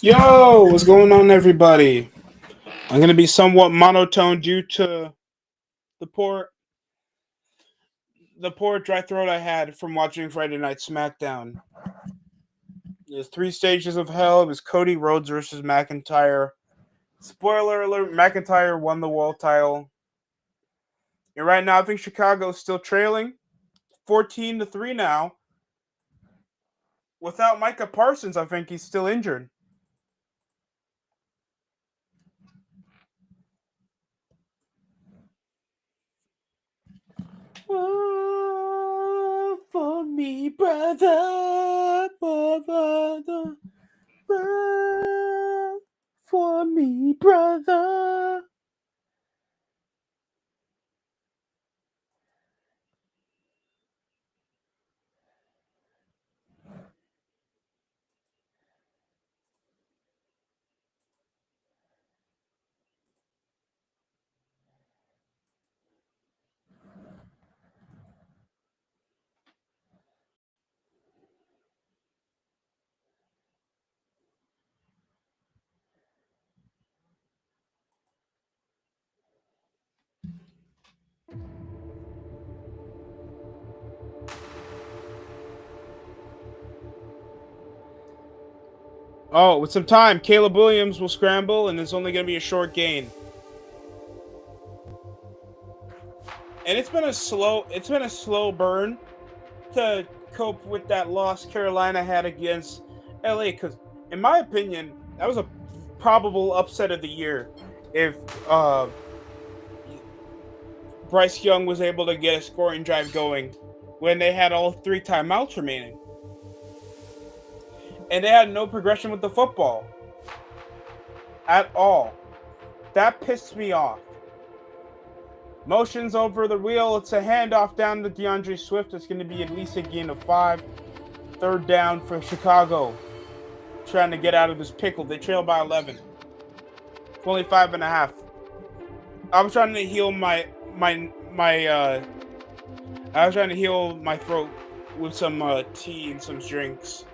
Yo, what's going on, everybody? I'm going to be somewhat monotone due to the poor dry throat I had from watching Friday Night SmackDown. There's 3 stages of hell. It was Cody Rhodes versus McIntyre. Spoiler alert, McIntyre won the world title. And right now, I think Chicago is still trailing 14-3 now. Without Micah Parsons, I think he's still injured. Oh, for me, brother, brother, for me, brother. Oh, with some time, Caleb Williams will scramble, and it's only going to be a short gain. And it's been a slow burn to cope with that loss Carolina had against LA. Because, in my opinion, that was a probable upset of the year if Bryce Young was able to get a scoring drive going when they had all 3 timeouts remaining. And they had no progression with the football at all. That pissed me off. Motions over the wheel. It's a handoff down to DeAndre Swift. It's going to be at least a gain of 5. 3rd down for Chicago. Trying to get out of this pickle. They trail by 11. It's only 5.5. I was trying to heal my throat with some tea and some drinks.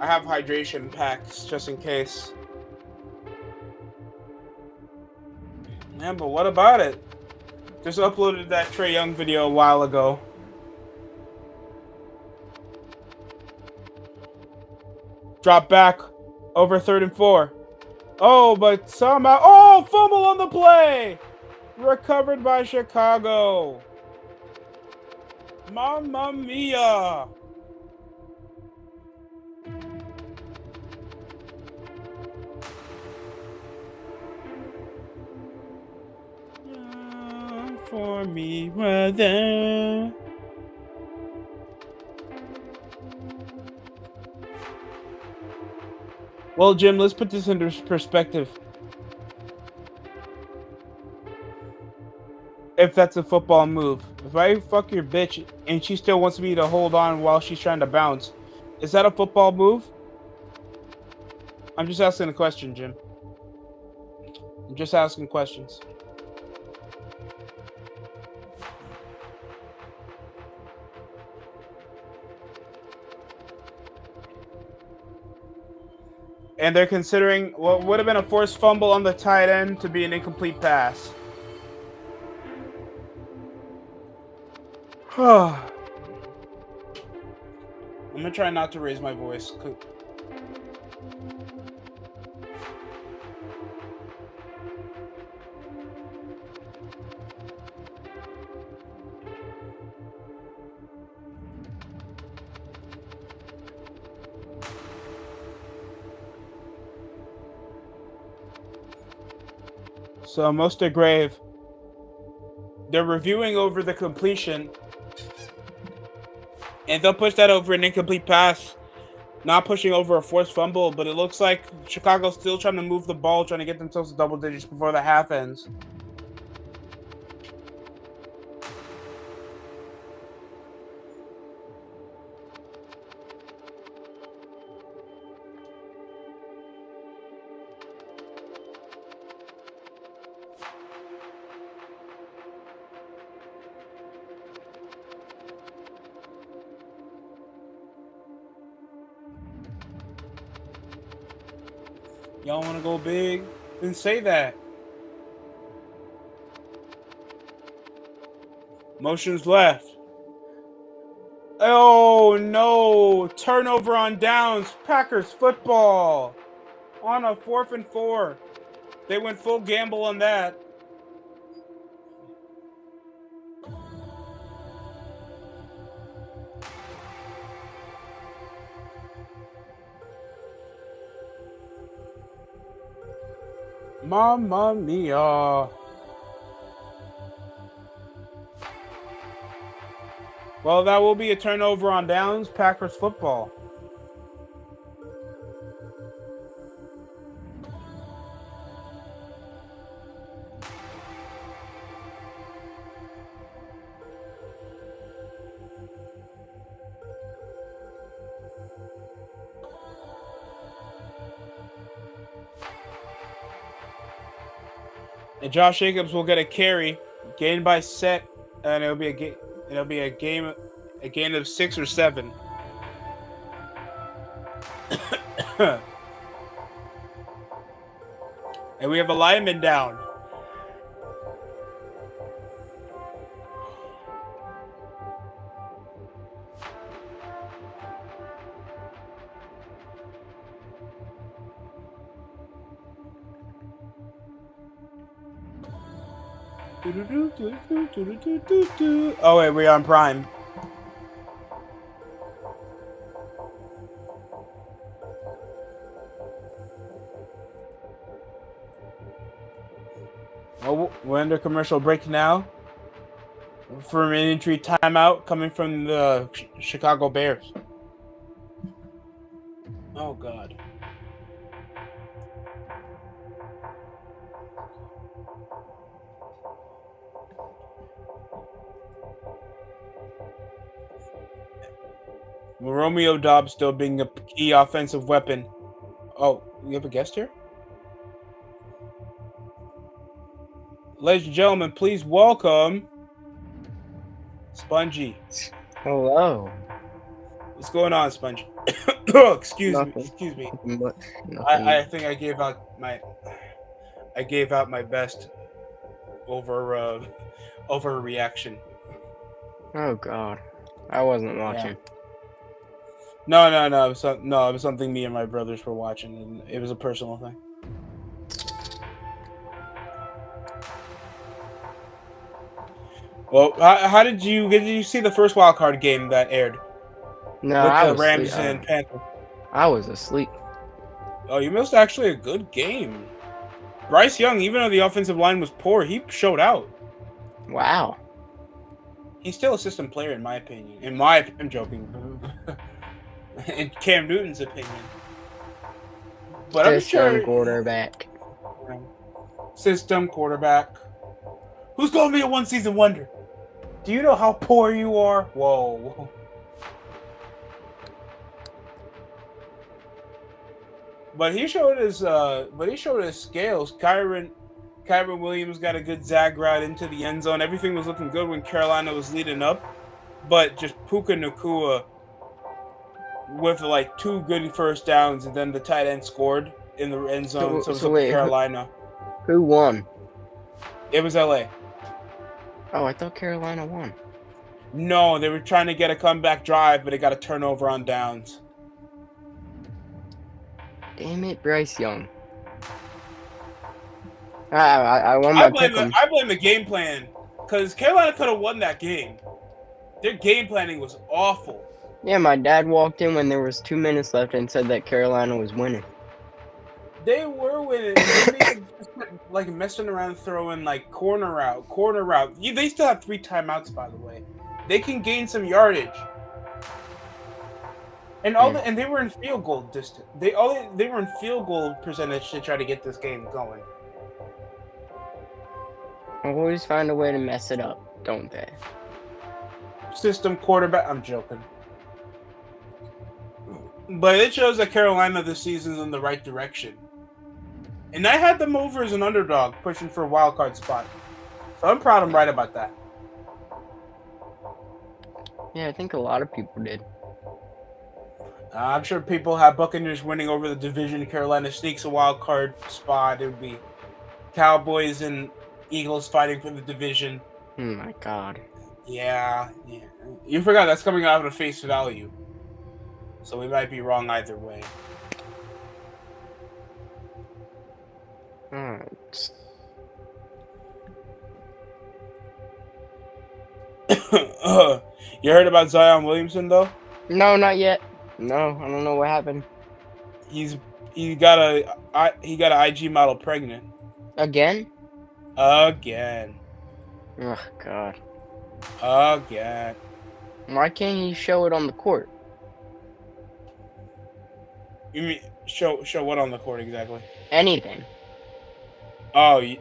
I have hydration packs just in case. Man, but what about it? Just uploaded that Trae Young video a while ago. Drop back over 3rd and 4. Oh, but somehow... Oh, fumble on the play! Recovered by Chicago. Mamma mia! For me, brother. Well, Jim, let's put this into perspective. If that's a football move. If I fuck your bitch and she still wants me to hold on while she's trying to bounce, is that a football move? I'm just asking a question, Jim. I'm just asking questions. And they're considering what would have been a forced fumble on the tight end to be an incomplete pass. I'm gonna try not to raise my voice. So Mosta Grave, they're reviewing over the completion, and they'll push that over an incomplete pass, not pushing over a forced fumble. But it looks like Chicago's still trying to move the ball, trying to get themselves to double digits before the half ends. Y'all want to go big? Then say that. Motions left. Oh no! Turnover on downs. Packers football on a 4th and 4. They went full gamble on that. Mamma mia. Well, that will be a turnover on downs. Packers football. And Josh Jacobs will get a carry, gained by set, and it'll be a game. It'll be a gain of 6 or 7. And we have a lineman down. Oh wait, we're on Prime. Oh, we're under commercial break now. For an injury timeout coming from the Chicago Bears. Oh God. Romeo Dobbs still being a key offensive weapon. Oh, you have a guest here? Ladies and gentlemen, please welcome Spongy. Hello. What's going on, Spongy? Excuse Nothing. me. Excuse me. Nothing. I think I gave out my best overreaction. Oh God, I wasn't watching. Yeah. No. It was something me and my brothers were watching, and it was a personal thing. Well, how did you see the first Wildcard game that aired? No, with I the was Rams asleep. and Panthers. I was asleep. Oh, you missed actually a good game. Bryce Young, even though the offensive line was poor, he showed out. Wow. He's still a system player, in my opinion. I'm joking. In Cam Newton's opinion. But System quarterback. System quarterback. Who's going to be a one-season wonder? Do you know how poor you are? Whoa. But he showed his scales. Kyron Williams got a good zag route into the end zone. Everything was looking good when Carolina was leading up, but just Puka Nacua with like 2 good first downs, and then the tight end scored in the end zone, so it was So up to wait, Carolina. who won? It was LA. Oh, I thought Carolina won. No, they were trying to get a comeback drive, but it got a turnover on downs. Damn it, Bryce Young. I won my pick'em. I blame the game plan, because Carolina could have won that game. Their game planning was awful. Yeah, my dad walked in when there was 2 minutes left and said that Carolina was winning. They were winning, and then they just like messing around, throwing like corner route. They still have 3 timeouts, by the way. They can gain some yardage, and and they were in field goal distance. They were in field goal percentage to try to get this game going. Always find a way to mess it up, don't they? System quarterback. I'm joking, but it shows that Carolina this season's in the right direction. And I had them over as an underdog, pushing for a wild card spot. So I'm proud I'm right about that. Yeah, I think a lot of people did. I'm sure people have Buccaneers winning over the division. Carolina sneaks a wild card spot. It would be Cowboys and Eagles fighting for the division. Oh my God. Yeah. You forgot that's coming out of face value. So we might be wrong either way. Alright. You heard about Zion Williamson though? No, not yet. No, I don't know what happened. He got an IG model pregnant. Again? Again. Oh God. Again. Why can't he show it on the court? You mean show what on the court exactly? Anything. Oh, you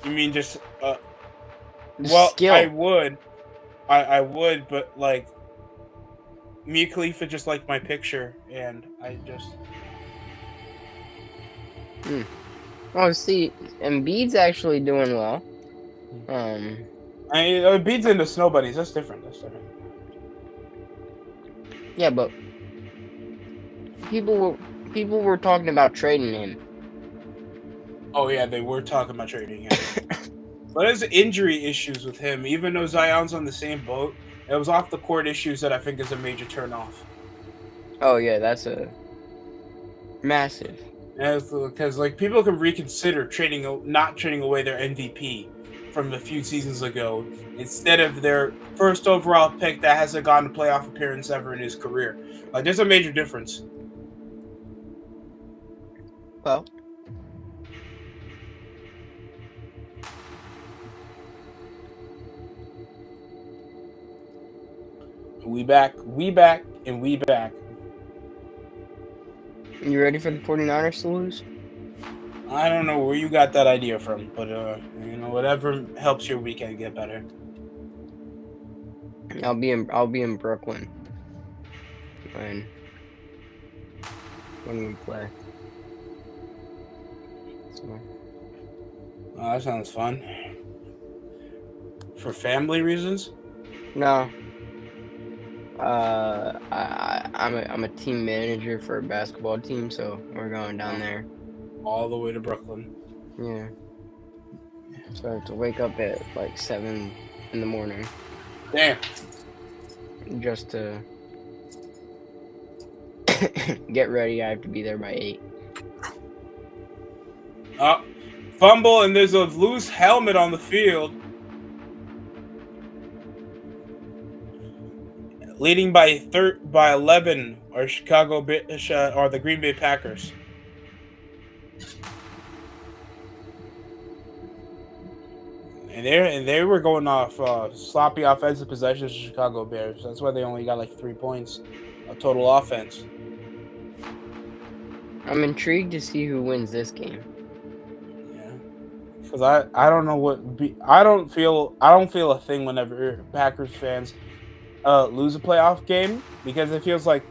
mean just well, skill. I would, but like Mia Khalifa just liked my picture, and I just. Oh, see, Embiid's actually doing well. Embiid's into snow bunnies. That's different. Yeah, but people were talking about trading him. Oh yeah, they were talking about trading him. But there's injury issues with him. Even though Zion's on the same boat, it was off the court issues that I think is a major turnoff. Oh yeah, that's a massive. Because like people can reconsider not trading away their MVP from a few seasons ago instead of their first overall pick that hasn't gotten a playoff appearance ever in his career. Like there's a major difference. Well. We back. You ready for the 49ers to lose? I don't know where you got that idea from, but whatever helps your weekend get better. I'll be in Brooklyn when we play. So. Oh, that sounds fun. For family reasons? No. I'm a team manager for a basketball team, so we're going down there. All the way to Brooklyn. Yeah. So I have to wake up at like 7 in the morning. Damn. Just to get ready. I have to be there by 8. Fumble, and there's a loose helmet on the field. Leading by 11 are the Green Bay Packers. And they were going off sloppy offensive possessions of Chicago Bears. That's why they only got like 3 points of total offense. I'm intrigued to see who wins this game. Yeah, because I don't know I don't feel a thing whenever Packers fans lose a playoff game, because it feels like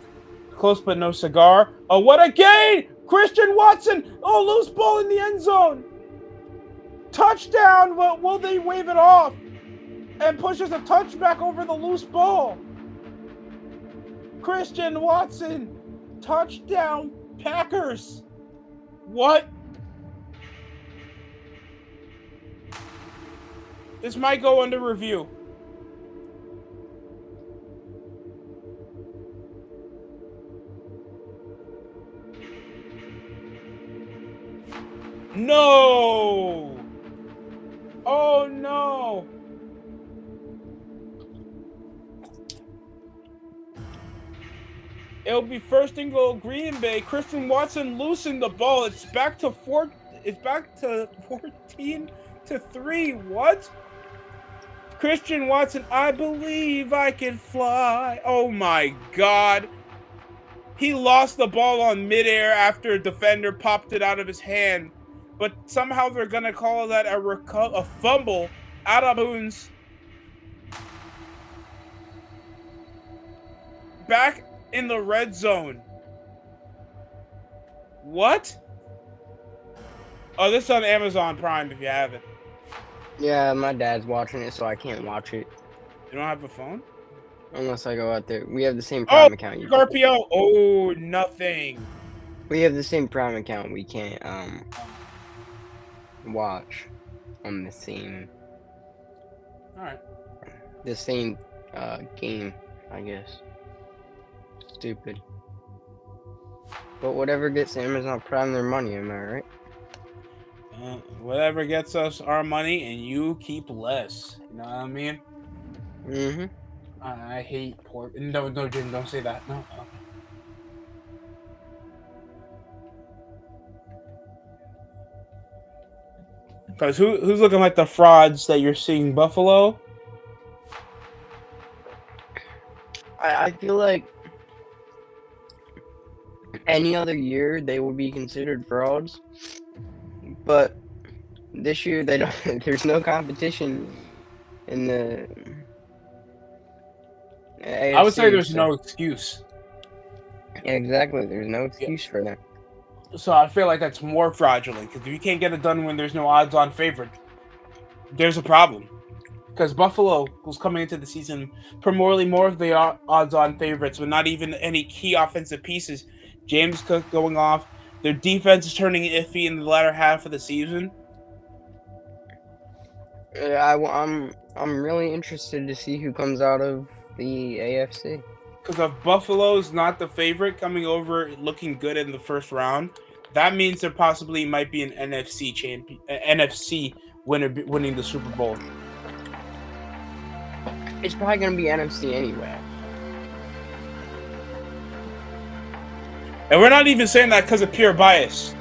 close but no cigar. Oh, what a gain! Christian Watson! Oh, loose ball in the end zone! Touchdown! Well, will they wave it off? And pushes a touchback over the loose ball. Christian Watson, touchdown, Packers. What? This might go under review. No! Oh no! It'll be first and goal, Green Bay. Christian Watson losing the ball. It's back to 14-3. What? Christian Watson, I believe I can fly. Oh my God. He lost the ball on midair after a defender popped it out of his hand. But somehow they're going to call that a fumble out of bounds. Back in the red zone. What? Oh, this is on Amazon Prime if you have it. Yeah, my dad's watching it, so I can't watch it. You don't have a phone? Unless I go out there. We have the same Prime account. Scorpio. Oh, nothing. We have the same Prime account. We can't watch on the same. All right. The same game, I guess. Stupid. But whatever gets Amazon Prime their money, am I right? Whatever gets us our money, and you keep less. You know what I mean? Mm-hmm. I hate pork. No, Jim, don't say that. No. Because who's looking like the frauds that you're seeing? Buffalo? I feel like any other year they would be considered frauds, but this year they don't. There's no competition in the AFC, I would say there's no excuse. Yeah, exactly. There's no excuse for that. So I feel like that's more fraudulent because if you can't get it done when there's no odds-on favorite, there's a problem. Because Buffalo was coming into the season primarily more of the odds-on favorites, but not even any key offensive pieces. James Cook going off. Their defense is turning iffy in the latter half of the season. I'm really interested to see who comes out of the AFC. Because if Buffalo's not the favorite coming over looking good in the first round, that means there possibly might be an NFC champion, NFC winner winning the Super Bowl. It's probably going to be NFC anyway. And we're not even saying that because of pure bias.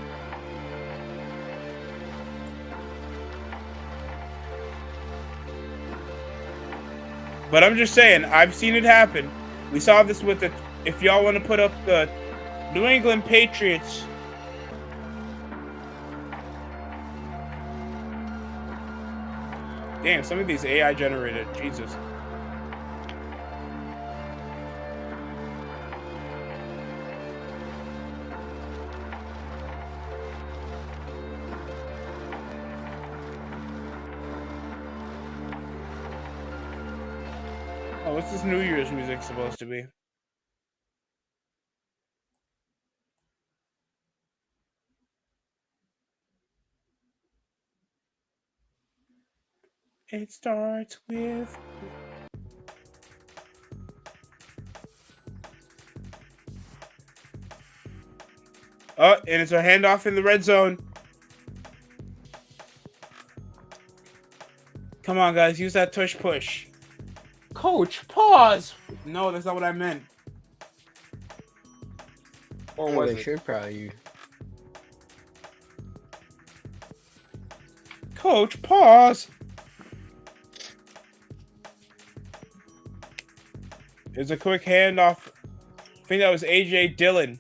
But I'm just saying, I've seen it happen. We saw this with the, if y'all want to put up the New England Patriots. Damn, some of these AI generated. Jesus. Oh, what's this New Year's music supposed to be? It starts with... Oh, and it's a handoff in the red zone. Come on, guys. Use that tush push. Coach, pause. No, that's not what I meant. Or was They should probably. Coach, pause. There's a quick handoff. I think that was AJ Dillon.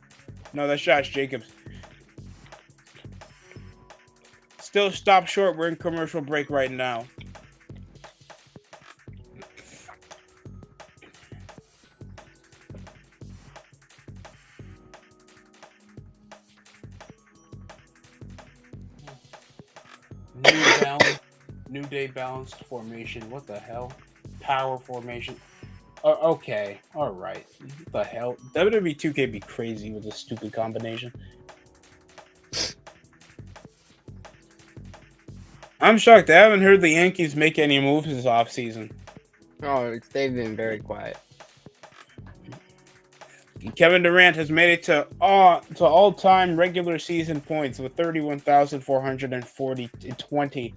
No, that's Josh Jacobs. Still stop short. We're in commercial break right now. New day balanced formation. What the hell? Power formation. Okay, all right. What the hell? WWE 2K be crazy with this stupid combination. I'm shocked. I haven't heard the Yankees make any moves this offseason. They've been very quiet. Kevin Durant has made it to all-time regular season points with 31,420,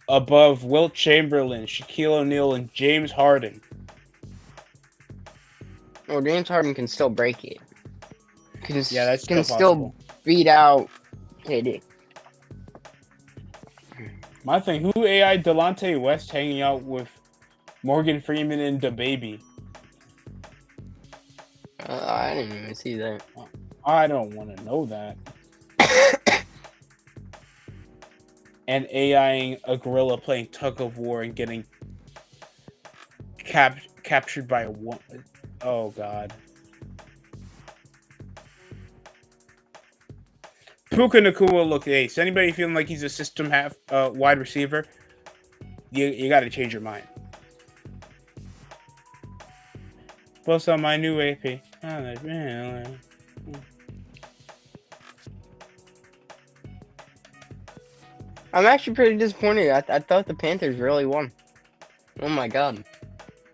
above Wilt Chamberlain, Shaquille O'Neal, and James Harden. Well, James Harden can still break it. Yeah, that's can still possible. Beat out KD. My thing, who AI Delonte West hanging out with Morgan Freeman and DaBaby? I didn't even see that. I don't want to know that. And AIing a gorilla playing tug of war and getting captured by a woman. Oh god. Puka Nacua look ace. Anybody feeling like he's a system wide receiver? You got to change your mind. Plus on my new AP. I'm actually pretty disappointed. I thought the Panthers really won. Oh my god.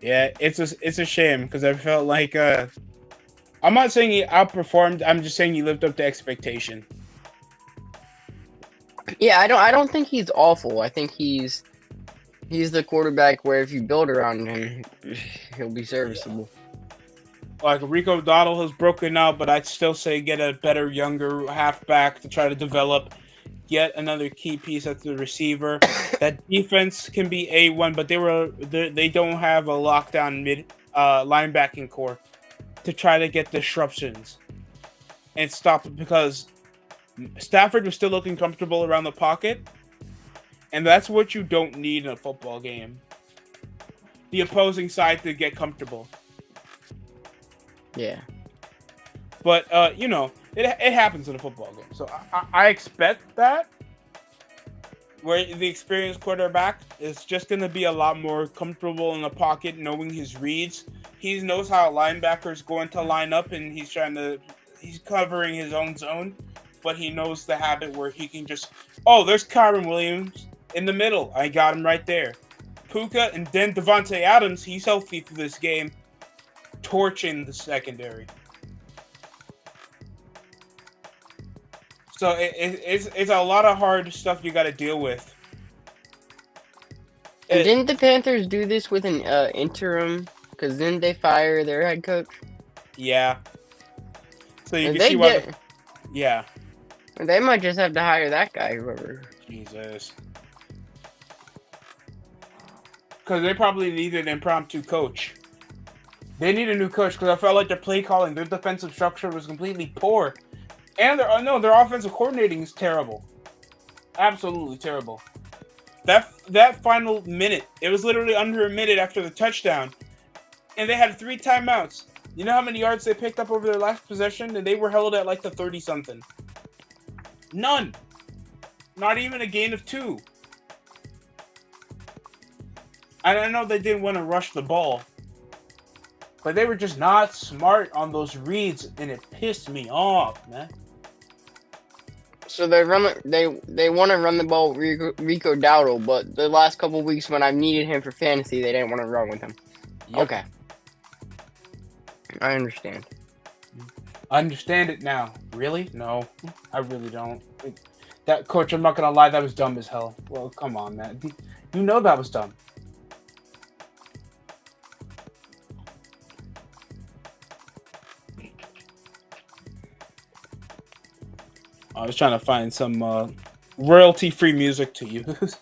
Yeah, it's a shame because I felt like I'm not saying he outperformed. I'm just saying he lived up to expectation. Yeah, I don't think he's awful. I think he's the quarterback where if you build around him, he'll be serviceable. Like Rico Dowdle has broken out, but I'd still say get a better, younger halfback to try to develop yet another key piece at the receiver. That defense can be A1, but they don't have a lockdown linebacking core to try to get disruptions and stop it because Stafford was still looking comfortable around the pocket, and that's what you don't need in a football game. The opposing side to get comfortable. Yeah. But, it happens in a football game. So I expect that. Where the experienced quarterback is just going to be a lot more comfortable in the pocket, knowing his reads. He knows how a linebacker's going to line up, and he's covering his own zone. But he knows the habit where he can just, there's Kyron Williams in the middle. I got him right there. Puka, and then Devontae Adams, he's healthy for this game, torching the secondary. So it's a lot of hard stuff you got to deal with. And didn't the Panthers do this with an interim? Because didn't they fire their head coach? Yeah. So you can see why. Yeah. They might just have to hire that guy, whoever. Jesus. Because they probably need an impromptu coach. They need a new coach because I felt like their play calling, their defensive structure was completely poor. And their offensive coordinating is terrible. Absolutely terrible. That final minute, it was literally under a minute after the touchdown. And they had 3 timeouts. You know how many yards they picked up over their last possession? And they were held at like the 30-something. None. Not even a gain of 2. And I know they didn't want to rush the ball. But they were just not smart on those reads, and it pissed me off, man. So they want to run the ball with Rico Dowdle, but the last couple of weeks when I've needed him for fantasy, they didn't want to run with him. Yep. Okay. I understand. I understand it now. Really? No, I really don't. That coach, I'm not going to lie, that was dumb as hell. Well, come on, man. You know that was dumb. I was trying to find some royalty-free music to use.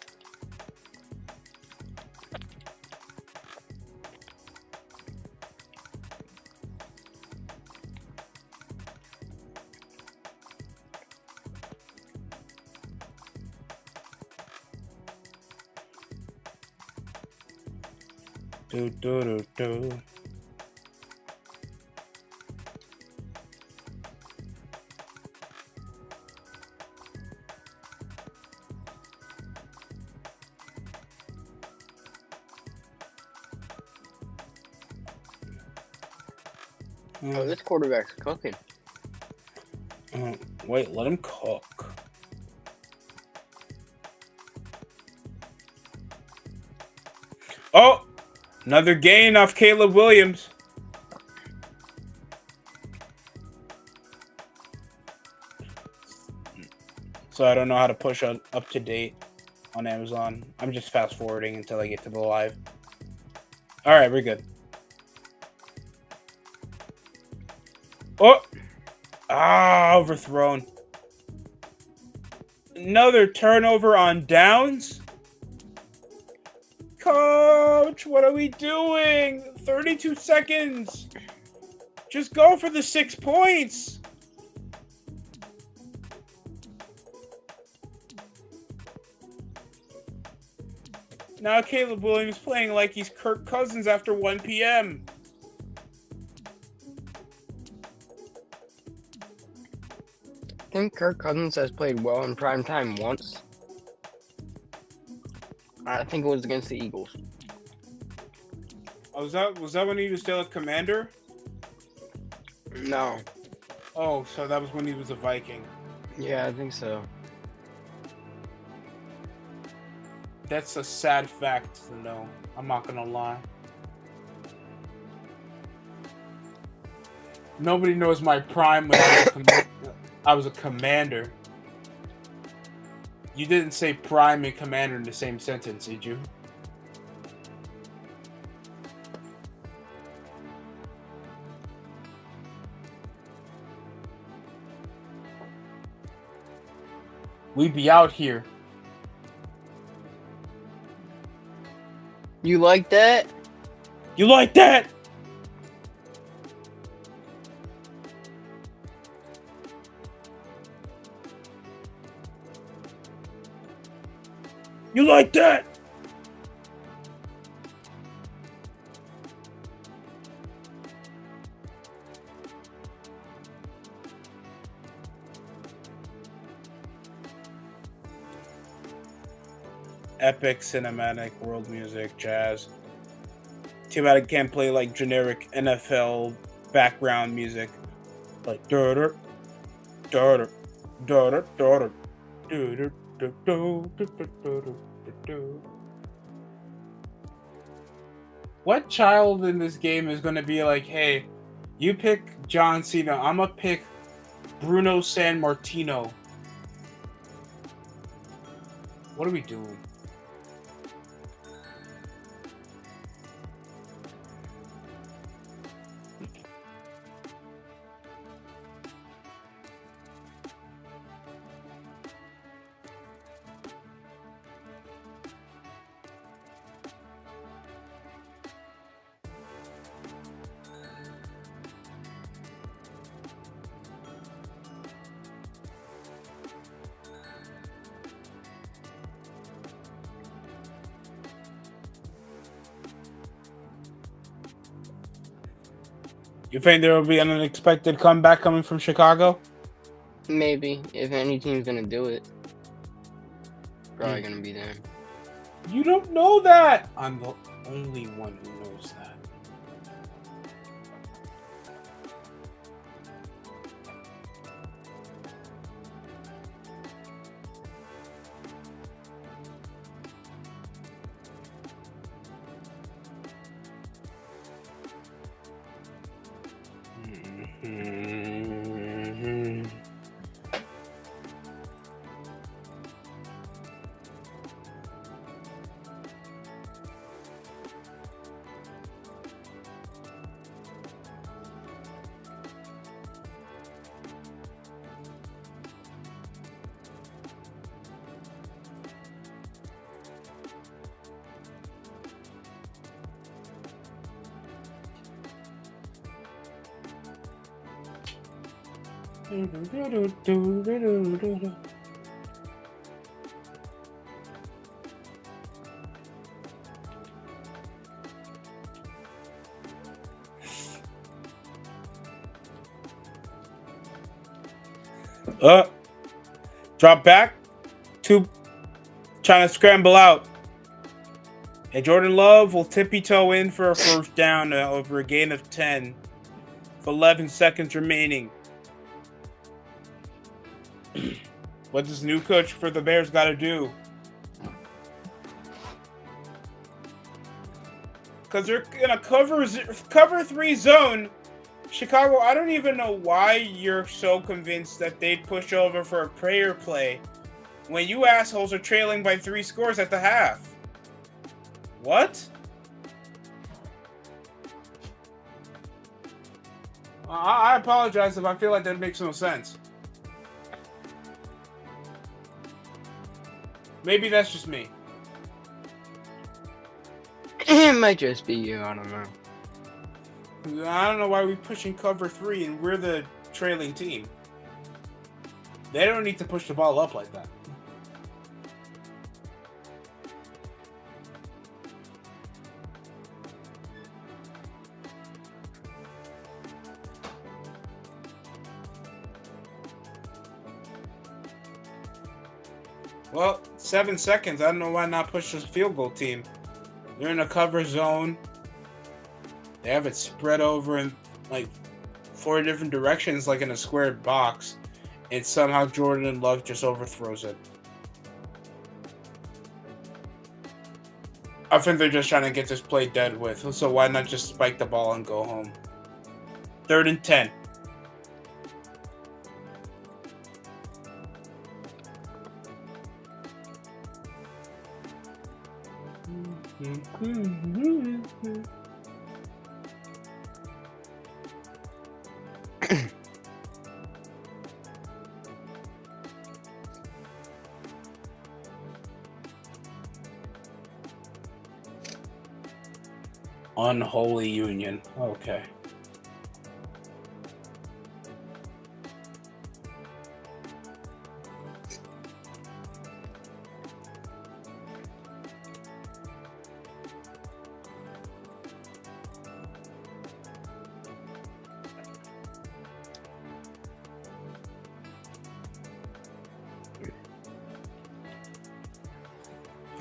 Do. Oh, this quarterback's cooking. Wait, let him cook. Oh, another gain off Caleb Williams. So I don't know how to push up to date on Amazon. I'm just fast forwarding until I get to the live. All right, we're good. Oh, overthrown. Another turnover on downs. Coach, what are we doing? 32 seconds. Just go for the 6 points. Now Caleb Williams playing like he's Kirk Cousins after 1 p.m. I think Kirk Cousins has played well in prime time once. I think it was against the Eagles. Oh, was that when he was still a Commander? No. Oh, so that was when he was a Viking. Yeah, I think so. That's a sad fact to know. I'm not gonna lie. Nobody knows my prime when I was a Commander. You didn't say prime and Commander in the same sentence, did you? We be out here. You like that? You like that? You like that? Epic cinematic world music, jazz. Too bad I can't play like generic NFL background music, like daughter, daughter, daughter, daughter, daughter, daughter. What child in this game is gonna be like, hey, you pick John Cena, I'm gonna pick Bruno San Martino. What are we doing? You think there will be an unexpected comeback coming from Chicago? Maybe. If any team's gonna do it. Probably gonna be them. You don't know that! I'm the only one who knows that. Drop back. Trying to scramble out. And Jordan Love will tippy toe in for a first down over a gain of 10. with 11 seconds remaining. What does new coach for the Bears got to do? Because they're in a cover 3 zone. Chicago, I don't even know why you're so convinced that they'd push over for a prayer play when you assholes are trailing by 3 scores at the half. What? I apologize if I feel like that makes no sense. Maybe that's just me. It might just be you, I don't know. I don't know why we're pushing cover 3 and we're the trailing team. They don't need to push the ball up like that. Well, 7 seconds. I don't know why not push this field goal team. They're in a cover zone. They have it spread over in like 4 different directions, like in a squared box. And somehow Jordan Love just overthrows it. I think they're just trying to get this play dead with. So why not just spike the ball and go home? 3rd and 10. Unholy union. Okay.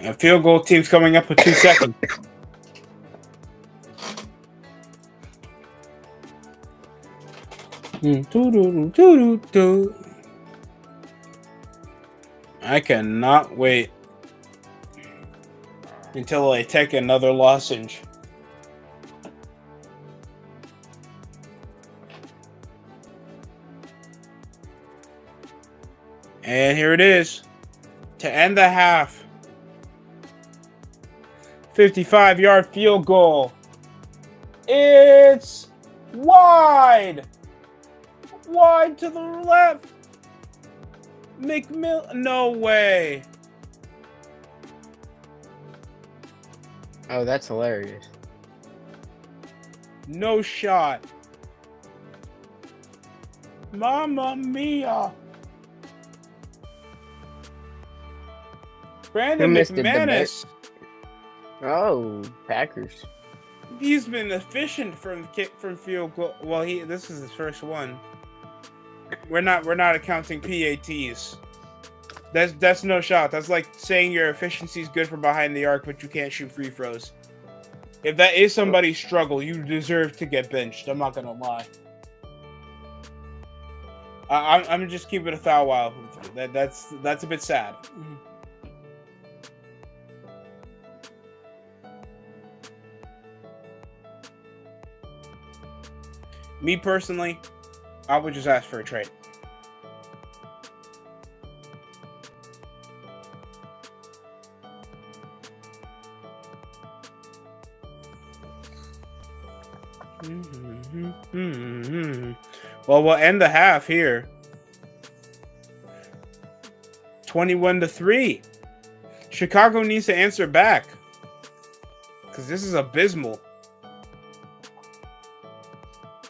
And field goal team's coming up with 2 seconds. I cannot wait until I take another lozenge. And here it is to end the half. 55-yard field goal. It's wide. Wide to the left. No way. Oh, that's hilarious. No shot. Mamma mia. Brandon McManus. Oh, Packers. He's been efficient from field goal. Well, this is his first one. We're not accounting PATs. That's no shot. That's like saying your efficiency is good from behind the arc, but you can't shoot free throws. If that is somebody's struggle, you deserve to get benched. I'm not gonna lie. I'm just keeping it a foul while. That's a bit sad. Me personally, I would just ask for a trade. Well, we'll end the half here. 21-3. Chicago needs to answer back, because this is abysmal.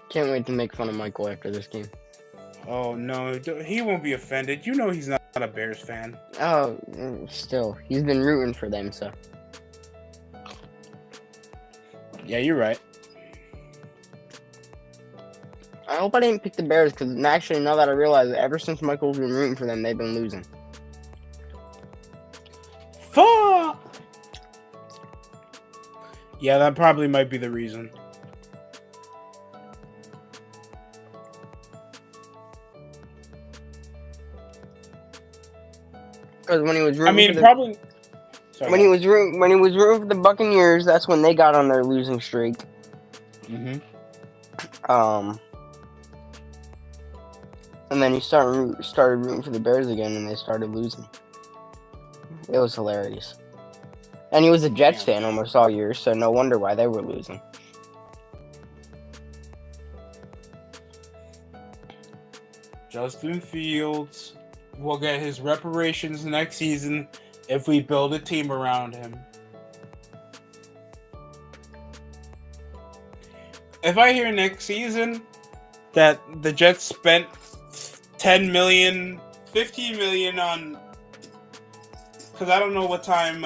Can't wait to make fun of Michael after this game. Oh, no. He won't be offended. You know he's not a Bears fan. Oh, still. He's been rooting for them, so. Yeah, you're right. I hope I didn't pick the Bears, because actually, now that I realize it, ever since Michael's been rooting for them, they've been losing. Fuck! Yeah, that probably might be the reason. Because when he was I rooting mean, for the probably. Sorry, when he was rooting for the Buccaneers, that's when they got on their losing streak. Mm-hmm. And then he started rooting for the Bears again, and they started losing. It was hilarious. And he was a Jets fan almost all year, so no wonder why they were losing. Justin Fields will get his reparations next season if we build a team around him. If I hear next season that the Jets spent 10 million, 15 million on, because I don't know what time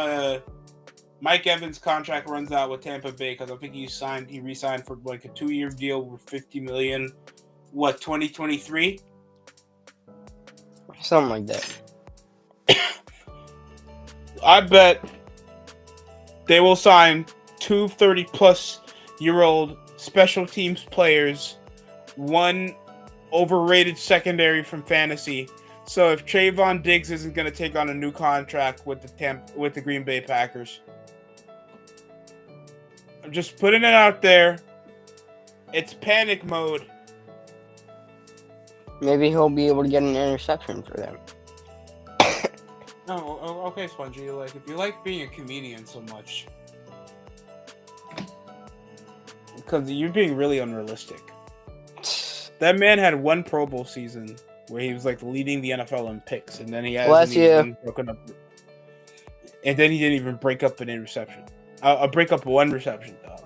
Mike Evans' contract runs out with Tampa Bay, because I think he re-signed for like a 2-year deal with 50 million. What, 2023? Something like that. I bet they will sign 2 30-plus-year-old special teams players, one overrated secondary from fantasy. So if Trayvon Diggs isn't going to take on a new contract with the Green Bay Packers, I'm just putting it out there. It's panic mode. Maybe he'll be able to get an interception for them. No, okay, Spongy. Like, if you like being a comedian so much, because you're being really unrealistic. That man had one Pro Bowl season where he was like leading the NFL in picks, and then he hasn't even broken up. And then he didn't even break up an interception. Break up one reception though.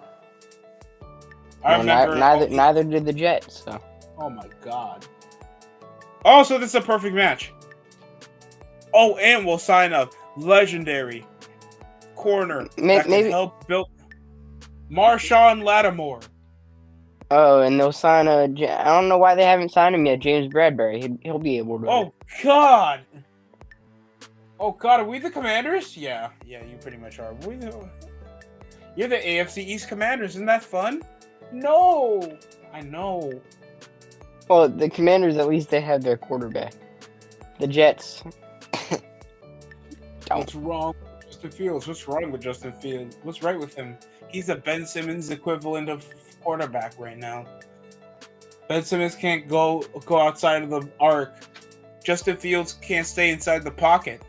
I remember. Neither did the Jets. So. Oh my god. Oh, so this is a perfect match. Oh, and we'll sign a legendary corner that can help build Marshawn Lattimore. Oh, and they'll sign I don't know why they haven't signed him yet. James Bradbury. He'll be able to. Oh god. Oh god, are we the Commanders? Yeah, you pretty much are. You're the AFC East Commanders. Isn't that fun? No, I know. Well, the Commanders, at least they have their quarterback. The Jets. What's wrong with Justin Fields? What's wrong with Justin Fields? What's right with him? He's a Ben Simmons equivalent of quarterback right now. Ben Simmons can't go outside of the arc. Justin Fields can't stay inside the pocket.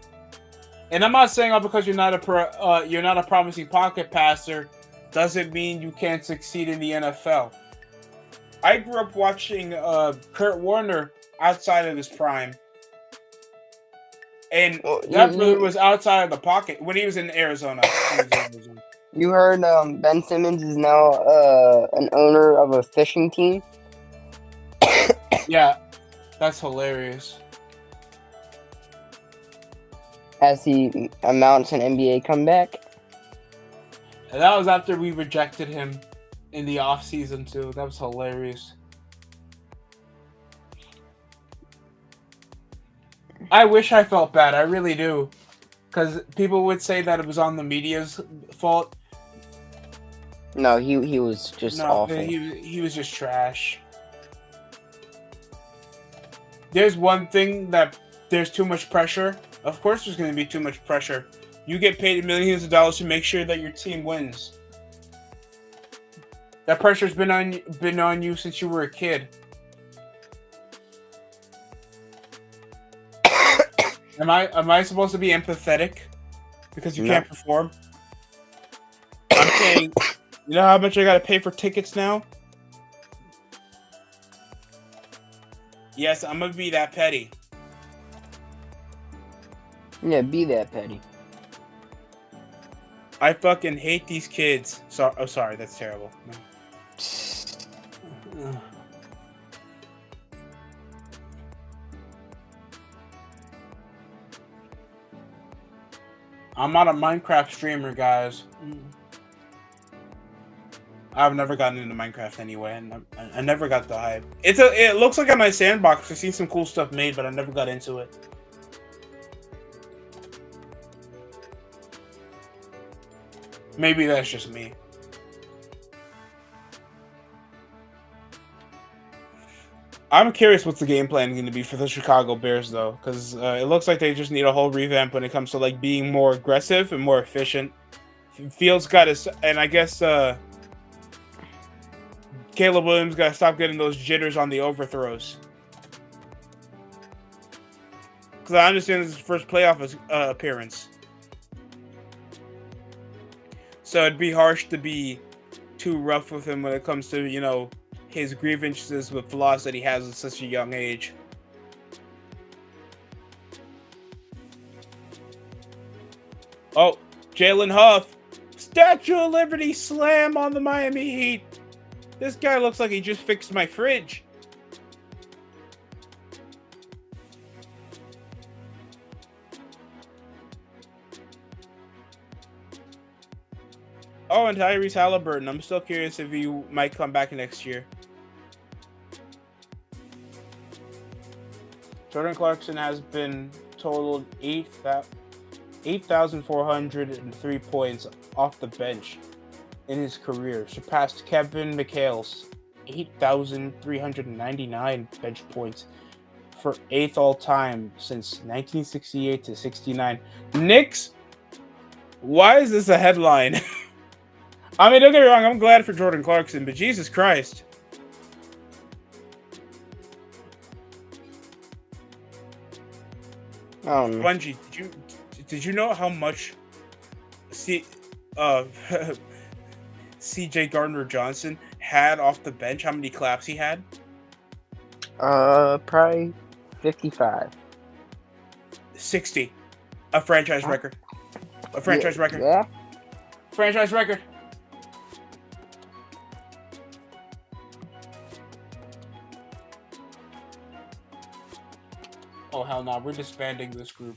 And I'm not saying because you're not a promising pocket passer doesn't mean you can't succeed in the NFL. I grew up watching Kurt Warner outside of his prime. And that brother was outside of the pocket when he was in Arizona. You heard Ben Simmons is now an owner of a fishing team? Yeah, that's hilarious. As he mounts an NBA comeback? And that was after we rejected him in the offseason, too. That was hilarious. I wish I felt bad. I really do. Because people would say that it was on the media's fault. No, he was just awful. He was just trash. There's one thing that there's too much pressure. Of course there's going to be too much pressure. You get paid millions of dollars to make sure that your team wins. That pressure's been on you since you were a kid. Am I supposed to be empathetic because you can't perform? I'm paying. You know how much I gotta pay for tickets now? Yes, I'm gonna be that petty. Yeah, be that petty. I fucking hate these kids. Sorry, that's terrible. I'm not a Minecraft streamer, guys. I've never gotten into Minecraft anyway, and I never got the hype. It looks like a nice sandbox. I've seen some cool stuff made, but I never got into it. Maybe that's just me. I'm curious what's the game plan going to be for the Chicago Bears, though, because it looks like they just need a whole revamp when it comes to like being more aggressive and more efficient. Fields got his, and I guess Caleb Williams got to stop getting those jitters on the overthrows. Because I understand this is his first playoff appearance, so it'd be harsh to be too rough with him when it comes to his grievances with flaws that he has at such a young age. Oh, Jalen Huff. Statue of Liberty slam on the Miami Heat. This guy looks like he just fixed my fridge. Oh, and Tyrese Halliburton. I'm still curious if he might come back next year. Jordan Clarkson has been totaled 8,403 points off the bench in his career, surpassed Kevin McHale's 8,399 bench points for 8th all-time since 1968 to 69. Knicks, why is this a headline? I mean, don't get me wrong, I'm glad for Jordan Clarkson, but Jesus Christ. Bungie, did you know how much CJ Gardner-Johnson had off the bench? How many claps he had? Probably 55. 60. A franchise record. A franchise record. Yeah. Franchise record. Oh, hell no. We're disbanding this group.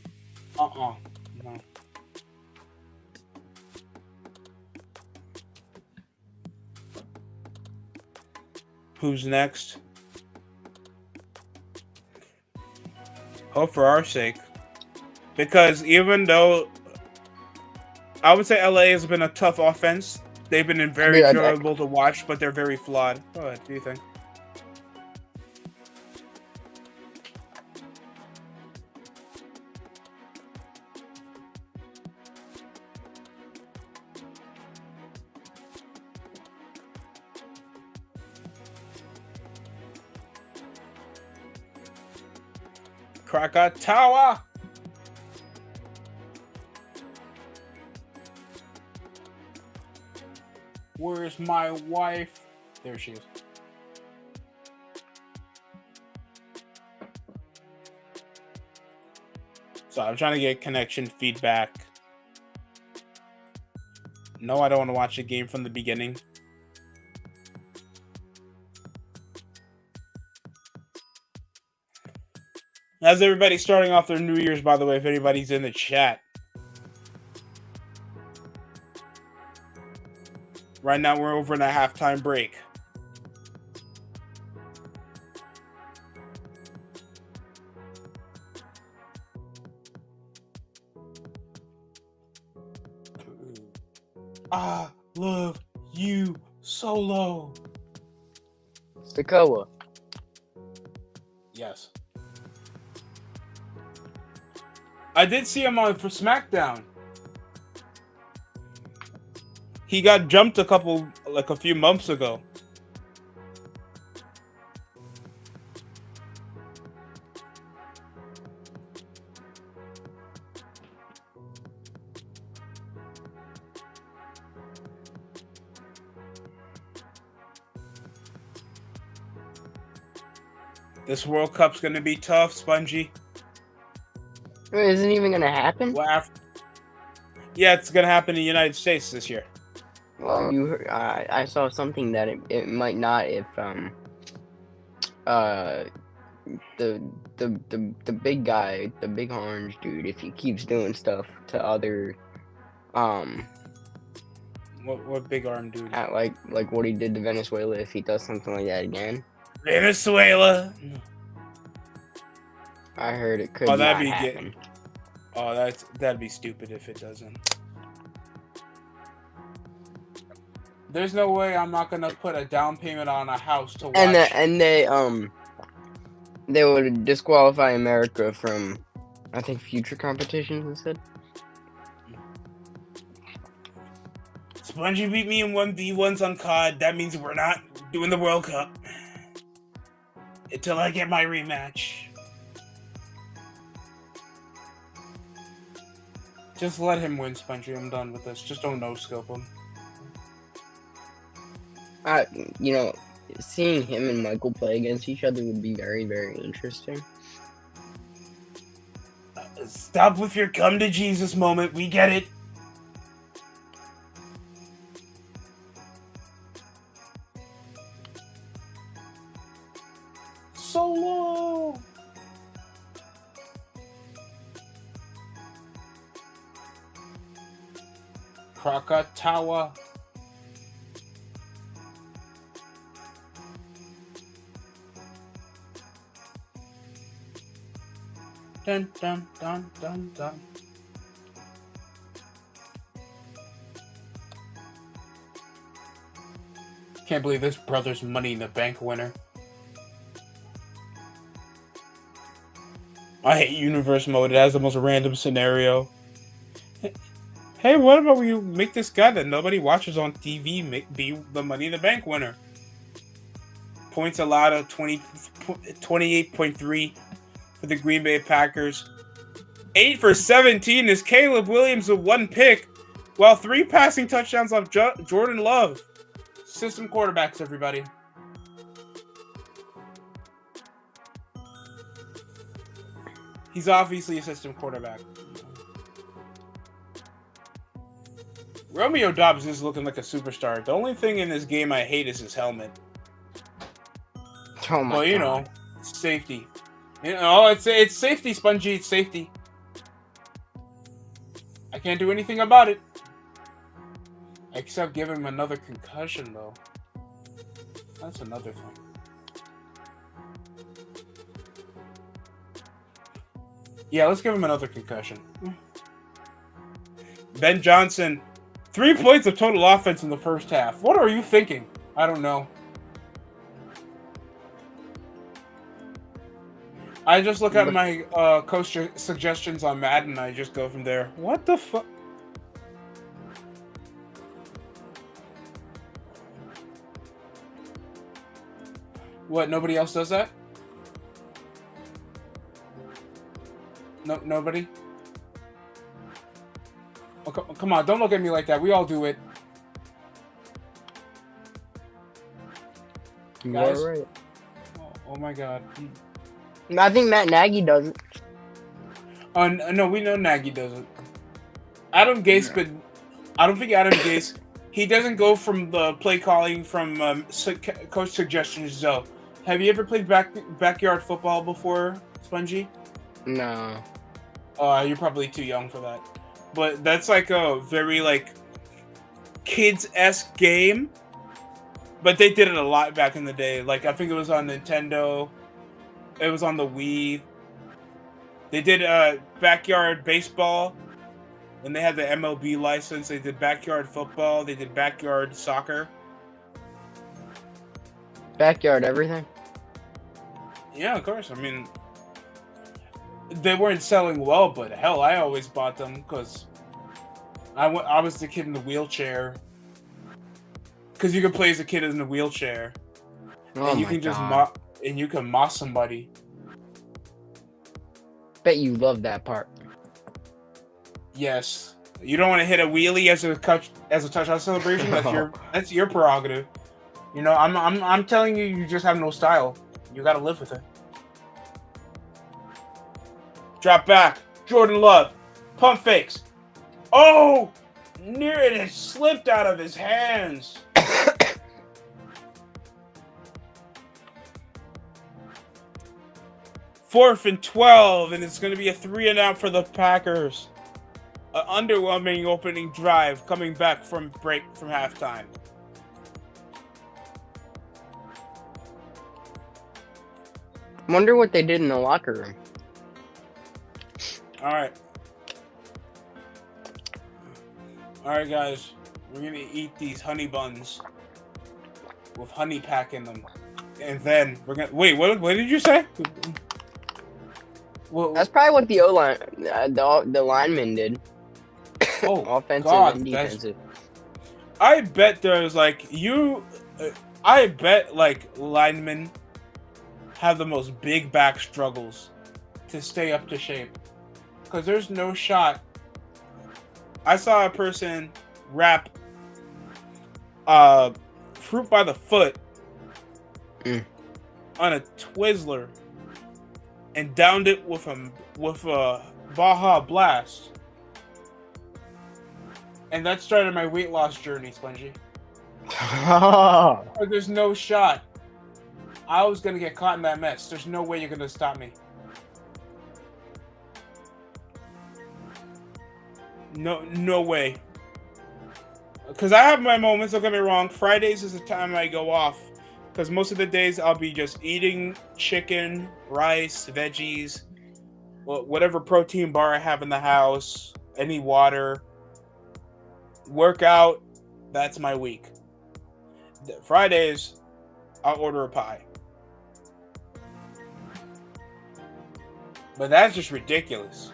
No. Who's next? Hope for our sake. Because even though I would say LA has been a tough offense, they've been very enjoyable to watch, but they're very flawed. What do you think? Krakatawa! Where's my wife? There she is. So I'm trying to get connection feedback. No, I don't want to watch the game from the beginning. How's everybody starting off their New Year's, by the way, if anybody's in the chat? Right now, we're over in a halftime break. I love you, Solo. Sikoa. Yes. I did see him for SmackDown. He got jumped a few months ago. This World Cup's gonna be tough, Spongy. It isn't even gonna happen. Well, yeah, it's gonna happen in the United States this year. Well, you heard, I saw something that it might not if the big guy, the big orange dude, if he keeps doing stuff to other What big arm dude? like what he did to Venezuela, if he does something like that again. Venezuela. I heard it could not happen. That'd be stupid if it doesn't. There's no way I'm not gonna put a down payment on a house to watch. And They would disqualify America from, I think, future competitions instead. Spongy beat me in 1v1s on COD. That means we're not doing the World Cup until I get my rematch. Just let him win, Spongy. I'm done with this. Just don't no-scope him. You know, seeing him and Michael play against each other would be very, very interesting. Stop with your come to Jesus moment. We get it. Solo. Krakatawa. Dun dun dun dun dun. Can't believe this brother's Money in the Bank winner. I hate universe mode. It has the most random scenario. Hey, what about when you make this guy that nobody watches on TV be the Money in the Bank winner? Points allowed of 28.3 for the Green Bay Packers. 8 for 17 is Caleb Williams with 1 pick, while 3 passing touchdowns off Jordan Love. System quarterbacks, everybody. He's obviously a system quarterback. Romeo Dobbs is looking like a superstar. The only thing in this game I hate is his helmet. Oh my well, you God. know, safety. You know, it's safety, Spongy. It's safety. I can't do anything about it. Except give him another concussion, though. That's another thing. Yeah, let's give him another concussion. Ben Johnson, 3 points of total offense in the first half. What are you thinking? I don't know. I just look at my coach suggestions on Madden and I just go from there. What the fuck? What, nobody else does that? No, nobody? Oh, come on, don't look at me like that. We all do it. You Guys? are right. Oh my God. I think Matt Nagy does it. No, we know Nagy does it. Adam Gase, but I don't think Adam Gase. He doesn't go from the play calling from coach suggestions, though. Have you ever played backyard football before, Spongy? No. You're probably too young for that. But that's like a very like kids-esque game. But they did it a lot back in the day. Like I think it was on Nintendo. It was on the Wii. They did backyard baseball. When they had the MLB license, they did backyard football. They did backyard soccer. Backyard everything? Yeah, of course. I mean, they weren't selling well, but hell, I always bought them because I was the kid in the wheelchair. Because you can play as a kid in a wheelchair, Oh and you my can God. and you can moss somebody. Bet you love that part. Yes, you don't want to hit a wheelie as a touchdown celebration. That's your prerogative. You know, I'm telling you, you just have no style. You got to live with it. Drop back, Jordan Love, pump fakes. Oh, near it has slipped out of his hands. 4th and 12, and it's going to be a 3-and-out for the Packers. An underwhelming opening drive coming back from break from halftime. Wonder what they did in the locker room. All right, guys. We're gonna eat these honey buns with honey pack in them. And then we're gonna wait. What did you say? Well, That's probably what the O line, the linemen did. oh Offensive God, and defensive. I bet there's like I bet like linemen have the most big back struggles to stay up to shape because there's no shot. I saw a person wrap fruit by the foot on a Twizzler and downed it with a Baja Blast. And that started my weight loss journey, Spongy. There's no shot. I was gonna get caught in that mess. There's no way you're gonna stop me. No way. Because I have my moments, don't get me wrong. Fridays is the time I go off. Because most of the days I'll be just eating chicken, rice, veggies, whatever protein bar I have in the house, any water. Workout, that's my week. Fridays, I'll order a pie. But that's just ridiculous.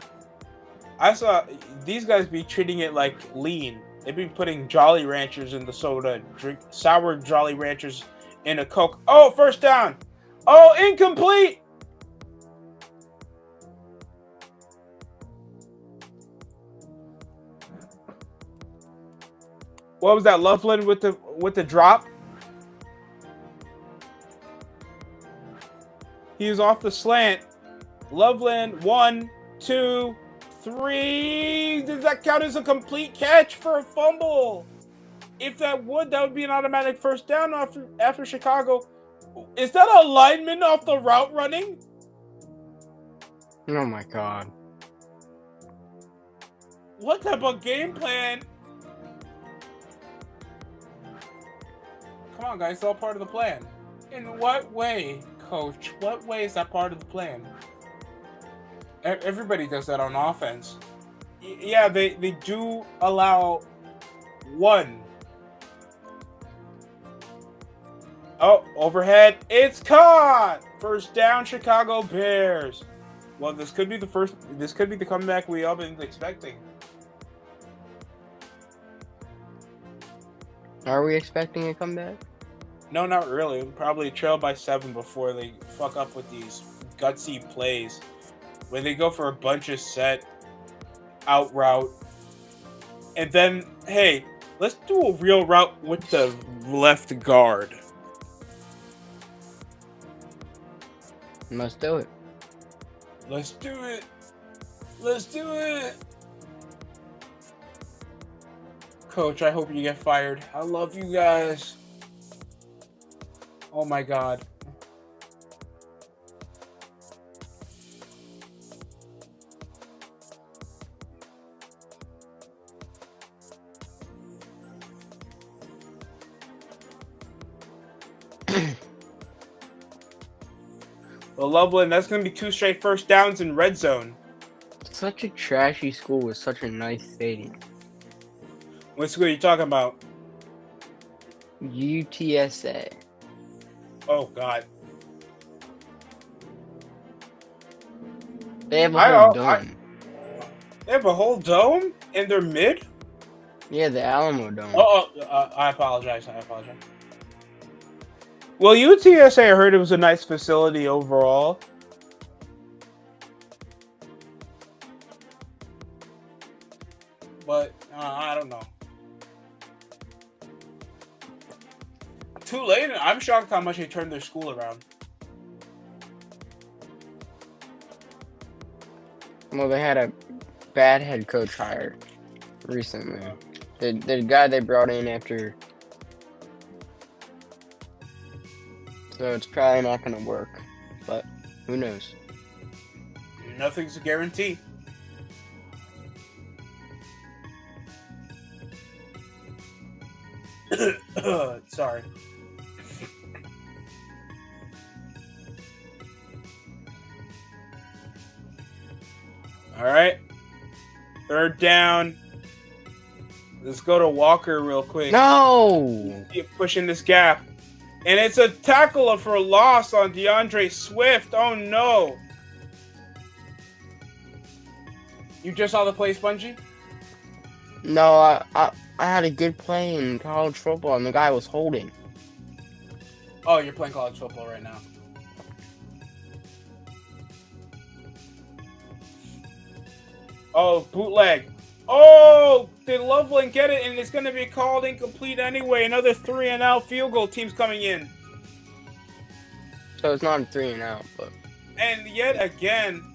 I saw these guys be treating it like lean. They'd be putting Jolly Ranchers in the soda, drink sour Jolly Ranchers in a Coke. Oh, first down. Oh, incomplete. What was that? Loveland with the drop? He was off the slant. Loveland, 1, 2, 3. Does that count as a complete catch for a fumble? If that would be an automatic first down after Chicago. Is that a lineman off the route running? Oh my God. What type of game plan? Come on, guys. It's all part of the plan. In what way, Coach? What way is that part of the plan? Everybody does that on offense. Yeah, they do allow one. Oh, overhead. It's caught! First down, Chicago Bears. Well, this could be the comeback we all been expecting. Are we expecting a comeback? No, not really. Probably trail by 7 before they fuck up with these gutsy plays. When they go for a bunch of set, out route. And then, hey, let's do a real route with the left guard. Let's do it. Let's do it. Let's do it. Coach, I hope you get fired. I love you guys. Oh my God. Well, Loveland, that's going to be 2 straight first downs in red zone. Such a trashy school with such a nice stadium. What school are you talking about? UTSA. Oh, God. They have a whole dome. They have a whole dome in their mid? Yeah, the Alamo Dome. I apologize. Well, UTSA, I heard it was a nice facility overall. But, I don't know. Tulane, I'm shocked how much they turned their school around. Well, they had a bad head coach hired recently. The guy they brought in after. So it's probably not going to work. But who knows? Nothing's a guarantee. Sorry. All right. Third down. Let's go to Walker real quick. No! Keep pushing this gap. And it's a tackle for loss on DeAndre Swift. Oh no. You just saw the play, Spongy? No, I had a good play in college football, and the guy was holding. Oh, you're playing college football right now. Oh, bootleg. Oh, did Loveland get it? And it's going to be called incomplete anyway. Another 3-and-out field goal team's coming in. So it's not a 3-and-out, but... And yet again...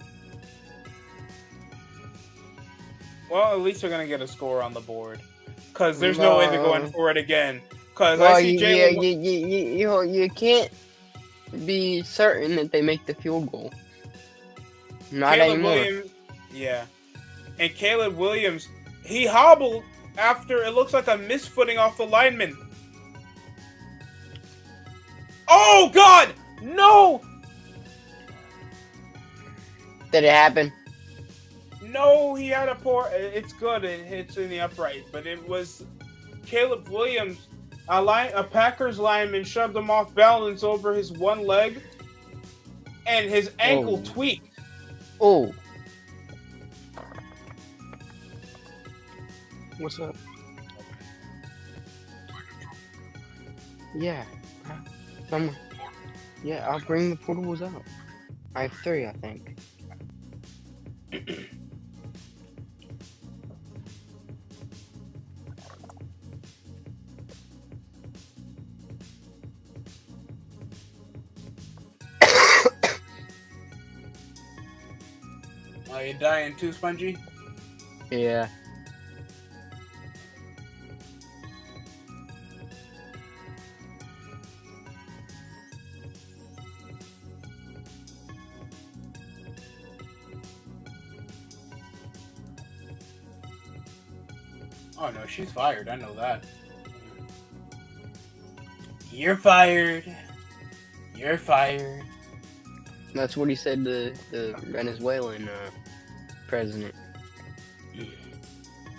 Well, at least they're going to get a score on the board. Because there's no way they're going for it again. Because I see Jalen... You can't be certain that they make the field goal. Not Caleb anymore. Williams, yeah. And Caleb Williams, he hobbled after it looks like a misfooting off the lineman. Oh, God! No! Did it happen? No, he had a poor... It's good. It's in the upright. But it was Caleb Williams, a Packers lineman, shoved him off balance over his one leg, and his ankle tweaked. Oh. What's up? Yeah. Someone. Yeah, I'll bring the portables out. I have 3, I think. Are you dying too, Spongy? Yeah. Oh no, she's fired. I know that. You're fired. You're fired. That's what he said to the Venezuelan president.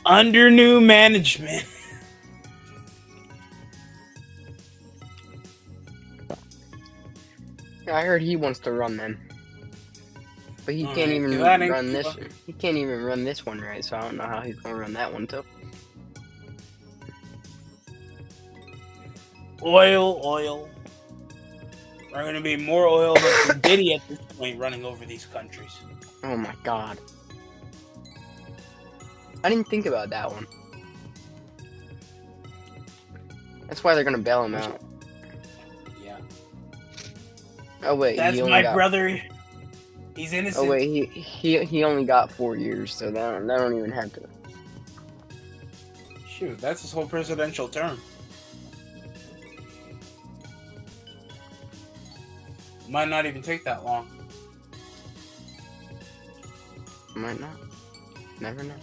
Under new management. I heard he wants to run them, but he can't even run this. He can't even run this one right. So I don't know how he's gonna run that one too. Oil. We're going to be more oil than Diddy at this point running over these countries. Oh my God. I didn't think about that one. That's why they're gonna bail him out. Yeah. Oh wait, that's my brother. He's innocent. Oh wait, he only got 4 years, so they don't even have to. Shoot, that's his whole presidential term. Might not even take that long. Might not. Never know.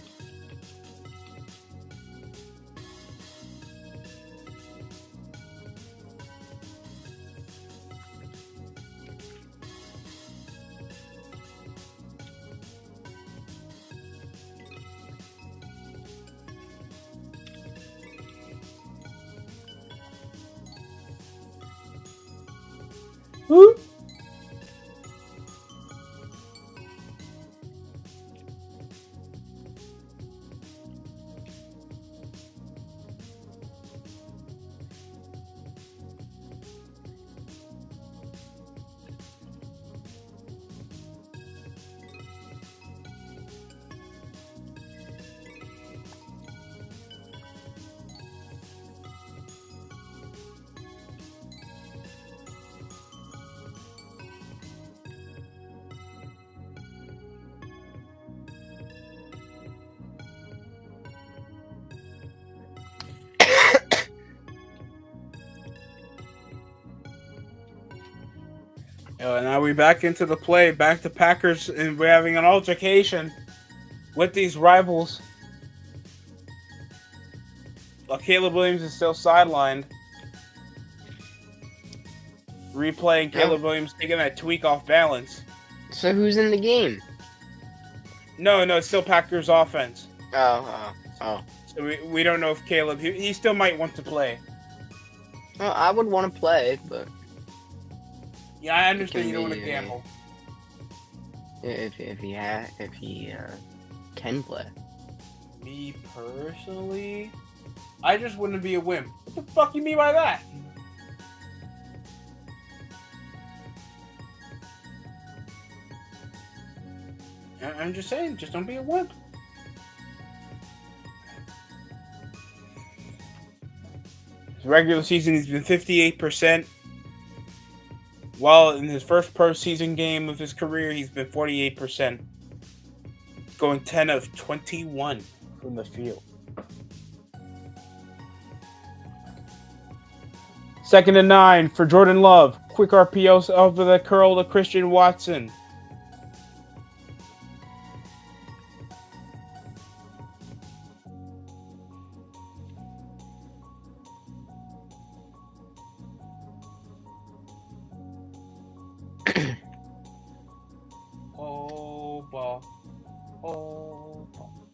Woo! Now we're back into the play, back to Packers, and we're having an altercation with these rivals. While Caleb Williams is still sidelined. Replaying Caleb Williams taking that tweak off balance. So who's in the game? No, it's still Packers offense. Oh. So we don't know if Caleb, he still might want to play. Well, I would want to play, but Yeah, I it understand can you don't want to be gamble. if he can play. Me personally, I just wouldn't be a wimp. What the fuck you mean by that? I'm just saying, just don't be a wimp. His regular season, he's been 58%. While in his first postseason game of his career, he's been 48%. Going 10 of 21 from the field. Second and 9 for Jordan Love. Quick RPOs over the curl to Christian Watson. Oh, ball. Oh, ball.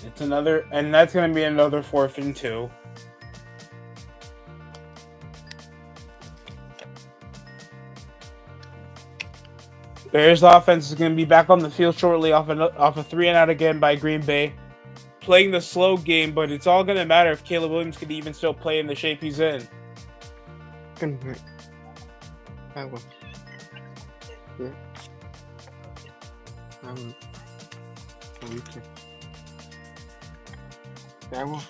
It's another, and that's going to be another 4th and 2. Bears offense is going to be back on the field shortly off a 3 and out again by Green Bay. Playing the slow game, but it's all going to matter if Caleb Williams can even still play in the shape he's in. I will. Yeah. I will.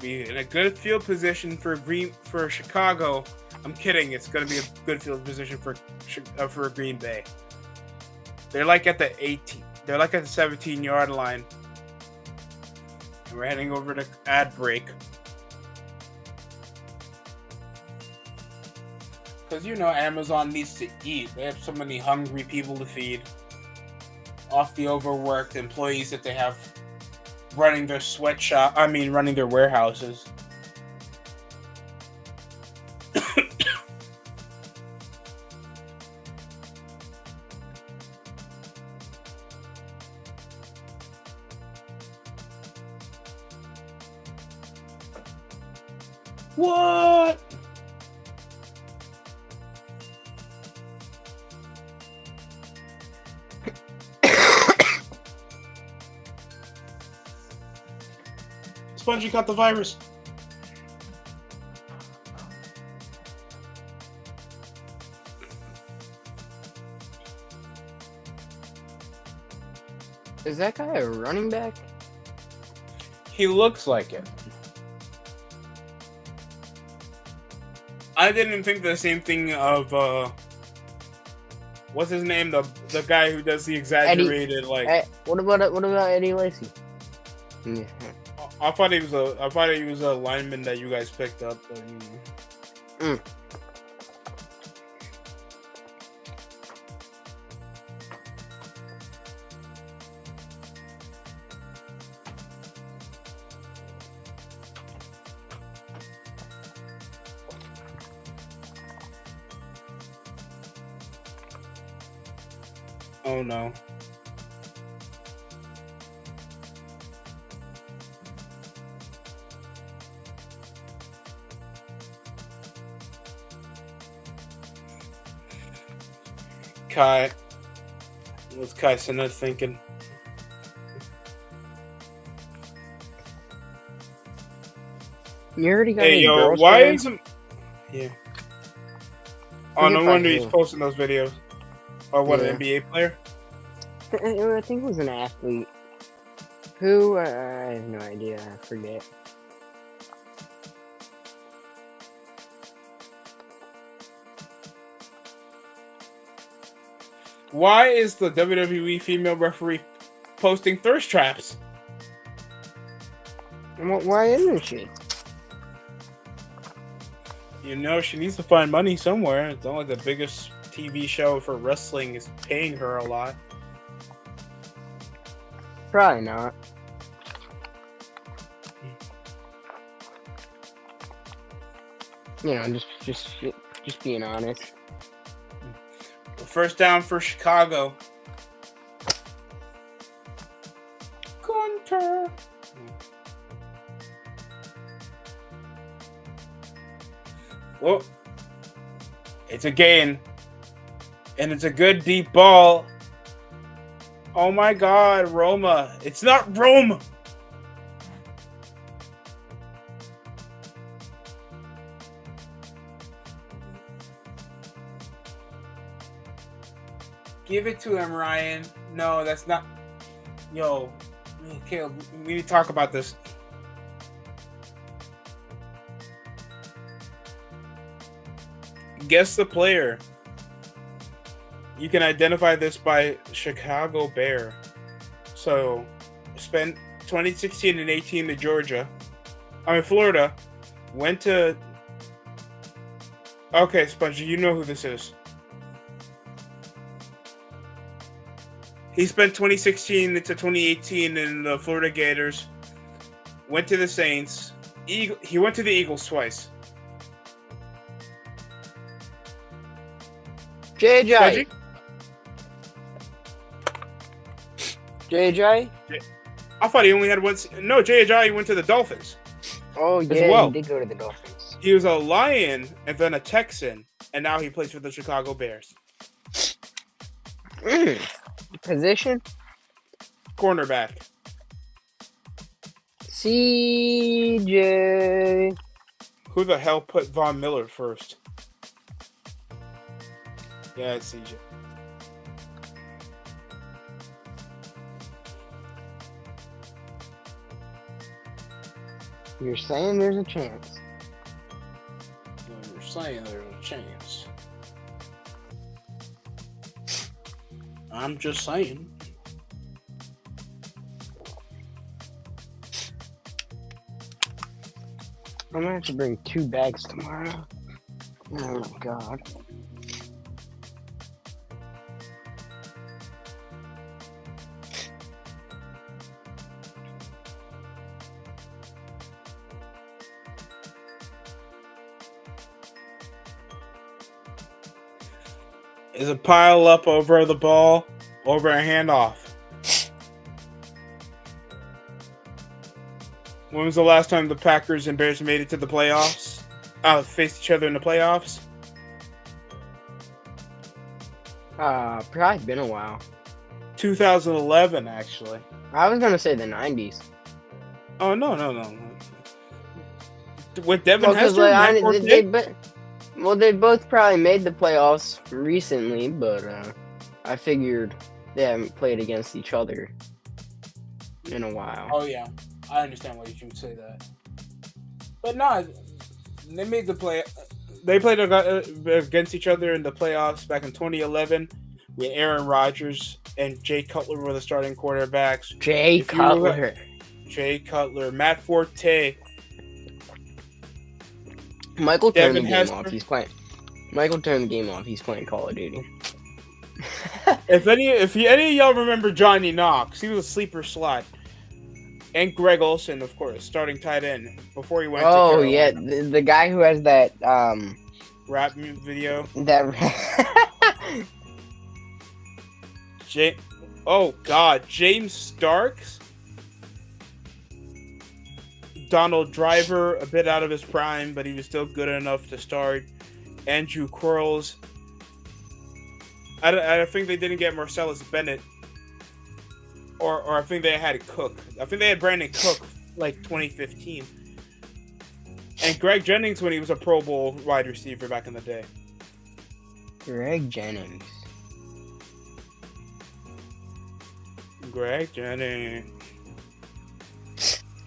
Be in a good field position for Chicago. I'm kidding. It's going to be a good field position for Green Bay. They're like at the 18. They're like at the 17-yard line. And we're heading over to ad break. Because you know Amazon needs to eat. They have so many hungry people to feed. Off the overworked employees that they have running their running their warehouses. What? Spongy caught the virus. Is that guy a running back? He looks like it. I didn't think the same thing of what's his name? The guy who does the exaggerated What about Eddie Lacy? Yeah. I thought he was a lineman that you guys picked up. But, Oh no. Kai. What's Kai Sinner thinking? You already got Hey any yo, girls why today? isn't? Yeah. Oh, no wonder he's posting those videos. Or what, an NBA player? I think it was an athlete. Who? I have no idea. I forget. Why is the WWE female referee posting thirst traps? Why isn't she? You know, she needs to find money somewhere. It's not like the biggest TV show for wrestling is paying her a lot. Probably not. You know, just being honest. First down for Chicago. Gunter. Well, it's a gain. And it's a good deep ball. Oh my God, Roma. It's not Rome. Give it to him, Ryan. No, that's not. Yo, okay, we need to talk about this. Guess the player. You can identify this by Chicago Bear. So, spent 2016 and 18 to Georgia. Florida. Went to. Okay, Spongy, you know who this is. He spent 2016 to 2018 in the Florida Gators. Went to the Saints. He went to the Eagles twice. JJ. JJ? I thought he only had one. No, JJ went to the Dolphins. Oh, yeah, well. he did go to the Dolphins. He was a Lion and then a Texan, and now he plays for the Chicago Bears. Position? Cornerback. CJ. Who the hell put Von Miller first? Yeah, it's CJ. You're saying there's a chance. You're saying there's a chance. I'm just saying. I'm gonna have to bring 2 bags tomorrow. Oh my God. Is a pile up over the ball, over a handoff. When was the last time the Packers and Bears made it to the playoffs? Faced each other in the playoffs? Probably been a while. 2011, actually. I was gonna say the 90s. Oh, no. With Devin Well, 'cause, Hester? they both probably made the playoffs recently, but I figured they haven't played against each other in a while. Oh, yeah. I understand why you would say that. But no, they made the play. They played against each other in the playoffs back in 2011 when Aaron Rodgers and Jay Cutler were the starting quarterbacks. Jay Cutler, Matt Forte. Michael turned Devin the game Hester. off. He's playing. Michael turned the game off. He's playing Call of Duty. If any of y'all remember Johnny Knox, he was a sleeper slot. And Greg Olsen, of course, starting tight end before he went to Carolina. Oh yeah, the guy who has that rap video. That James Starks. Donald Driver, a bit out of his prime, but he was still good enough to start. Andrew Quarles. I think they didn't get Marcellus Bennett. Or I think they had Cook. I think they had Brandon Cook, like 2015. And Greg Jennings when he was a Pro Bowl wide receiver back in the day. Greg Jennings.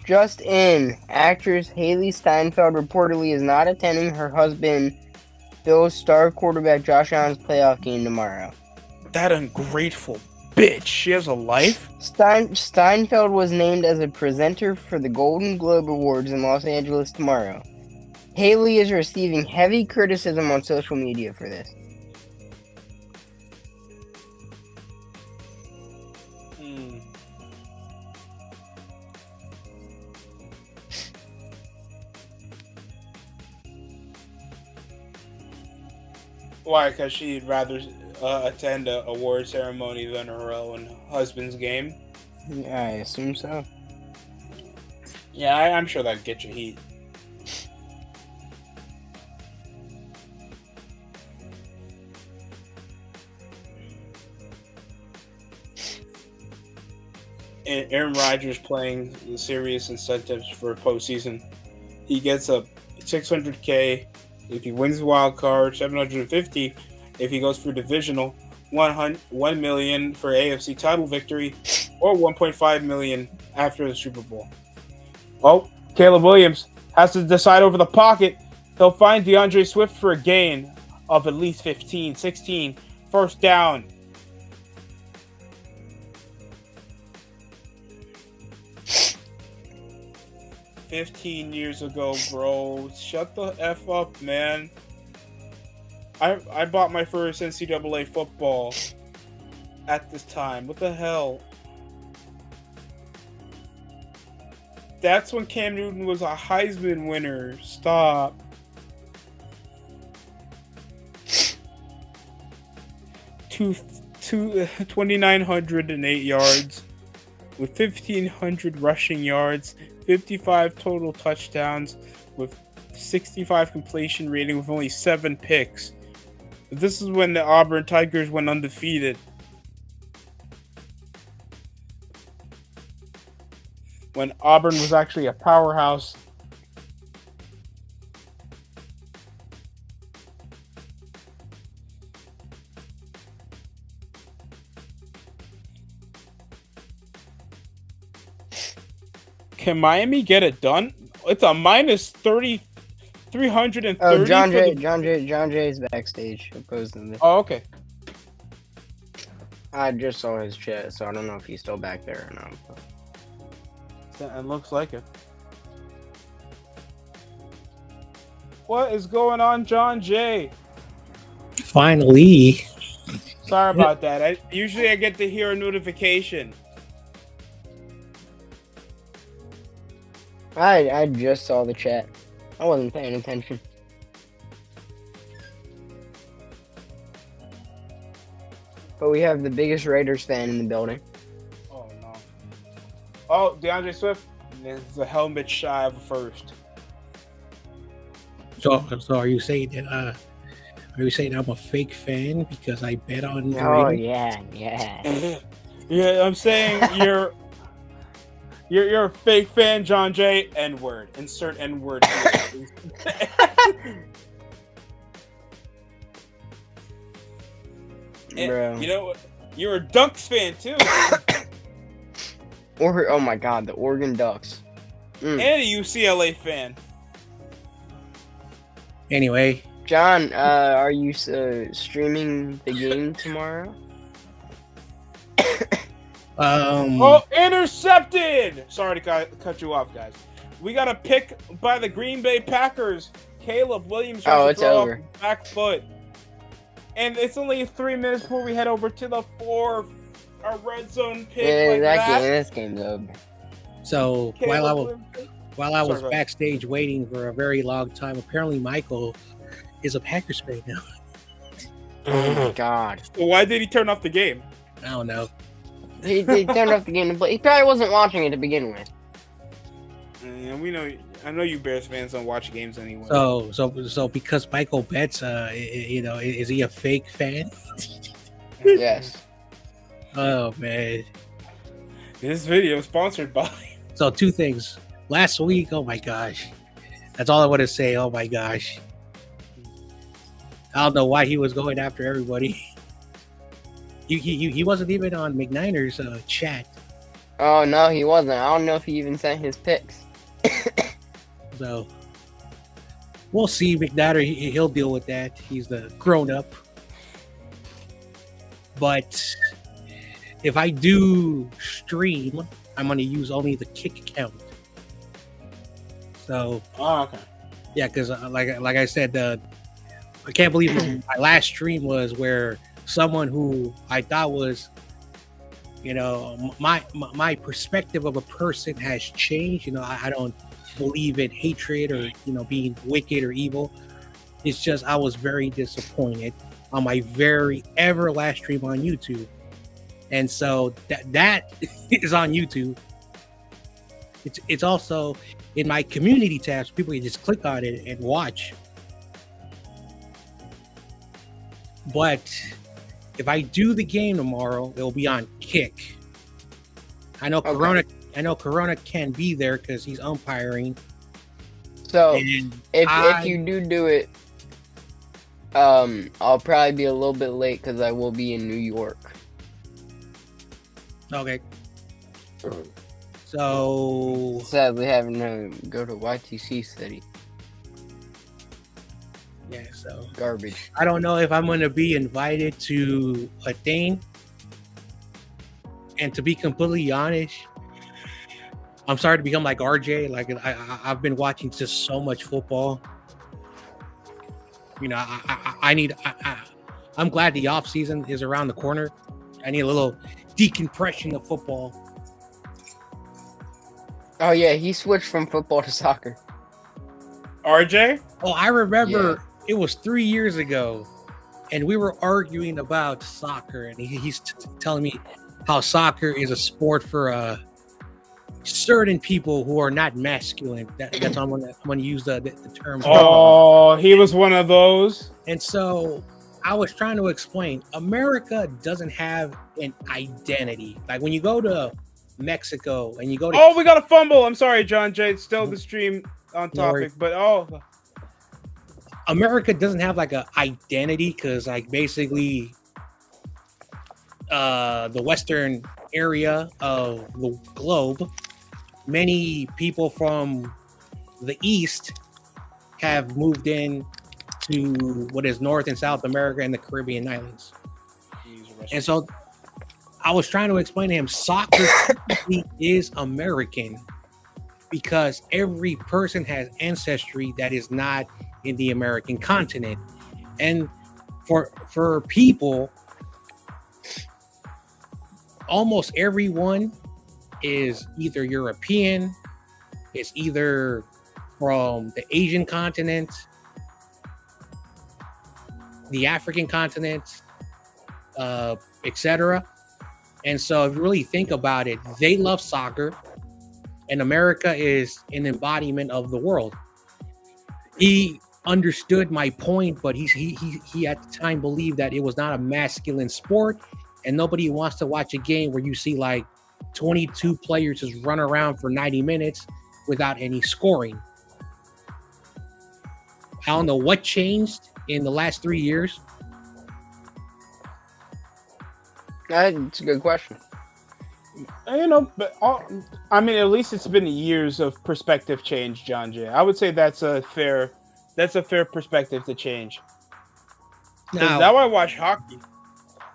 Just in, actress Haley Steinfeld reportedly is not attending her husband Bill's star quarterback Josh Allen's playoff game tomorrow. That ungrateful bitch. She has a life? Steinfeld was named as a presenter for the Golden Globe Awards in Los Angeles tomorrow. Haley is receiving heavy criticism on social media for this. Why? Because she'd rather attend a award ceremony than her own husband's game? Yeah, I assume so. Yeah, I'm sure that'd get you heat. And Aaron Rodgers playing the serious incentives for postseason. He gets a $600K if he wins the wild card, $750 if he goes for divisional, $1 million for AFC title victory, or $1.5 million after the Super Bowl. Well, Caleb Williams has to decide over the pocket. He'll find DeAndre Swift for a gain of at least 15, 16, first down. $15 years ago, bro. Shut the F up, man. I bought my first NCAA football at this time. What the hell? That's when Cam Newton was a Heisman winner. Stop. Two 2,908 yards with 1,500 rushing yards, 55 total touchdowns with 65 completion rating with only 7 picks. This is when the Auburn Tigers went undefeated. When Auburn was actually a powerhouse. Can Miami get it done? It's a minus 330. Oh, John Jay is backstage opposed to this. Oh, okay. I just saw his chat, so I don't know if he's still back there or not. It looks like it. What is going on, John Jay? Finally. Sorry about that. Usually I get to hear a notification. I just saw the chat. I wasn't paying attention. But we have the biggest Raiders fan in the building. Oh, no. Oh, DeAndre Swift is a helmet shy of a first. So are you saying that I'm a fake fan because I bet on the Oh Raiders? yeah. Yeah, I'm saying you're a fake fan, John Jay. N-word. Insert N-word. Bro. You know what? You're a Ducks fan too. Oh my God, the Oregon Ducks. And a UCLA fan. Anyway, John, are you streaming the game tomorrow? Oh, intercepted! Sorry to cut you off, guys. We got a pick by the Green Bay Packers. Caleb Williams tries to throw over. off back foot. And it's only 3 minutes before we head over to the fourth. A red zone pick This game's over. so Caleb while I was Sorry, backstage waiting for a very long time, apparently Michael is a Packers fan now. Oh my God. Why did he turn off the game? I don't know. He turned off the game to play. He probably wasn't watching it to begin with. And I know you Bears fans don't watch games anyway. So because Michael bets, is he a fake fan? Yes. Oh man. This video is sponsored by. So 2 things. Last week, oh my gosh. That's all I want to say. Oh my gosh. I don't know why he was going after everybody. He wasn't even on McNiner's chat. Oh no, he wasn't. I don't know if he even sent his picks. So we'll see. McNair, he'll deal with that. He's the grown up. But if I do stream, I'm going to use only the Kick account. So, okay. yeah, because like I said, I can't believe my last stream was where someone who I thought was, my perspective of a person has changed. I don't believe in hatred or being wicked or evil. It's just I was very disappointed on my very ever last stream on YouTube, and so that is on YouTube. It's also in my community tabs. People can just click on it and watch. But if I do the game tomorrow, it'll be on Kick. I know Corona can be there because he's umpiring. So if you do it, I'll probably be a little bit late because I will be in New York. Okay. So sadly having to go to YTC City. Yeah, so garbage. I don't know if I'm going to be invited to a thing. And to be completely honest, I'm sorry to become like RJ. Like I've been watching just so much football. I'm glad the off season is around the corner. I need a little decompression of football. Oh yeah, he switched from football to soccer. RJ? Oh, I remember it was 3 years ago, and we were arguing about soccer, and he's telling me how soccer is a sport for certain people who are not masculine. That's I'm going to use the term. Oh, he was one of those. And so I was trying to explain, America doesn't have an identity. Like when you go to Mexico and you go to... Oh, we got a fumble. I'm sorry, John Jay. It's still the stream on topic, but America doesn't have like a identity because like basically the western area of the globe, many people from the east have moved in to what is North and South America and the Caribbean islands. And so I was trying to explain to him soccer is American because every person has ancestry that is not in the American continent. And for people, almost everyone is either European, it's either from the Asian continent, the African continent, etc. And so if you really think about it, they love soccer, and America is an embodiment of the world. He understood my point, but he at the time believed that it was not a masculine sport, and nobody wants to watch a game where you see like 22 players just run around for 90 minutes without any scoring. I don't know what changed in the last 3 years. That's a good question. But I mean, at least it's been years of perspective change, John Jay. I would say that's a fair perspective to change. Now I watch hockey.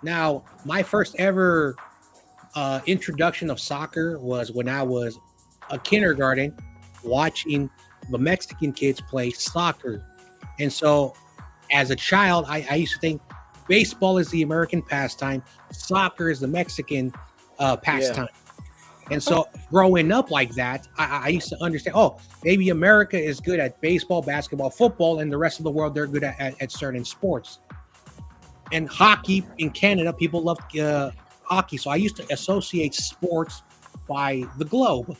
Now, my first ever introduction of soccer was when I was a kindergarten watching the Mexican kids play soccer. And so as a child, I used to think baseball is the American pastime, soccer is the Mexican pastime. Yeah. And so growing up like that, I used to understand, maybe America is good at baseball, basketball, football, and the rest of the world, they're good at certain sports. And hockey in Canada, people love hockey. So I used to associate sports by the globe.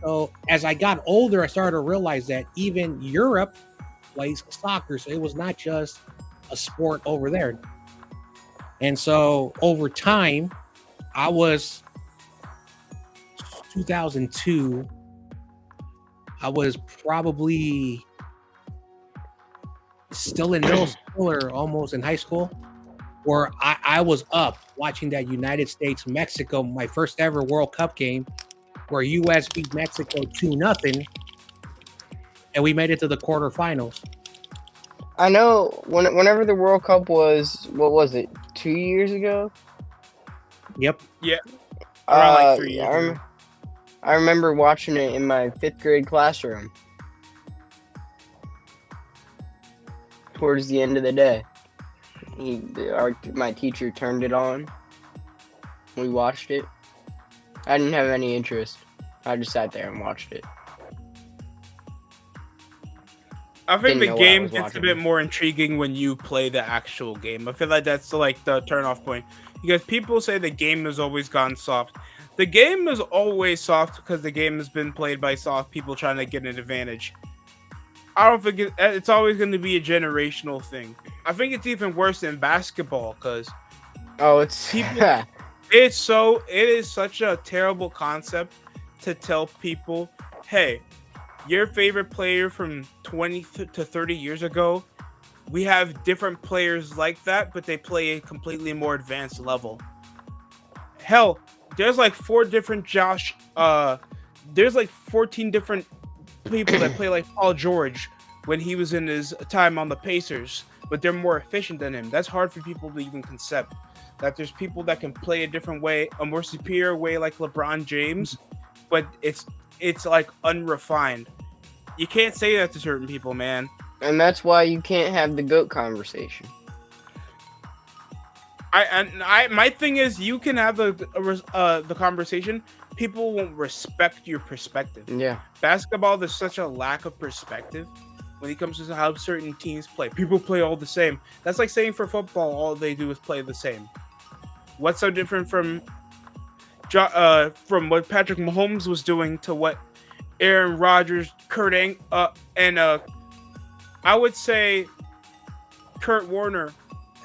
So as I got older, I started to realize that even Europe plays soccer. So it was not just a sport over there. And so over time, I was 2002. I was probably still in middle school or almost in high school, where I was up watching that United States-Mexico, my first ever World Cup game, where U.S. beat Mexico 2-0, and we made it to the quarterfinals. I know whenever the World Cup was, what was it, 2 years ago? Yep. Around like 3 years I, ago. I remember watching it in my 5th grade classroom. Towards the end of the day, my teacher turned it on. We watched it. I didn't have any interest. I just sat there and watched it. I think Didn't the know what I game was gets a watching. bit more intriguing when you play the actual game. I feel like that's like the turn-off point. Because people say the game has always gone soft. The game is always soft because the game has been played by soft people trying to get an advantage. I don't think it's always going to be a generational thing. I think it's even worse than basketball because Oh, it's people. it is such a terrible concept to tell people, hey, your favorite player from 20 to 30 years ago, we have different players like that, but they play a completely more advanced level. Hell, there's like there's like 14 different people that play like Paul George when he was in his time on the Pacers, but they're more efficient than him. That's hard for people to even concept. That there's people that can play a different way, a more superior way like LeBron James, but it's like unrefined. You can't say that to certain people, man. and that's why you can't have the GOAT conversation. My thing is, you can have the conversation. People won't respect your perspective. Yeah. Basketball, there's such a lack of perspective when it comes to how certain teams play. People play all the same. That's like saying for football, all they do is play the same. What's so different from what Patrick Mahomes was doing to what Aaron Rodgers, and I would say Kurt Warner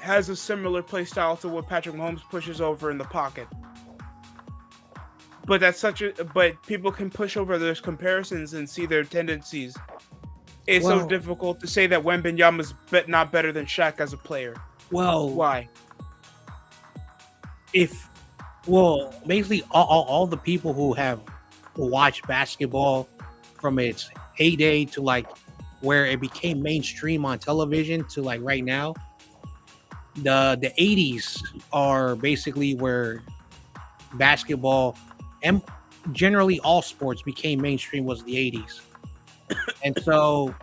has a similar play style to what Patrick Mahomes pushes over in the pocket. But but people can push over those comparisons and see their tendencies. It's so Well- difficult to say that Wembanyama's not better than Shaq as a player. Well, Why? basically all the people who have watched basketball from its heyday to like where it became mainstream on television to like right now, the 80s are basically where basketball and generally all sports became mainstream was the 80s. And so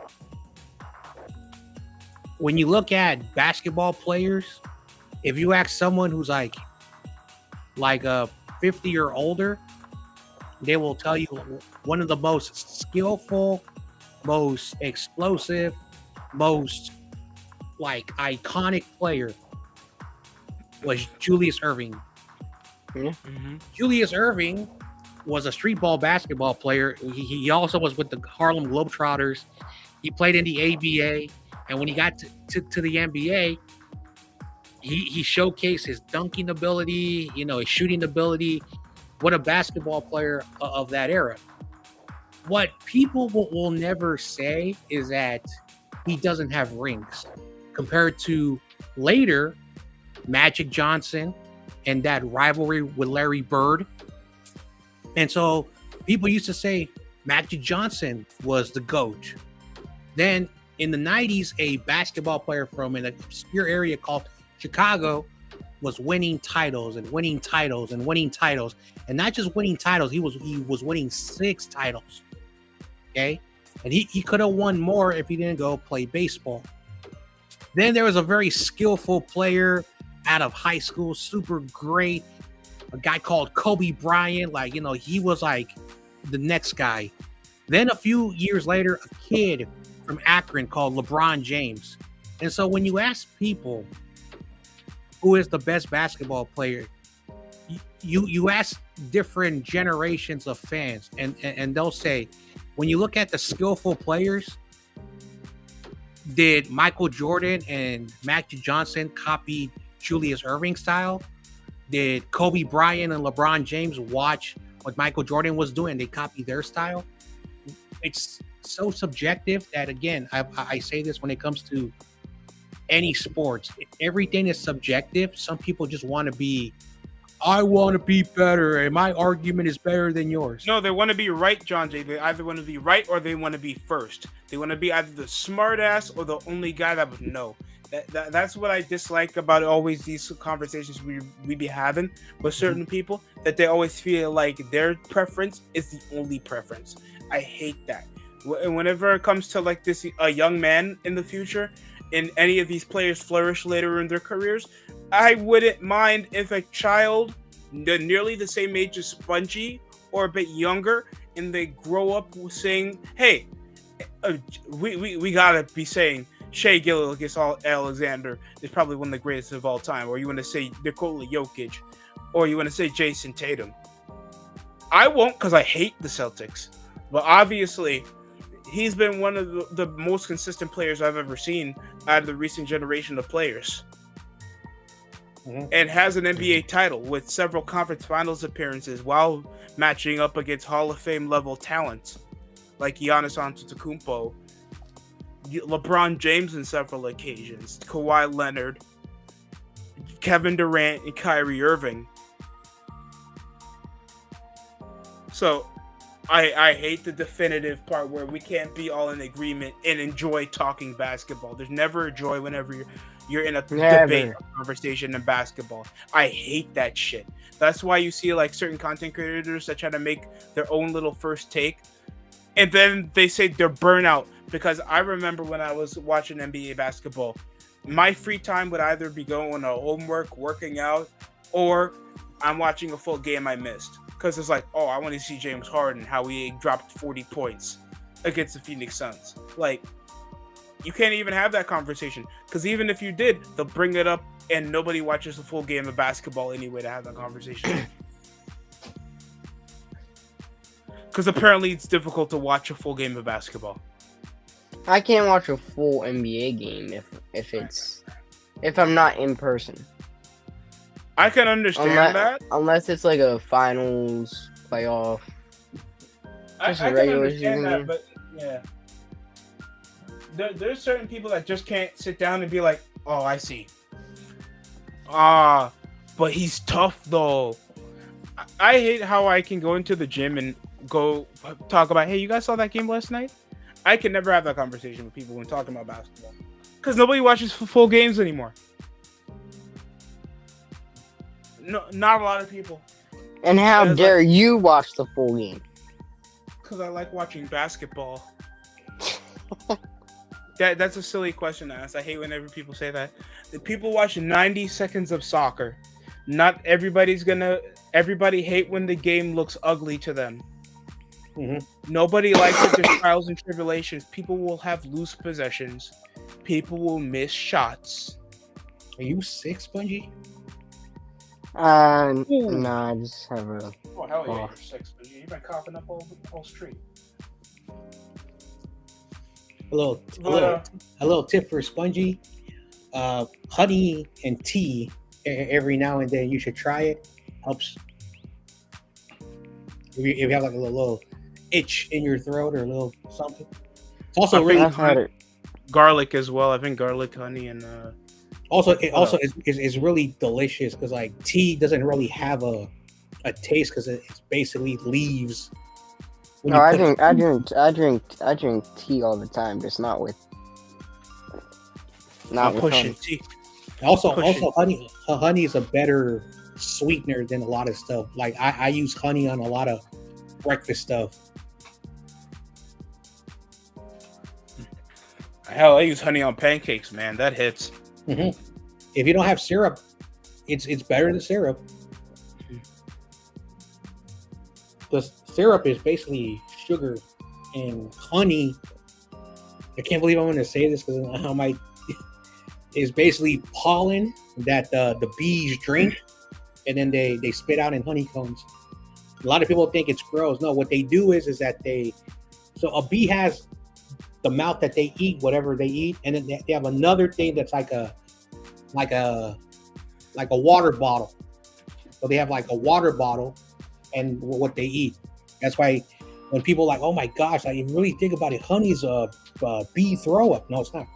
when you look at basketball players, if you ask someone who's like a 50 or older, they will tell you one of the most skillful, most explosive, most like iconic player was Julius Erving. Mm-hmm. Julius Erving was a street ball basketball player. He also was with the Harlem Globetrotters. He played in the ABA, and when he got to the NBA, he showcased his dunking ability, his shooting ability. What a basketball player of that era. What people will never say is that he doesn't have rings compared to later Magic Johnson and that rivalry with Larry Bird. And so people used to say Magic Johnson was the GOAT. Then in the 90s, a basketball player from an obscure area called Chicago was winning titles and winning titles and winning titles. And not just winning titles, he was winning 6 titles. Okay? And he could have won more if he didn't go play baseball. Then there was a very skillful player out of high school, super great, a guy called Kobe Bryant. He was like the next guy. Then a few years later, a kid from Akron called LeBron James. And so when you ask people who is the best basketball player, you ask different generations of fans, and they'll say, when you look at the skillful players, did Michael Jordan and Magic Johnson copy Julius Erving's style? Did Kobe Bryant and LeBron James watch what Michael Jordan was doing? They copy their style. It's so subjective that, again, I say this when it comes to any sports. Everything is subjective. Some people just want to be I want to be better, and my argument is better than yours. No, they want to be right, John Jay. They either want to be right or they want to be first. They want to be either the smart ass or the only guy that would know. That's what I dislike about always these conversations we be having with certain people, that they always feel like their preference is the only preference. I hate that. Whenever it comes to like this, a young man in the future, and any of these players flourish later in their careers, I wouldn't mind if a child nearly the same age as Spongy or a bit younger, and they grow up saying, hey, we gotta be saying Shea Gilgeous-Alexander is probably one of the greatest of all time, or you want to say Nikola Jokic, or you want to say Jason Tatum. I won't, because I hate the Celtics, but obviously he's been one of the most consistent players I've ever seen out of the recent generation of players. And has an NBA title with several conference finals appearances while matching up against Hall of Fame level talent like Giannis Antetokounmpo, LeBron James on several occasions, Kawhi Leonard, Kevin Durant, and Kyrie Irving. So I hate the definitive part where we can't be all in agreement and enjoy talking basketball. There's never a joy whenever you're in a debate or conversation in basketball. I hate that shit. That's why you see like certain content creators that try to make their own little first take, and then they say they're burnout. Because I remember when I was watching NBA basketball, my free time would either be going to homework, working out, or I'm watching a full game I missed. Because it's like, oh, I want to see James Harden, how he dropped 40 points against the Phoenix Suns. Like, you can't even have that conversation. Because even if you did, they'll bring it up and nobody watches a full game of basketball anyway to have that conversation. Because apparently it's difficult to watch a full game of basketball. I can't watch a full NBA game if I'm not in person. I can understand that. Unless it's like a finals, playoff. I can understand that, but yeah. There's certain people that just can't sit down and be like, oh, I see. But he's tough though. I hate how I can go into the gym and go talk about, hey, you guys saw that game last night? I can never have that conversation with people when talking about basketball. Because nobody watches full games anymore. No, not a lot of people. And how dare you watch the full game? Because I like watching basketball. That's a silly question to ask. I hate whenever people say that. The people watch 90 seconds of soccer. Not everybody hate when the game looks ugly to them. Nobody likes it. There's trials and tribulations. People will have loose possessions. People will miss shots. Are you sick, Spongy? No, I just have a... Oh, hell yeah, you're sick, Spongy. You've been coughing up all street. A little tip for Spongy. Honey and tea every now and then. You should try it. Helps. If you have like a little itch in your throat or a little something. It's also really garlic as well. I think garlic, honey, and is really delicious because like tea doesn't really have a taste because it's basically leaves. No, I drink tea all the time, just not with honey. Tea. Also, honey is a better sweetener than a lot of stuff. Like I use honey on a lot of breakfast stuff. Hell, I use honey on pancakes, man. That hits. If you don't have syrup, it's better than syrup. Because syrup is basically sugar, and honey. I can't believe I'm going to say this because I might. Is basically pollen that the bees drink, and then they spit out in honeycombs. A lot of people think it's gross. No, what they do is that so a bee has the mouth that they eat whatever they eat, and then they have another thing that's like a water bottle. So they have like a water bottle and what they eat. That's why when people are like, oh my gosh, I really think about it, honey's a bee throw up. No, it's not.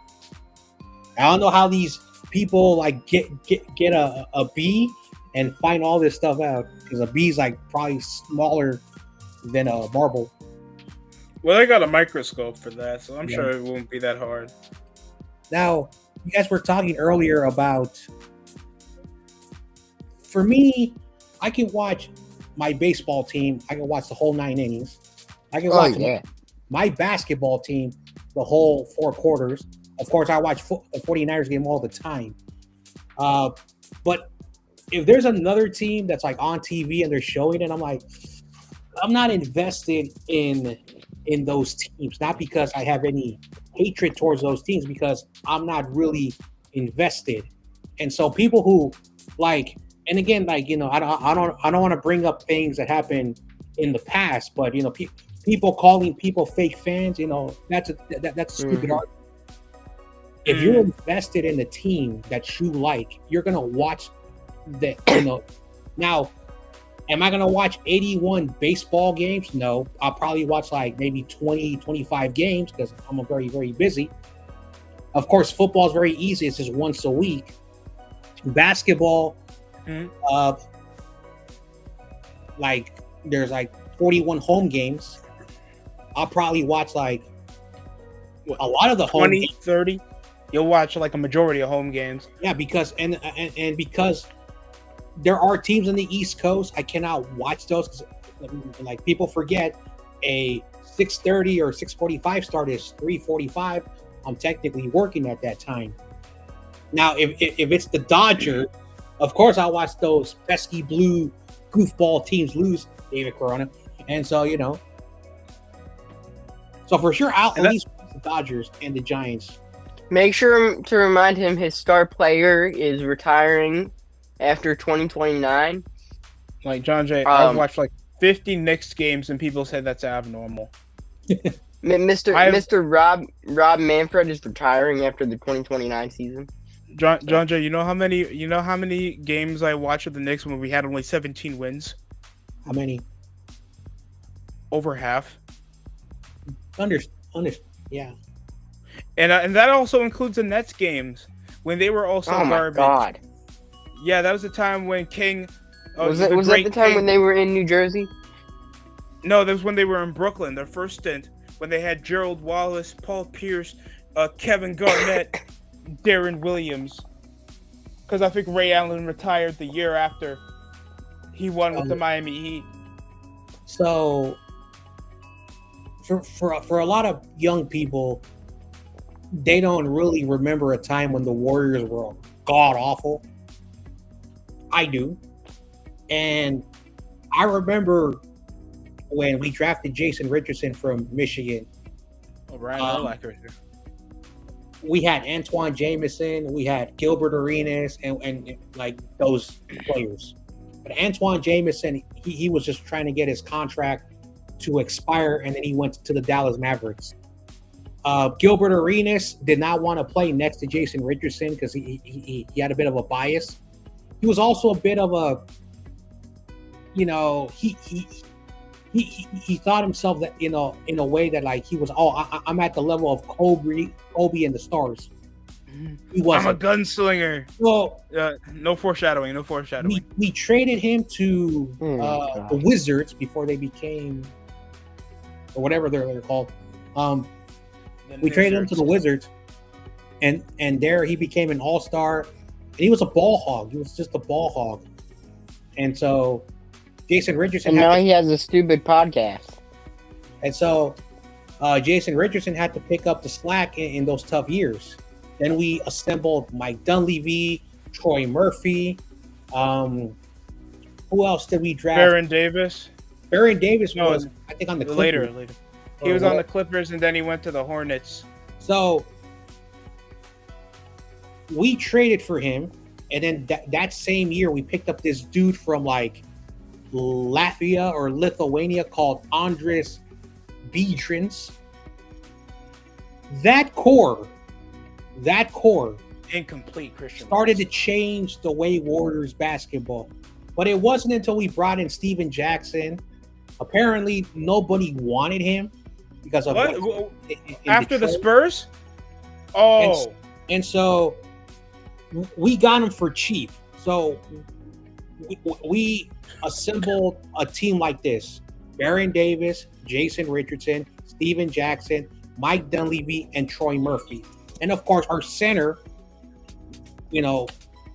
I don't know how these people like get a bee and find all this stuff out because a bee's like probably smaller than a marble. Well, they got a microscope for that, so I'm Yeah. sure it won't be that hard. Now, you guys were talking earlier about, for me, I can watch my baseball team. I can watch the whole 9 innings. I can watch my basketball team the whole 4 quarters. Of course, I watch the 49ers game all the time. But if there's another team that's like on TV and they're showing it, I'm like, I'm not invested in those teams. Not because I have any hatred towards those teams, because I'm not really invested. And so people who like, and again, like, you know, I don't want to bring up things that happened in the past, but you know, people calling people fake fans, you know, that's a stupid argument. If you're invested in the team that you like, you're gonna watch the, you know. Now, am I gonna watch 81 baseball games? No, I'll probably watch like maybe 20, 25 games because I'm very, very busy. Of course, football is very easy. It's just once a week. Basketball, like there's like 41 home games. I'll probably watch like a lot of the 20, 30. You'll watch like a majority of home games. Yeah, because and because there are teams on the East Coast, I cannot watch those because, like, people forget a 6:30 or 6:45 start is 3:45. I'm technically working at that time. Now, if it's the Dodgers, of course I'll watch those pesky blue goofball teams lose, David Corona, and so you know. So for sure, I'll at least watch the Dodgers and the Giants. Make sure to remind him his star player is retiring after 2029. Like John Jay, I've watched like 50 Knicks games, and people say that's abnormal. Mr. Rob Manfred is retiring after the 2029 season. John Jay, you know how many games I watched with the Knicks when we had only 17 wins? How many? Over half. Yeah. And that also includes the Nets games when they were also garbage. Oh my God. Yeah, that was the time when King. Was that the time when they were in New Jersey? No, that was when they were in Brooklyn. Their first stint when they had Gerald Wallace, Paul Pierce, Kevin Garnett, Darren Williams. Because I think Ray Allen retired the year after he won with the Miami Heat. So, for a lot of young people, they don't really remember a time when the Warriors were god awful. I do. And I remember when we drafted Jason Richardson from Michigan. Oh, Brian Urlacher. We had Antoine Jameson, we had Gilbert Arenas, and like those players. But Antoine Jameson, he was just trying to get his contract to expire, and then he went to the Dallas Mavericks. Gilbert Arenas did not want to play next to Jason Richardson because he had a bit of a bias. He was also a bit of a, you know, he thought himself that, you know, in a way that like he was, I'm at the level of Kobe and the Stars. He wasn't. I'm a gunslinger. Well, no foreshadowing. We traded him to the Wizards before they became, or whatever they're called. We traded him to the Wizards, and there he became an all-star. And he was a ball hog. He was just a ball hog. And so Jason Richardson. And now he has a stupid podcast. And so Jason Richardson had to pick up the slack in those tough years. Then we assembled Mike Dunleavy, Troy Murphy. Who else did we draft? Baron Davis. Baron Davis was, I think, on the Clippers. Later. He was on the Clippers, and then he went to the Hornets. So we traded for him, and then that same year we picked up this dude from like Latvia or Lithuania called Andris Biedrins. That core incomplete Christian started to change the way Warriors basketball. But it wasn't until we brought in Steven Jackson. Apparently nobody wanted him because of what? After the Spurs. Oh, and so we got him for cheap. So we assembled a team like this: Baron Davis, Jason Richardson, Steven Jackson, Mike Dunleavy, and Troy Murphy. And of course, our center,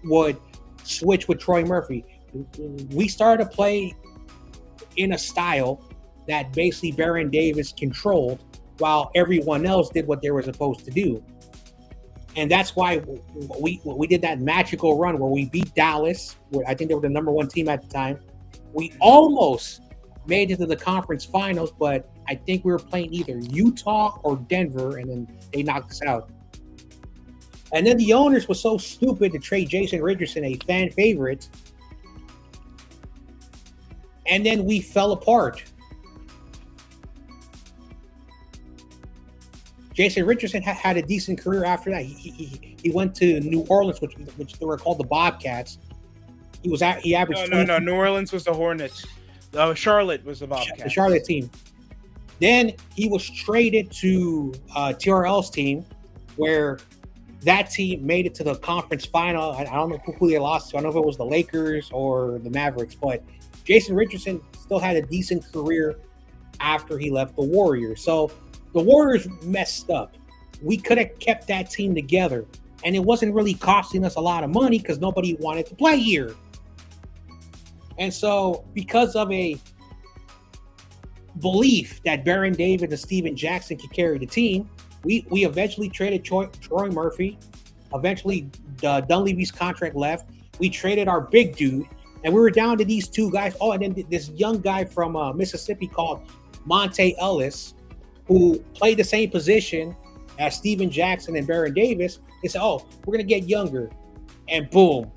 would switch with Troy Murphy. We started to play in a style that basically Baron Davis controlled while everyone else did what they were supposed to do. And that's why we did that magical run where we beat Dallas. I think they were the number one team at the time. We almost made it to the conference finals, but I think we were playing either Utah or Denver, and then they knocked us out. And then the owners were so stupid to trade Jason Richardson, a fan favorite, and then we fell apart. Jason Richardson had a decent career after that. He went to New Orleans, which they were called the Bobcats. He averaged. No. New Orleans was the Hornets. Charlotte was the Bobcats. The Charlotte team. Then he was traded to TRL's team, where that team made it to the conference final. I don't know who they lost to. I don't know if it was the Lakers or the Mavericks, but Jason Richardson still had a decent career after he left the Warriors. So the Warriors messed up. We could have kept that team together, and it wasn't really costing us a lot of money because nobody wanted to play here. And so because of a belief that Baron Davis and Steven Jackson could carry the team, we eventually traded Troy Murphy. Eventually, Dunleavy's contract left. We traded our big dude, and we were down to these two guys. Oh, and then this young guy from Mississippi called Monte Ellis, who played the same position as Steven Jackson and Baron Davis. They said, oh, we're going to get younger. And boom,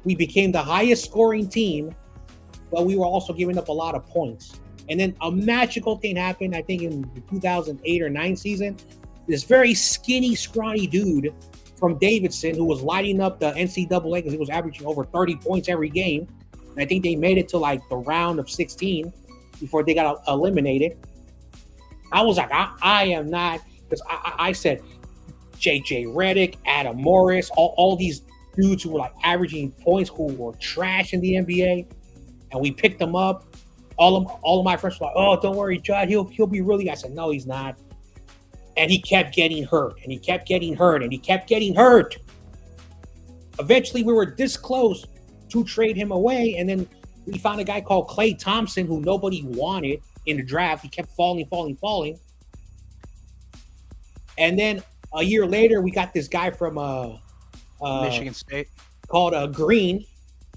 we became the highest scoring team, but we were also giving up a lot of points. And then a magical thing happened, I think in the 2008 or 9 season. This very skinny, scrawny dude from Davidson who was lighting up the NCAA because he was averaging over 30 points every game. And I think they made it to like the round of 16 before they got eliminated. I was like, I am not, because I said JJ Redick, Adam Morris, all these dudes who were like averaging points who were trash in the NBA, and we picked them up. All of my friends were like, oh, don't worry, Judd, he'll be really good. I said, no, he's not. And he kept getting hurt, and he kept getting hurt, and he kept getting hurt. Eventually, we were this close to trade him away, and then we found a guy called Klay Thompson who nobody wanted in the draft. He kept falling. And then a year later, we got this guy from Michigan State called Green,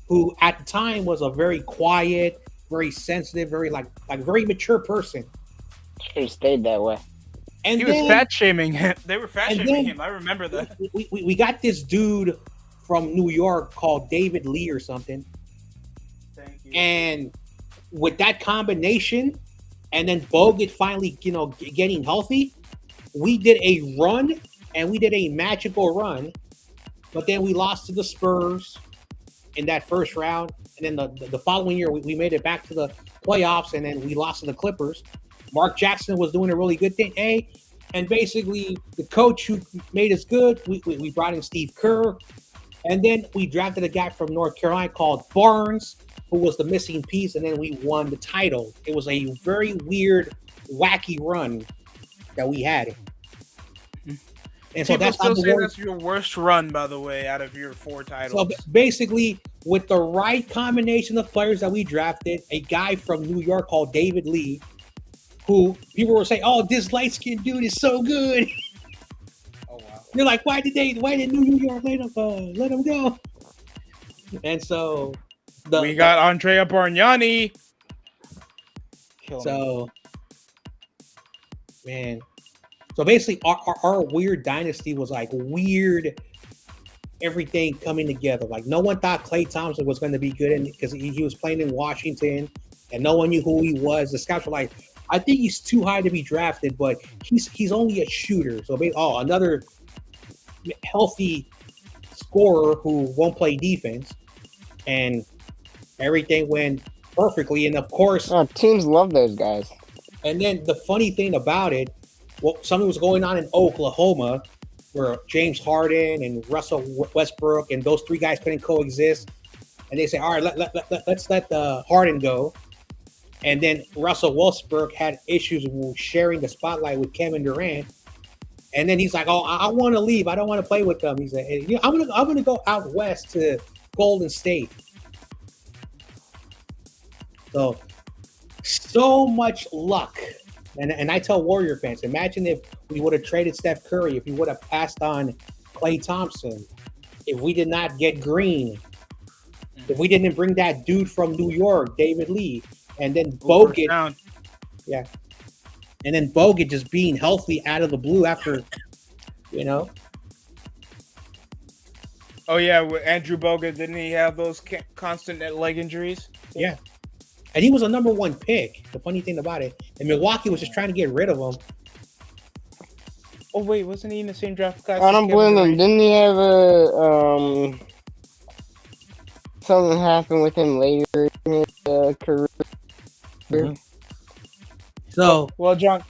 who at the time was a very quiet, very sensitive, very like very mature person. He stayed that way. And he was fat shaming him. They were fat shaming him. I remember that. We got this dude from New York called David Lee or something. Thank you. And with that combination, and then Bogut finally, getting healthy, we did a run, and we did a magical run. But then we lost to the Spurs in that first round. And then the following year, we made it back to the playoffs, and then we lost to the Clippers. Mark Jackson was doing a really good thing, and basically the coach who made us good, we brought in Steve Kerr, and then we drafted a guy from North Carolina called Barnes, who was the missing piece, and then we won the title. It was a very weird, wacky run that we had. And so people still say that's your worst run, by the way, out of your 4 titles. So basically, with the right combination of players that we drafted, a guy from New York called David Lee, who people were saying, "Oh, this light-skinned dude is so good." Oh wow! You're like, why did New York let him go? And so we got Andrea Bargnani. Man. So basically, our weird dynasty was like weird, everything coming together. Like no one thought Klay Thompson was going to be good because he was playing in Washington, and no one knew who he was. The scouts were like, I think he's too high to be drafted, but he's only a shooter. So another healthy scorer who won't play defense, and everything went perfectly. And of course, teams love those guys. And then the funny thing about it, something was going on in Oklahoma where James Harden and Russell Westbrook and those 3 guys couldn't coexist. and they say, all right, let's let the Harden go. And then Russell Westbrook had issues with sharing the spotlight with Kevin Durant. And then he's like, "Oh, I want to leave. I don't want to play with them." He said, I'm gonna go out west to Golden State." So much luck. And I tell Warrior fans, imagine if we would have traded Steph Curry, if we would have passed on Klay Thompson, if we did not get Green, if we didn't bring that dude from New York, David Lee, and then Bogut. Yeah. And then Bogut just being healthy out of the blue after, Oh, yeah, with Andrew Bogut, didn't he have those constant leg injuries? Yeah. And he was a number 1 pick. The funny thing about it. And Milwaukee was just trying to get rid of him. Oh, wait, wasn't he in the same draft class? I don't blame him. Didn't he have something happen with him later in his career? Mm-hmm. So, well, John,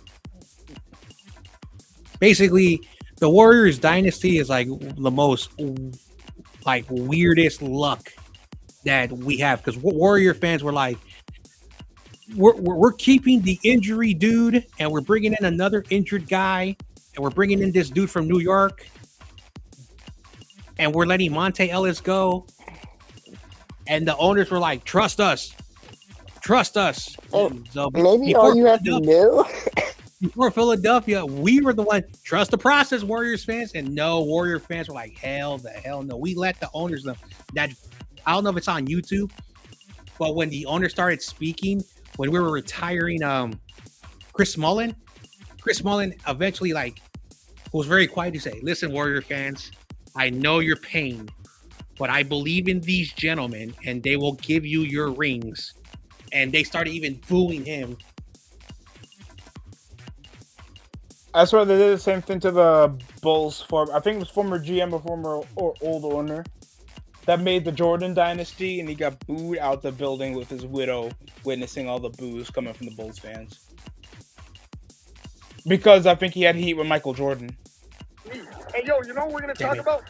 basically, the Warriors dynasty is like the most weirdest luck that we have, because Warrior fans were like, we're keeping the injury dude, and we're bringing in another injured guy, and we're bringing in this dude from New York, and we're letting Monte Ellis go, and the owners were like, trust us. So maybe all you have to do before Philadelphia, we were the one, trust the process, Warriors fans. And no, Warrior fans were like, hell no. We let the owners know that. I don't know if it's on YouTube, but when the owner started speaking, when we were retiring Chris Mullin eventually was very quiet to say, listen, Warrior fans, I know your pain, but I believe in these gentlemen and they will give you your rings. And they started even booing him. I swear they did the same thing to the Bulls. I think it was former GM or old owner that made the Jordan dynasty, and he got booed out the building with his widow witnessing all the boos coming from the Bulls fans. Because I think he had heat with Michael Jordan. Hey, yo, you know what we're going to talk about?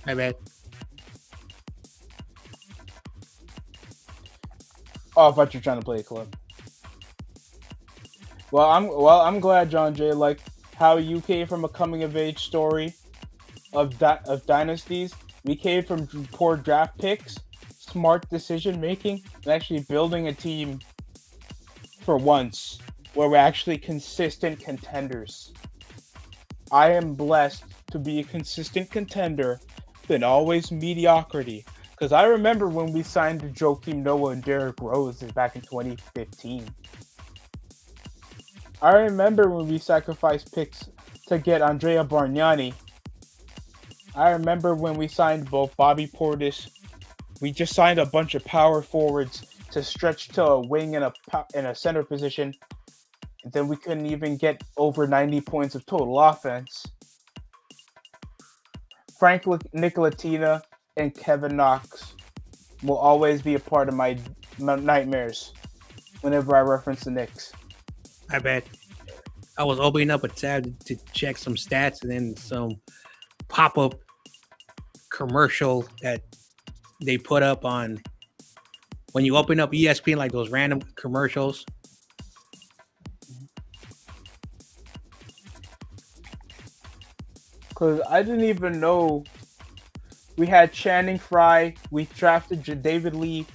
My bad. Oh, I thought you were trying to play a clip. Well, I'm glad, John Jay, like how you came from a coming of age story of dynasties. We came from poor draft picks, smart decision making, and actually building a team for once where we're actually consistent contenders. I am blessed to be a consistent contender than always mediocrity. Because I remember when we signed Joakim Noah and Derrick Rose back in 2015. I remember when we sacrificed picks to get Andrea Bargnani. I remember when we signed both Bobby Portis. We just signed a bunch of power forwards to stretch to a wing and a center position. And then we couldn't even get over 90 points of total offense. Frank Nicolatina and Kevin Knox will always be a part of my nightmares whenever I reference the Knicks. I bet. I was opening up a tab to check some stats, and then some pop-up commercial that they put up on when you open up ESPN, like those random commercials. Because I didn't even know we had Channing Frye. We drafted David Lee,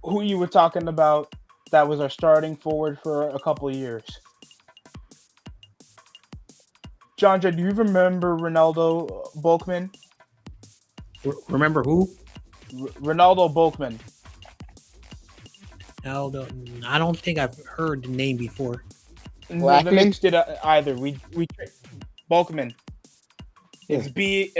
who you were talking about. That was our starting forward for a couple of years. John Jay, do you remember Ronaldo Bolkman? Remember who? Ronaldo Bolkman. Ronaldo. I don't think I've heard the name before. No, the Knicks did either. We Bolkman. It's Balkman.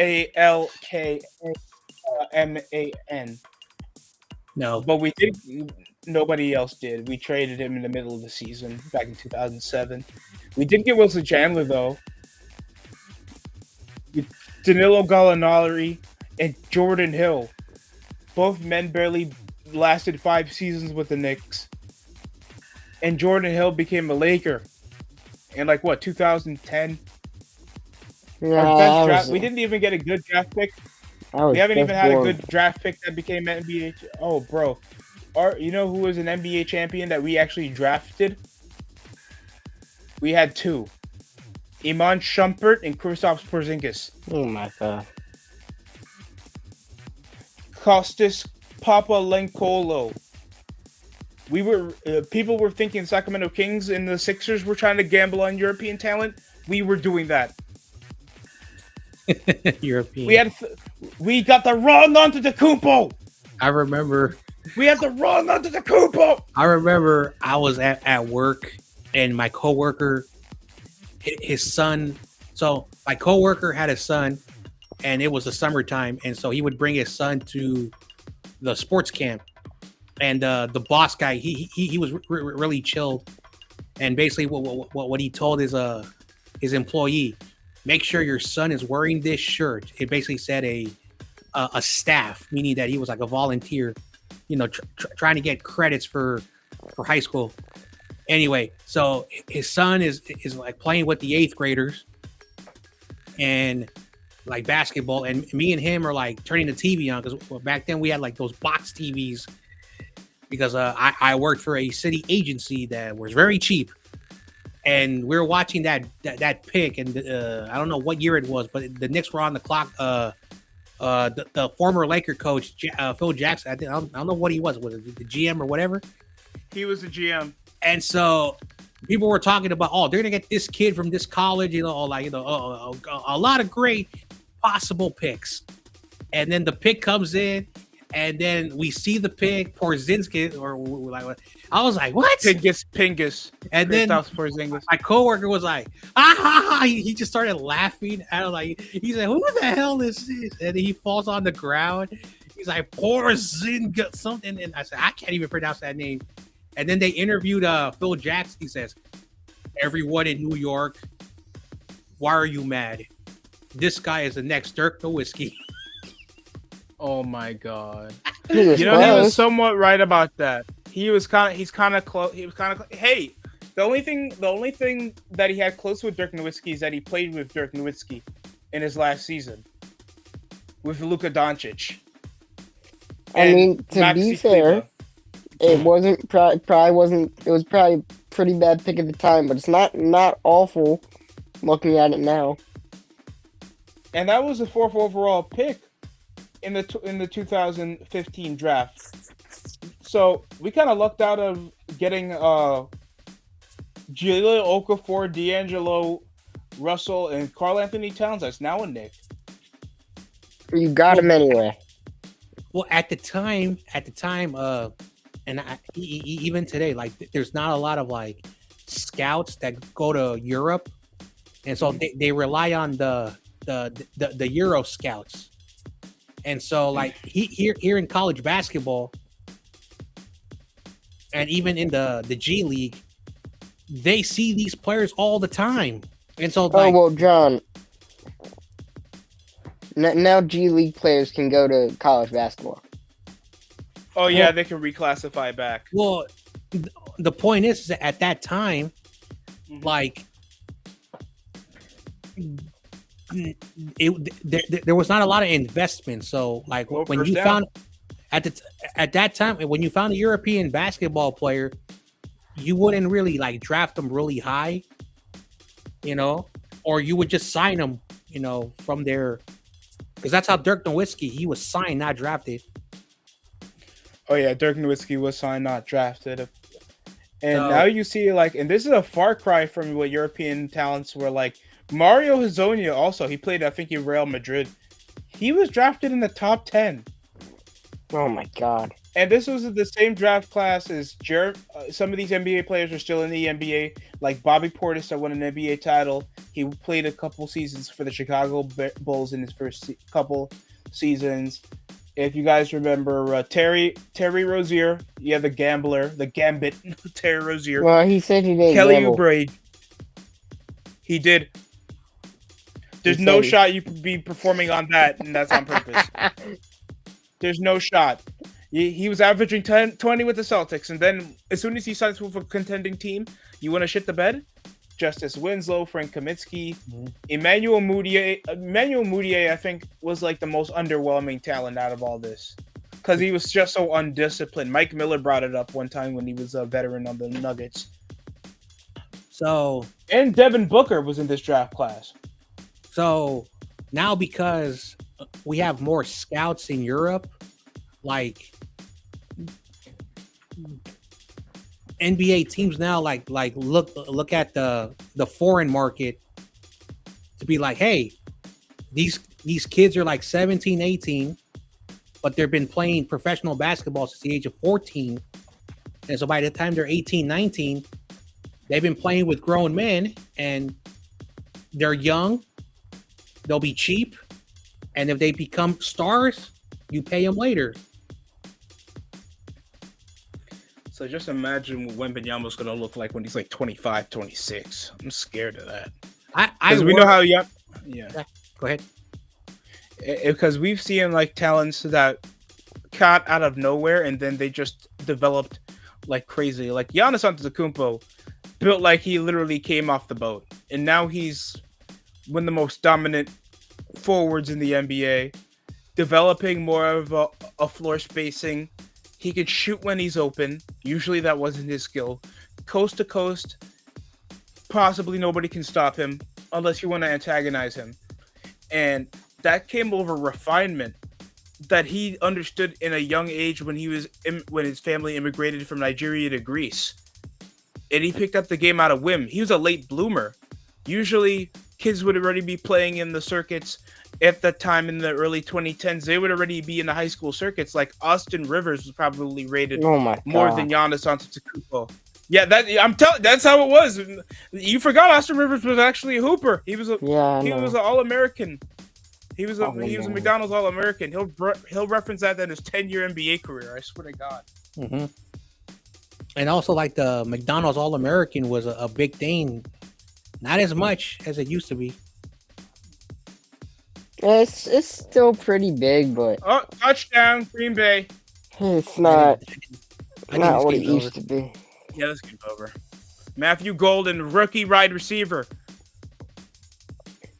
No, but we did. Nobody else did. We traded him in the middle of the season back in 2007. We did get Wilson Chandler though. Danilo Gallinari and Jordan Hill, both men barely lasted 5 seasons with the Knicks. And Jordan Hill became a Laker in 2010. Yeah, We didn't even get a good draft pick. We haven't even had a good draft pick that became NBA. Oh, bro. You know who was an NBA champion that we actually drafted? We had two. Iman Shumpert and Kristaps Porzingis. Oh my god. Kostas Papalenkolo. People were thinking Sacramento Kings and the Sixers were trying to gamble on European talent. We were doing that. European. We got the wrong Antetokounmpo. I remember. We had the wrong Antetokounmpo. I remember I was at work and my coworker, his son. So my coworker had a son, and it was the summertime, and so he would bring his son to the sports camp. And the boss guy, he was really chilled, and basically what he told his employee, make sure your son is wearing this shirt. It basically said a staff, meaning that he was like a volunteer, you know, trying to get credits for high school. Anyway, so his son is like playing with the 8th graders and like basketball, and me and him are like turning the TV on because back then we had like those box TVs because I worked for a city agency that was very cheap, and we were watching that pick, and I don't know what year it was, but the Knicks were on the clock. The former Laker coach Phil Jackson, I don't know what he was it the GM or whatever? He was the GM. And so people were talking about, they're gonna get this kid from this college, a lot of great possible picks. And then the pick comes in, and then we see the pick, Porzingis, or like, I was like, what? Pingus. And then Porzingis. My coworker was like, ah ha ha. He just started laughing. I was like, he's like, who the hell is this? And he falls on the ground. He's like, Porzingis something. And I said, I can't even pronounce that name. And then they interviewed Phil Jackson. He says, everyone in New York, why are you mad? This guy is the next Dirk Nowitzki. Oh my god. He was somewhat right about that. He's kind of close. Hey, the only thing that he had close with Dirk Nowitzki is that he played with Dirk Nowitzki in his last season with Luka Doncic. I mean, to be fair, it wasn't probably wasn't. It was probably a pretty bad pick at the time, but it's not awful looking at it now. And that was the 4th overall pick in the 2015 draft. So we kind of lucked out of getting Jahlil Okafor, D'Angelo Russell, and Karl Anthony Towns. That's now a Knick. You got him anyway. Well, at the time, and even today, like there's not a lot of like scouts that go to Europe, and so they rely on the Euro scouts, and so like here in college basketball, and even in the G League, they see these players all the time, and so like, well, John. Now G League players can go to college basketball. Oh yeah, they can reclassify back. Well, the point is that at that time, like, there was not a lot of investment. So, like, when you found at that time, when you found a European basketball player, you wouldn't really like draft them really high, or you would just sign them, from their, because that's how Dirk Nowitzki, he was signed, not drafted. Oh yeah, Dirk Nowitzki was signed, not drafted. And now you see, like, and this is a far cry from what European talents were like. Mario Hezonja also, he played, I think, in Real Madrid. He was drafted in the top 10. Oh my god. And this was the same draft class as some of these NBA players are still in the NBA, like Bobby Portis that won an NBA title. He played a couple seasons for the Chicago Bulls in his first couple seasons. If you guys remember Terry Rozier, the gambler, the Gambit, Terry Rozier. Well, he said he didn't Kelly gamble. Oubre. He did. There's no shot you could be performing on that, and that's on purpose. There's no shot. He was averaging 20 with the Celtics, and then as soon as he signs with a contending team, you want to shit the bed? Justice Winslow, Frank Kaminsky, Mhm. Emmanuel Mudiay. Emmanuel Mudiay, I think, was like the most underwhelming talent out of all this because he was just so undisciplined. Mike Miller brought it up one time when he was a veteran on the Nuggets. So And Devin Booker was in this draft class. So now because we have more scouts in Europe, like NBA teams now like look at the foreign market to be like, hey, these kids are like 17, 18, but they've been playing professional basketball since the age of 14. And so by the time they're 18, 19, they've been playing with grown men and they're young. They'll be cheap, and if they become stars, you pay them later. So just imagine what Wembanyama's going to look like when he's like 25, 26. I'm scared of that. Because we know how young. Yeah. Go ahead. Because we've seen like talents that caught out of nowhere, and then they just developed like crazy. Like Giannis Antetokounmpo built like he literally came off the boat, and now he's one of the most dominant forwards in the NBA, developing more of a floor spacing. He could shoot when he's open. Usually that wasn't his skill. Coast to coast, possibly nobody can stop him unless you want to antagonize him. And that came over refinement that he understood in a young age when when his family immigrated from Nigeria to Greece. And he picked up the game out of whim. He was a late bloomer. Usually kids would already be playing in the circuits at that time in the early 2010s. They would already be in the high school circuits. Like Austin Rivers was probably rated more than Giannis Antetokounmpo. Yeah, that's how it was. You forgot Austin Rivers was actually a hooper. He was an All-American. He was a McDonald's All-American. He'll reference that in his 10-year NBA career. I swear to God. Mm-hmm. And also, like the McDonald's All-American was a big thing. Not as much as it used to be. It's still pretty big, but touchdown, Green Bay. It's not not what it used to be. Yeah, this game's over. Matthew Golden, rookie wide receiver.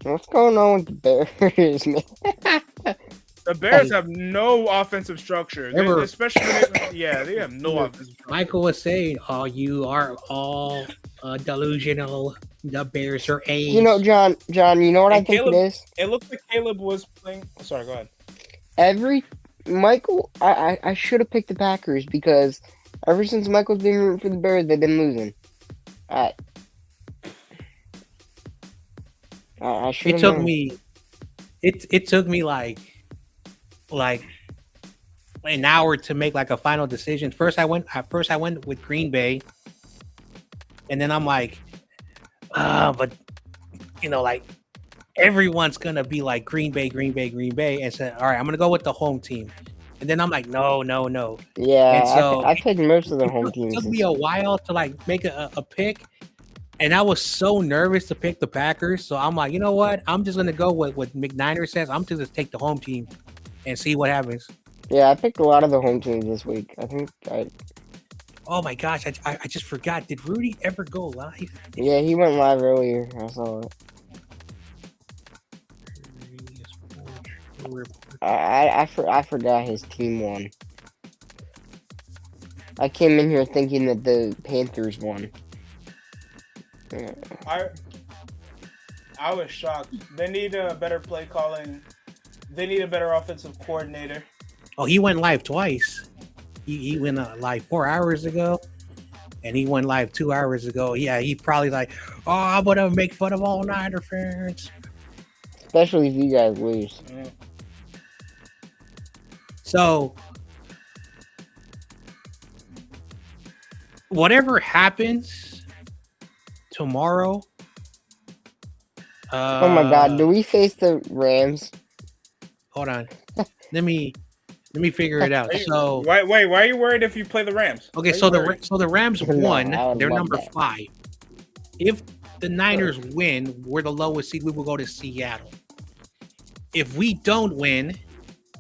What's going on with the Bears, man? The Bears have no offensive structure. They have no offensive structure. Michael was saying, "Oh, you are all delusional. The Bears are A's." You know, John. You know what I think it is? It looks like Caleb was playing. Sorry, go ahead. Michael, I should have picked the Packers because ever since Michael's been rooting for the Bears, they've been losing. I should. It took me like an hour to make like a final decision. First I went with Green Bay, and then I'm like, but you know, like everyone's gonna be like Green Bay, and said, all right, I'm gonna go with the home team. And then I'm like, no. Yeah, and so I picked most of the home teams. It took me a while to like make a pick. And I was so nervous to pick the Packers. So I'm like, you know what? I'm just going to go with what McNiner says. I'm just going to take the home team and see what happens. Yeah, I picked a lot of the home teams this week. Oh, my gosh. I just forgot. Did Rudy ever go live? Yeah, he went live earlier. I saw it. I forgot his team won. I came in here thinking that the Panthers won. I was shocked. They need a better play calling. They need a better offensive coordinator. Oh, he went live twice. He went live 4 hours ago, and he went live 2 hours ago. Yeah, he probably like, oh, I'm gonna make fun of all Niner fans. Especially if you guys lose. Yeah. So, whatever happens tomorrow. Oh my God! Do we face the Rams? Hold on. Let me figure it out. So why are you worried if you play the Rams? Okay, so the Rams won. They're number 5. If the Niners win, we're the lowest seed. We will go to Seattle. If we don't win,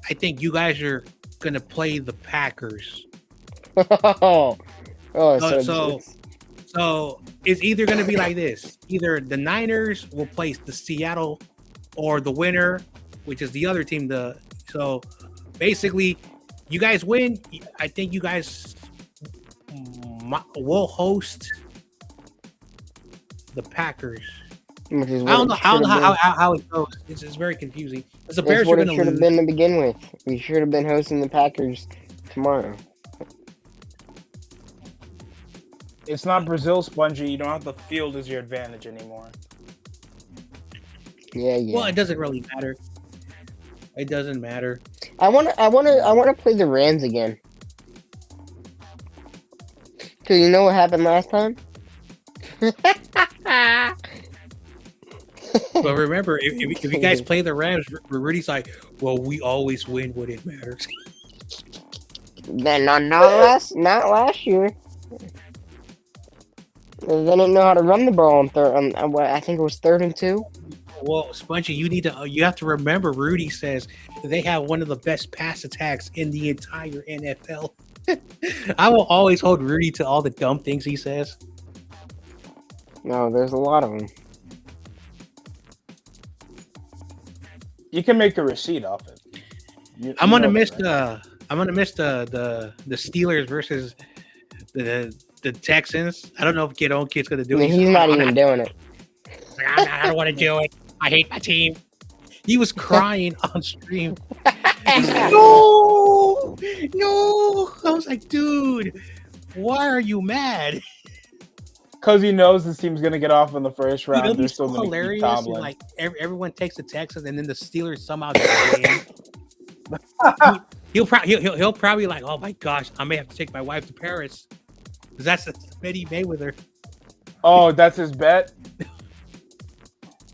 I think you guys are gonna play the Packers. So it's either going to be like this. Either the Niners will place the Seattle or the winner, which is the other team. So basically, you guys win. I think you guys will host the Packers. Which is I don't know how it goes. It's very confusing. The Bears That's what are it going should to have lose. been to begin with. We should have been hosting the Packers tomorrow. It's not Brazil, Spongy. You don't have the field as your advantage anymore. Yeah. Well, it doesn't really matter. It doesn't matter. I wanna play the Rams again. Cause you know what happened last time? But remember, if you guys play the Rams, Rudy's like, well, we always win when it matters. Then not last year. They didn't know how to run the ball on third. I think it was 3rd and 2. Well, Spongy, you have to remember. Rudy says they have one of the best pass attacks in the entire NFL. I will always hold Rudy to all the dumb things he says. No, there's a lot of them. You can make a receipt off it. I'm gonna miss the Steelers versus the Texans. I don't know if Kid's gonna do I it. mean, he's not even doing it. I don't want to do it. I hate my team. He was crying on stream. No. I was like, dude, why are you mad? Because he knows this team's gonna get off in the first round. Dude, They're it's still so gonna keep hilarious. Tomlin. Like everyone takes the Texans, and then the Steelers somehow get the game. He'll probably like, oh my gosh, I may have to take my wife to Paris. Because that's the bet he made with her. Oh, that's his bet?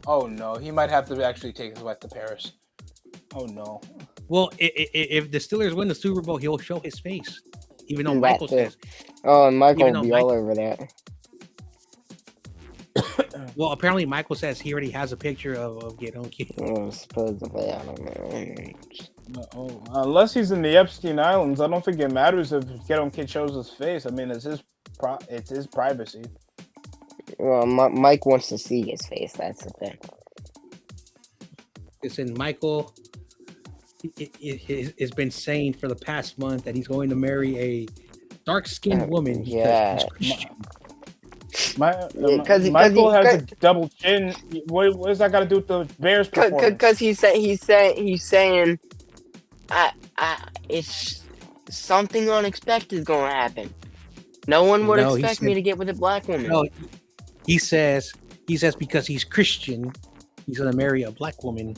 Oh no, he might have to actually take his wife to Paris. Oh no. Well, if the Steelers win the Super Bowl, he'll show his face. Even though That Michael too. says. Oh, and Michael Even will though be all over that. Well, apparently Michael says he already has a picture of Get On Kid. Oh, supposedly, I don't know. Oh, unless he's in the Epstein Islands, I don't think it matters if Get On Kid shows his face. I mean, it's his privacy. Well, Mike wants to see his face. That's the thing. Listen, Michael has been saying for the past month that he's going to marry a dark-skinned woman because yeah. he's Christian. Michael has a double chin. What does that got to do with the Bears performance? Because he's saying, it's something unexpected is going to happen. No one would expect me to get with a black woman. No, he says because he's Christian, he's going to marry a black woman.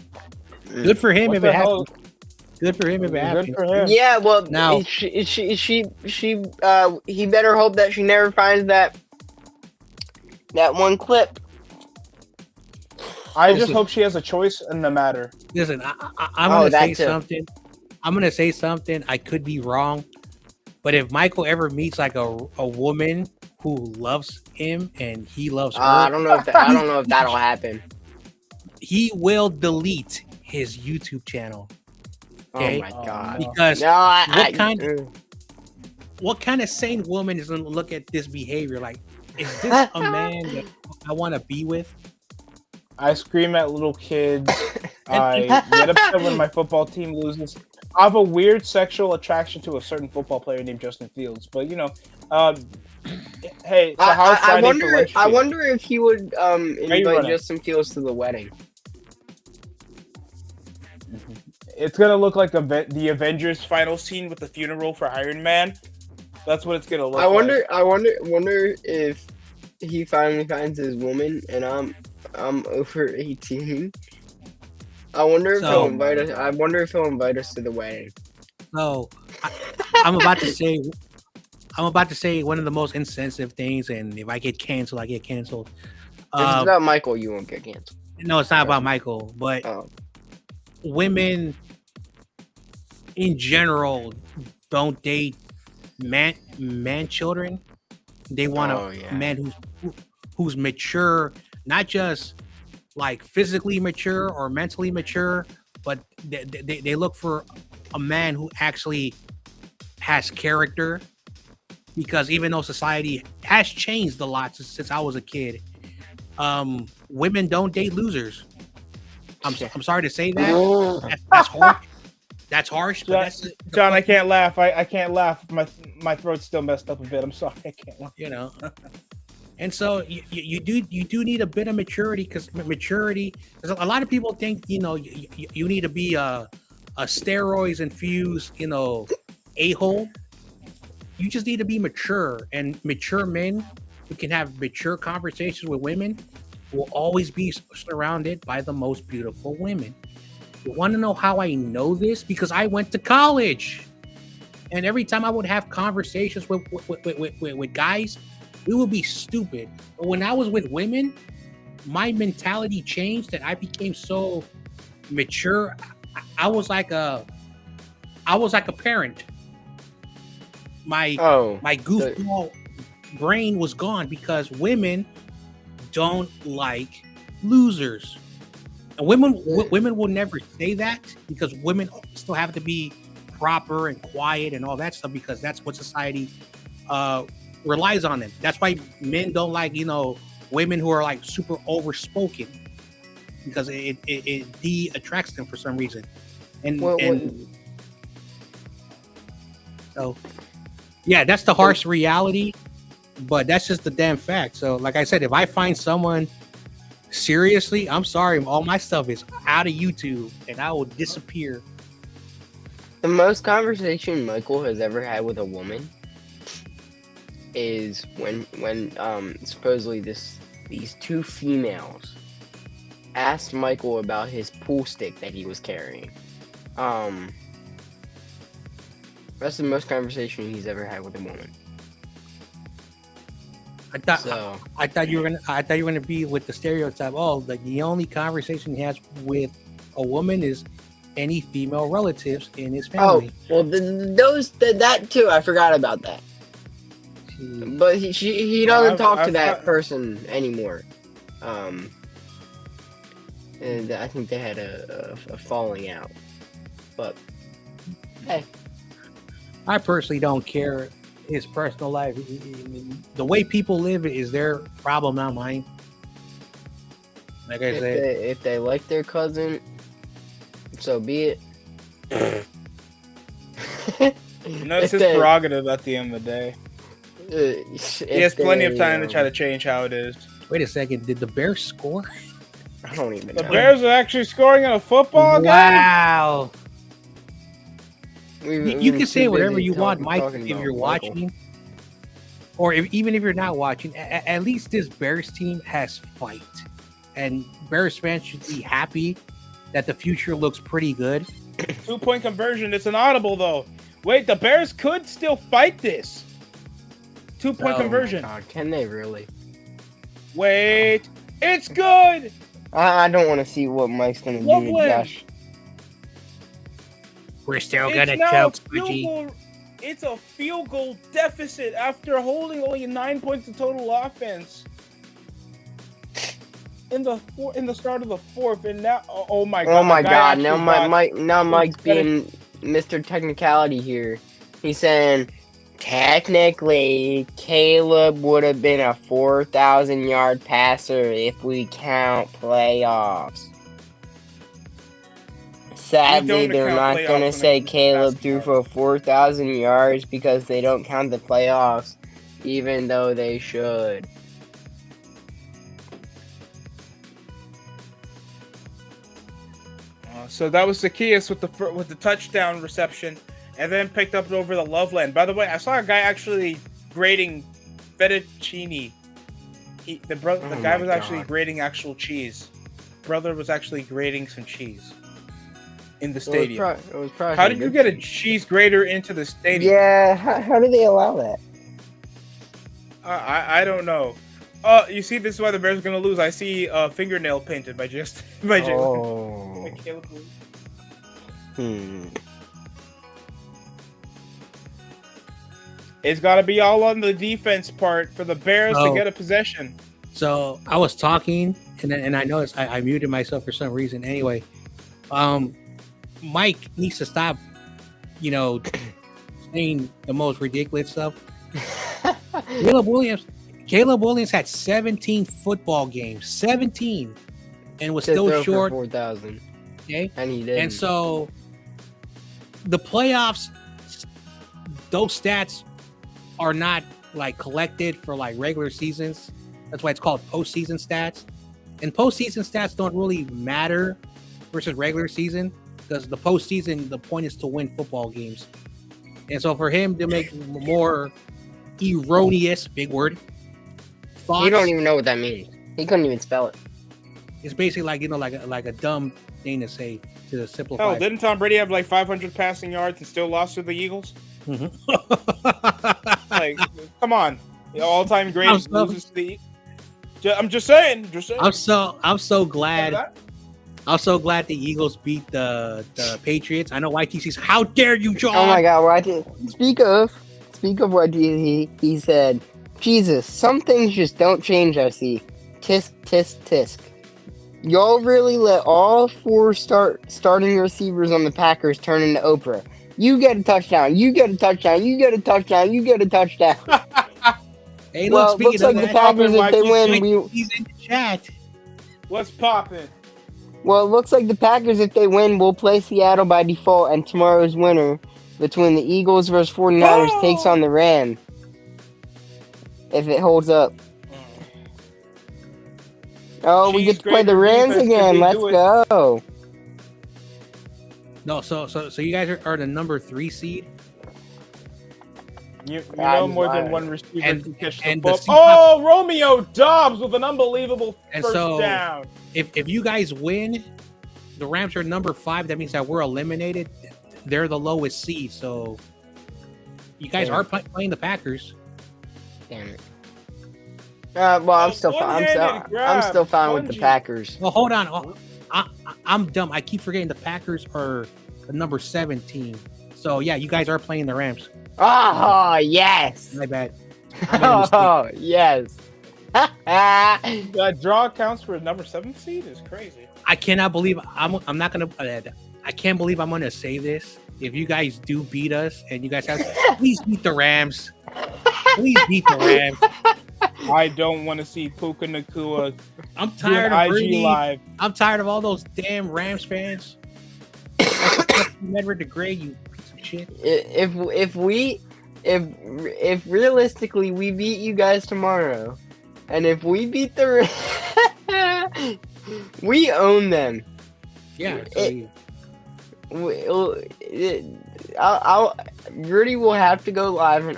Good for him if it happens. Good for him if it happens. Good for him. Yeah, well, now he better hope that she never finds that one clip. I just hope she has a choice in the matter. Listen, I'm going to say something. I'm going to say something. I could be wrong. But if Michael ever meets like a woman who loves him and he loves her, I don't know if that'll happen. He will delete his YouTube channel. Okay? Oh my god! Because no, what kind of sane woman is going to look at this behavior? Like, is this a man that I want to be with? I scream at little kids. I get upset when my football team loses. I have a weird sexual attraction to a certain football player named Justin Fields, but you know, hey, so how's Friday for lunch? I wonder if he would invite Justin Fields to the wedding. It's gonna look like the Avengers final scene with the funeral for Iron Man. That's what it's gonna look like. I wonder if he finally finds his woman and I'm over 18. I wonder if he'll invite us. I wonder if he'll invite us to the wedding. So I'm about to say one of the most insensitive things, and if I get canceled, I get canceled. If it's about Michael, you won't get canceled. No, it's not about Michael, but women in general don't date man children. They want a man who's mature, not just like physically mature or mentally mature, but they look for a man who actually has character, because even though society has changed a lot since I was a kid, women don't date losers. I'm sorry to say that. That's harsh. That's harsh. John, But that's John, I can't laugh. I can't laugh. My throat's still messed up a bit. I'm sorry. I can't laugh. you know. And so you do need a bit of maturity, because maturity. Because a lot of people think you need to be a steroids infused a-hole. You just need to be mature, and mature men who can have mature conversations with women will always be surrounded by the most beautiful women. You want to know how I know this? Because I went to college, and every time I would have conversations with guys, we would be stupid. But when I was with women, my mentality changed, that I became so mature. I was like a parent. My goofball brain was gone, because women don't like losers. And women will never say that, because women still have to be proper and quiet and all that stuff, because that's what society relies on them. That's why men don't like women who are like super overspoken, because it attracts them for some reason. So yeah, that's the harsh reality, but that's just the damn fact. So like I said, if I find someone, seriously, I'm sorry, all my stuff is out of YouTube and I will disappear. The most conversation Michael has ever had with a woman is when supposedly these two females asked Michael about his pool stick that he was carrying. That's the most conversation he's ever had with a woman. I thought you were gonna be with the stereotype. Oh, like the only conversation he has with a woman is any female relatives in his family. Oh, well, that too. I forgot about that. But he doesn't talk to that person anymore. And I think they had a falling out. But hey, I personally don't care his personal life. The way people live is their problem, not mine. Like I said, if they like their cousin, so be it. It's his prerogative at the end of the day. He has plenty of time to try to change how it is. Wait a second, did the Bears score? I don't even know. The Bears are actually scoring in a football game? Wow. You can say whatever you want, Mike, if you're watching. Or even if you're not watching, at least this Bears team has fight. And Bears fans should be happy that the future looks pretty good. 2-point conversion. It's an audible, though. Wait, the Bears could still fight this. 2-point conversion. God, can they really? Wait. It's good. I don't want to see what Mike's going to do to Josh. We're still going to choke, Squidgy. It's a field goal deficit after holding only 9 points of total offense in the start of the fourth, and now oh my god! Now Mike's being Mr. Technicality here. He's saying technically Caleb would have been a 4,000-yard passer if we count playoffs. Sadly, they're not going to say Caleb threw for 4,000 yards because they don't count the playoffs, even though they should. So that was Zacchaeus with the touchdown reception, and then picked up over the Loveland. By the way, I saw a guy actually grading fettuccine. The guy was actually grading actual cheese. Brother was actually grading some cheese in the stadium. How did you get a cheese grater into the stadium? Yeah, how do they allow that? I don't know. You see, this is why the Bears are gonna lose. I see fingernail painted by Jalen. It's got to be all on the defense part for the Bears to get a possession. So I was talking, and I noticed I muted myself for some reason. Anyway, Mike needs to stop, saying the most ridiculous stuff. Caleb Williams had 17 football games, 17, and was To still throw for short. 4,000. Okay, And he did. and so the playoffs, those stats are not like collected for like regular seasons. That's why it's called postseason stats. And postseason stats don't really matter versus regular season because the postseason, the point is to win football games. And so for him to make more erroneous, big word, thoughts, You don't even know what that means. He couldn't even spell it. it's basically like, like a dumb thing to say to simplify. Hell, didn't Tom Brady have like 500 passing yards and still lost to the Eagles? Mhm. Like, come on, the all-time greatest I'm so- loses to the. I'm just saying. I'm so glad. I'm so glad the Eagles beat the Patriots. I know YTC's. How dare you, John? Oh my God! Speak of what he said. Jesus, some things just don't change. I see. Tisk tisk tisk. Y'all really let all four starting receivers on the Packers turn into Oprah. You get a touchdown. You get a touchdown. You get a touchdown. You get a touchdown. Hey, look, Well, speaking looks of like the that, Packers, if they win, he's in the chat. What's popping? Well, it looks like the Packers, if they win, will play Seattle by default, and tomorrow's winner between the Eagles versus 49ers takes on the Rams. If it holds up. Oh, we Cheese get to play the grater Rams defense, again. can they Let's do it? go. No, so you guys are the number 3 seed. You Ah, know he's more lying. than one receiver And- can catch and the the ball. Oh, Romeo Dobbs with an unbelievable And first so- down. If you guys win, the Rams are number 5. That means that we're eliminated. They're the lowest seed. So you guys Damn. are playing the Packers. Damn it. Well, I'm still fine. I'm still fine with the Packers. Well, hold on. Oh, I'm dumb. I keep forgetting the Packers are the number 17. So yeah, you guys are playing the Rams. Oh, yes. My bad. I made a mistake. Oh, yes. That draw counts for a number 7 seed is crazy. I cannot believe I'm not gonna. I can't believe I'm gonna say this. If you guys do beat us and you guys have, please beat the Rams. Please beat the Rams. I don't want to see Puka Nakua I'm doing tired of IG Brady. live. I'm tired of all those damn Rams fans. Never degrade you piece of shit. If realistically we beat you guys tomorrow, and if we beat the we own them. Yeah. Rudy will have to go live, and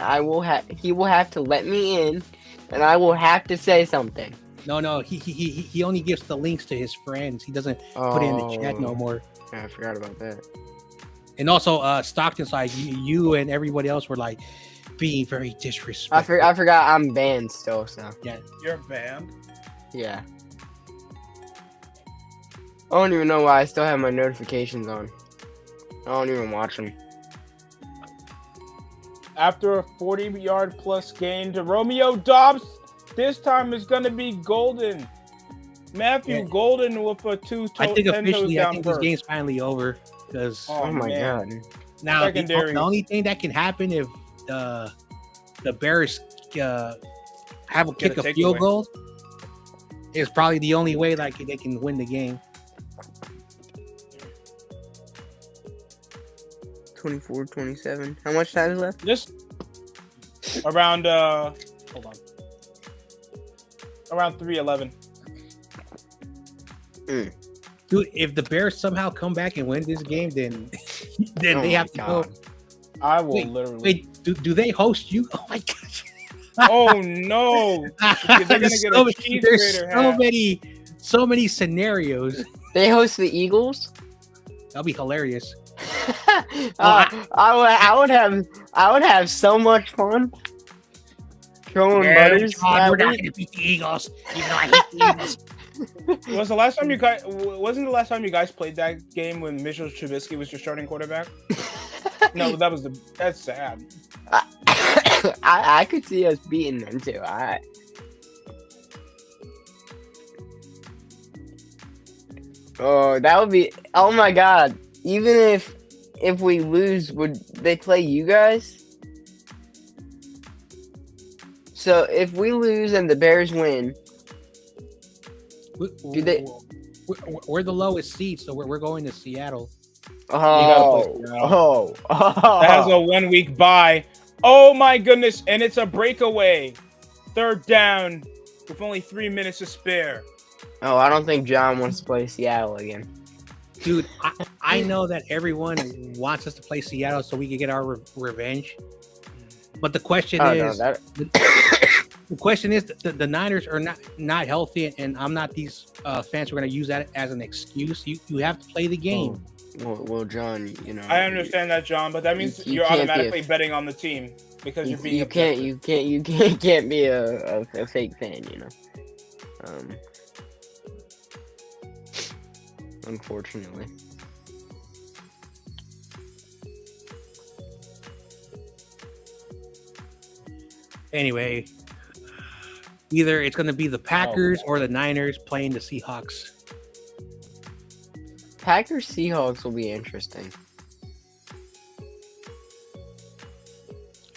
he will have to let me in, and I will have to say something. No. He only gives the links to his friends. He doesn't put it in the chat no more. I forgot about that. And also, Stockton's like you and everybody else were like being very disrespectful. I forgot I'm banned still. So You're banned. yeah. I don't even know why I still have my notifications on. I don't even watch them. After a 40-yard plus gain to Romeo Dobbs, this time is going to be Golden. Matthew Golden with a 10 officially, I down think this burst. game's finally over because Oh my god. now Secondary. the only thing that can happen if the Bears have a kick a takeaway. field goal is probably the only way like they can win the game. 24-27. How much time is left? Just around hold on. Around 3:11. Dude, if the Bears somehow come back and win this game, then Oh they my have to go. God. I will Wait, literally. Wait, do they host you? Oh my gosh. Oh no! They're gonna get a cheese There's grater hat. so many scenarios. They host the Eagles. That'll be hilarious. I would have so much fun. Throwing butters. John, we're not gonna beat the Eagles, even though I hate the Eagles. Was the last time you guys? Wasn't the last time you guys played that game when Mitchell Trubisky was your starting quarterback? No, that's sad. I could see us beating them too. Oh, that would be. Oh my god! Even if we lose, would they play you guys? So if we lose and the Bears win, do they? We're the lowest seed, so we're going to Seattle. Oh, That has a 1 week bye. Oh my goodness, and it's a breakaway. Third down with only 3 minutes to spare. Oh, I don't think John wants to play Seattle again. Dude, I know that everyone wants us to play Seattle so we can get our revenge. But the question is, the question is, the Niners are not healthy, and I'm not these fans who are going to use that as an excuse. You have to play the game. Well, John, you know. I understand that, John, but that means you're automatically betting on the team because you're being. You can't be a fake fan, you know. Unfortunately. Anyway, either it's going to be the Packers or the Niners playing the Seahawks. Packers Seahawks will be interesting.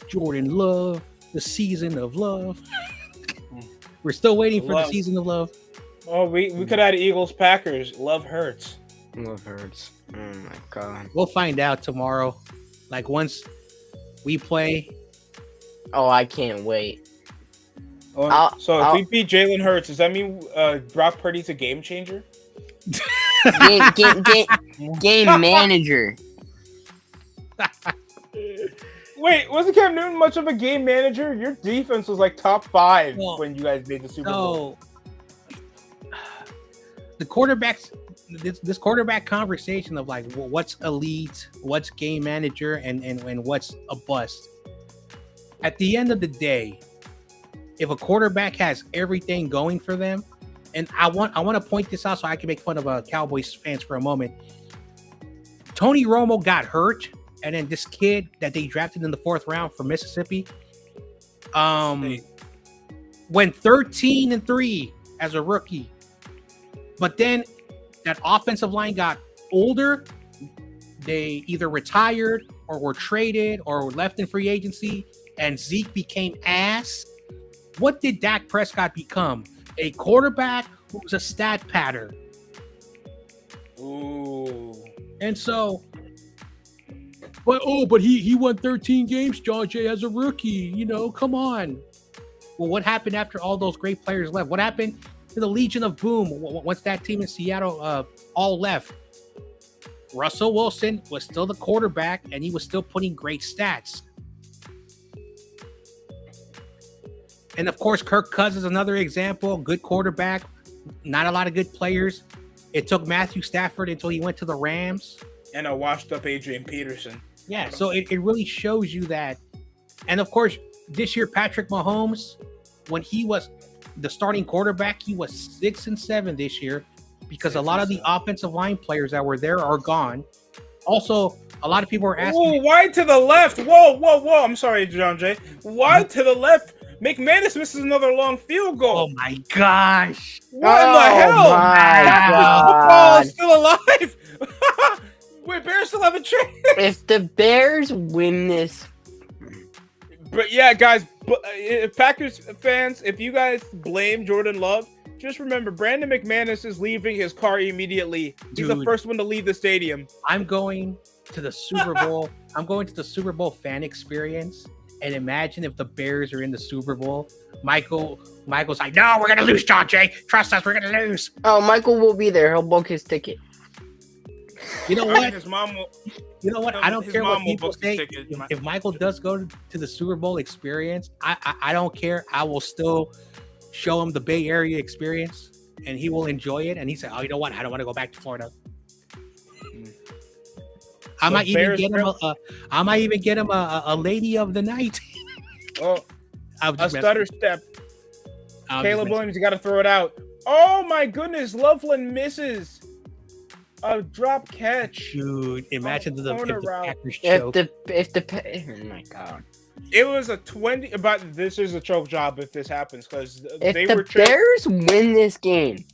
Jordan Love, the season of love. We're still waiting for the season of love. Oh, we could add Eagles Packers. Love hurts. Love hurts. Oh my god. We'll find out tomorrow. Like once we play. Oh, I can't wait. If we beat Jalen Hurts, does that mean Brock Purdy's a game changer? Game manager. Wait, wasn't Cam Newton much of a game manager? Your defense was like top 5 when you guys made the Super Bowl. The quarterbacks, this quarterback conversation of like what's elite, what's game manager, and what's a bust. At the end of the day, if a quarterback has everything going for them, and I want to point this out so I can make fun of Cowboys fans for a moment. Tony Romo got hurt, and then this kid that they drafted in the 4th round from Mississippi, went 13-3 as a rookie. But then that offensive line got older. They either retired or were traded or were left in free agency, and Zeke became ass. What did Dak Prescott become? A quarterback who was a stat patter. Ooh. And so, but he won 13 games, John Jay, as a rookie. You know, come on. Well, what happened after all those great players left? What happened to the Legion of Boom once that team in Seattle all left? Russell Wilson was still the quarterback, and he was still putting great stats. And of course, Kirk Cousins, another example, good quarterback, not a lot of good players. It took Matthew Stafford until he went to the Rams. And a washed up Adrian Peterson. Yeah, so it really shows you that. And of course, this year, Patrick Mahomes, when he was the starting quarterback, he was 6-7 this year because a lot of the offensive line players that were there are gone. Also, a lot of people are asking. Whoa, wide to the left. Whoa. I'm sorry, John Jay. Wide to the left. McManus misses another long field goal. Oh my gosh. What in the hell? Football is still alive. Wait, Bears still have a chance. If the Bears win this. But yeah, guys, Packers fans, if you guys blame Jordan Love, just remember Brandon McManus is leaving his car immediately. He's the first one to leave the stadium. I'm going to the Super Bowl. I'm going to the Super Bowl fan experience. And imagine if the Bears are in the Super Bowl. Michael's like, no, we're going to lose, John Jay. Trust us, we're going to lose. Oh, Michael will be there. He'll book his ticket. You know what? His mom will. You know what? I don't care what people say. If Michael does go to the Super Bowl experience, I don't care. I will still show him the Bay Area experience, and he will enjoy it. And he said, oh, you know what? I don't want to go back to Florida. I might even get him a lady of the night. Oh, a stutter step. Caleb Williams, you got to throw it out. Oh my goodness, Loveland misses a drop catch. Dude, imagine if the Packers choke. Oh my god. It was a 20, but this is a choke job if this happens because Bears win this game.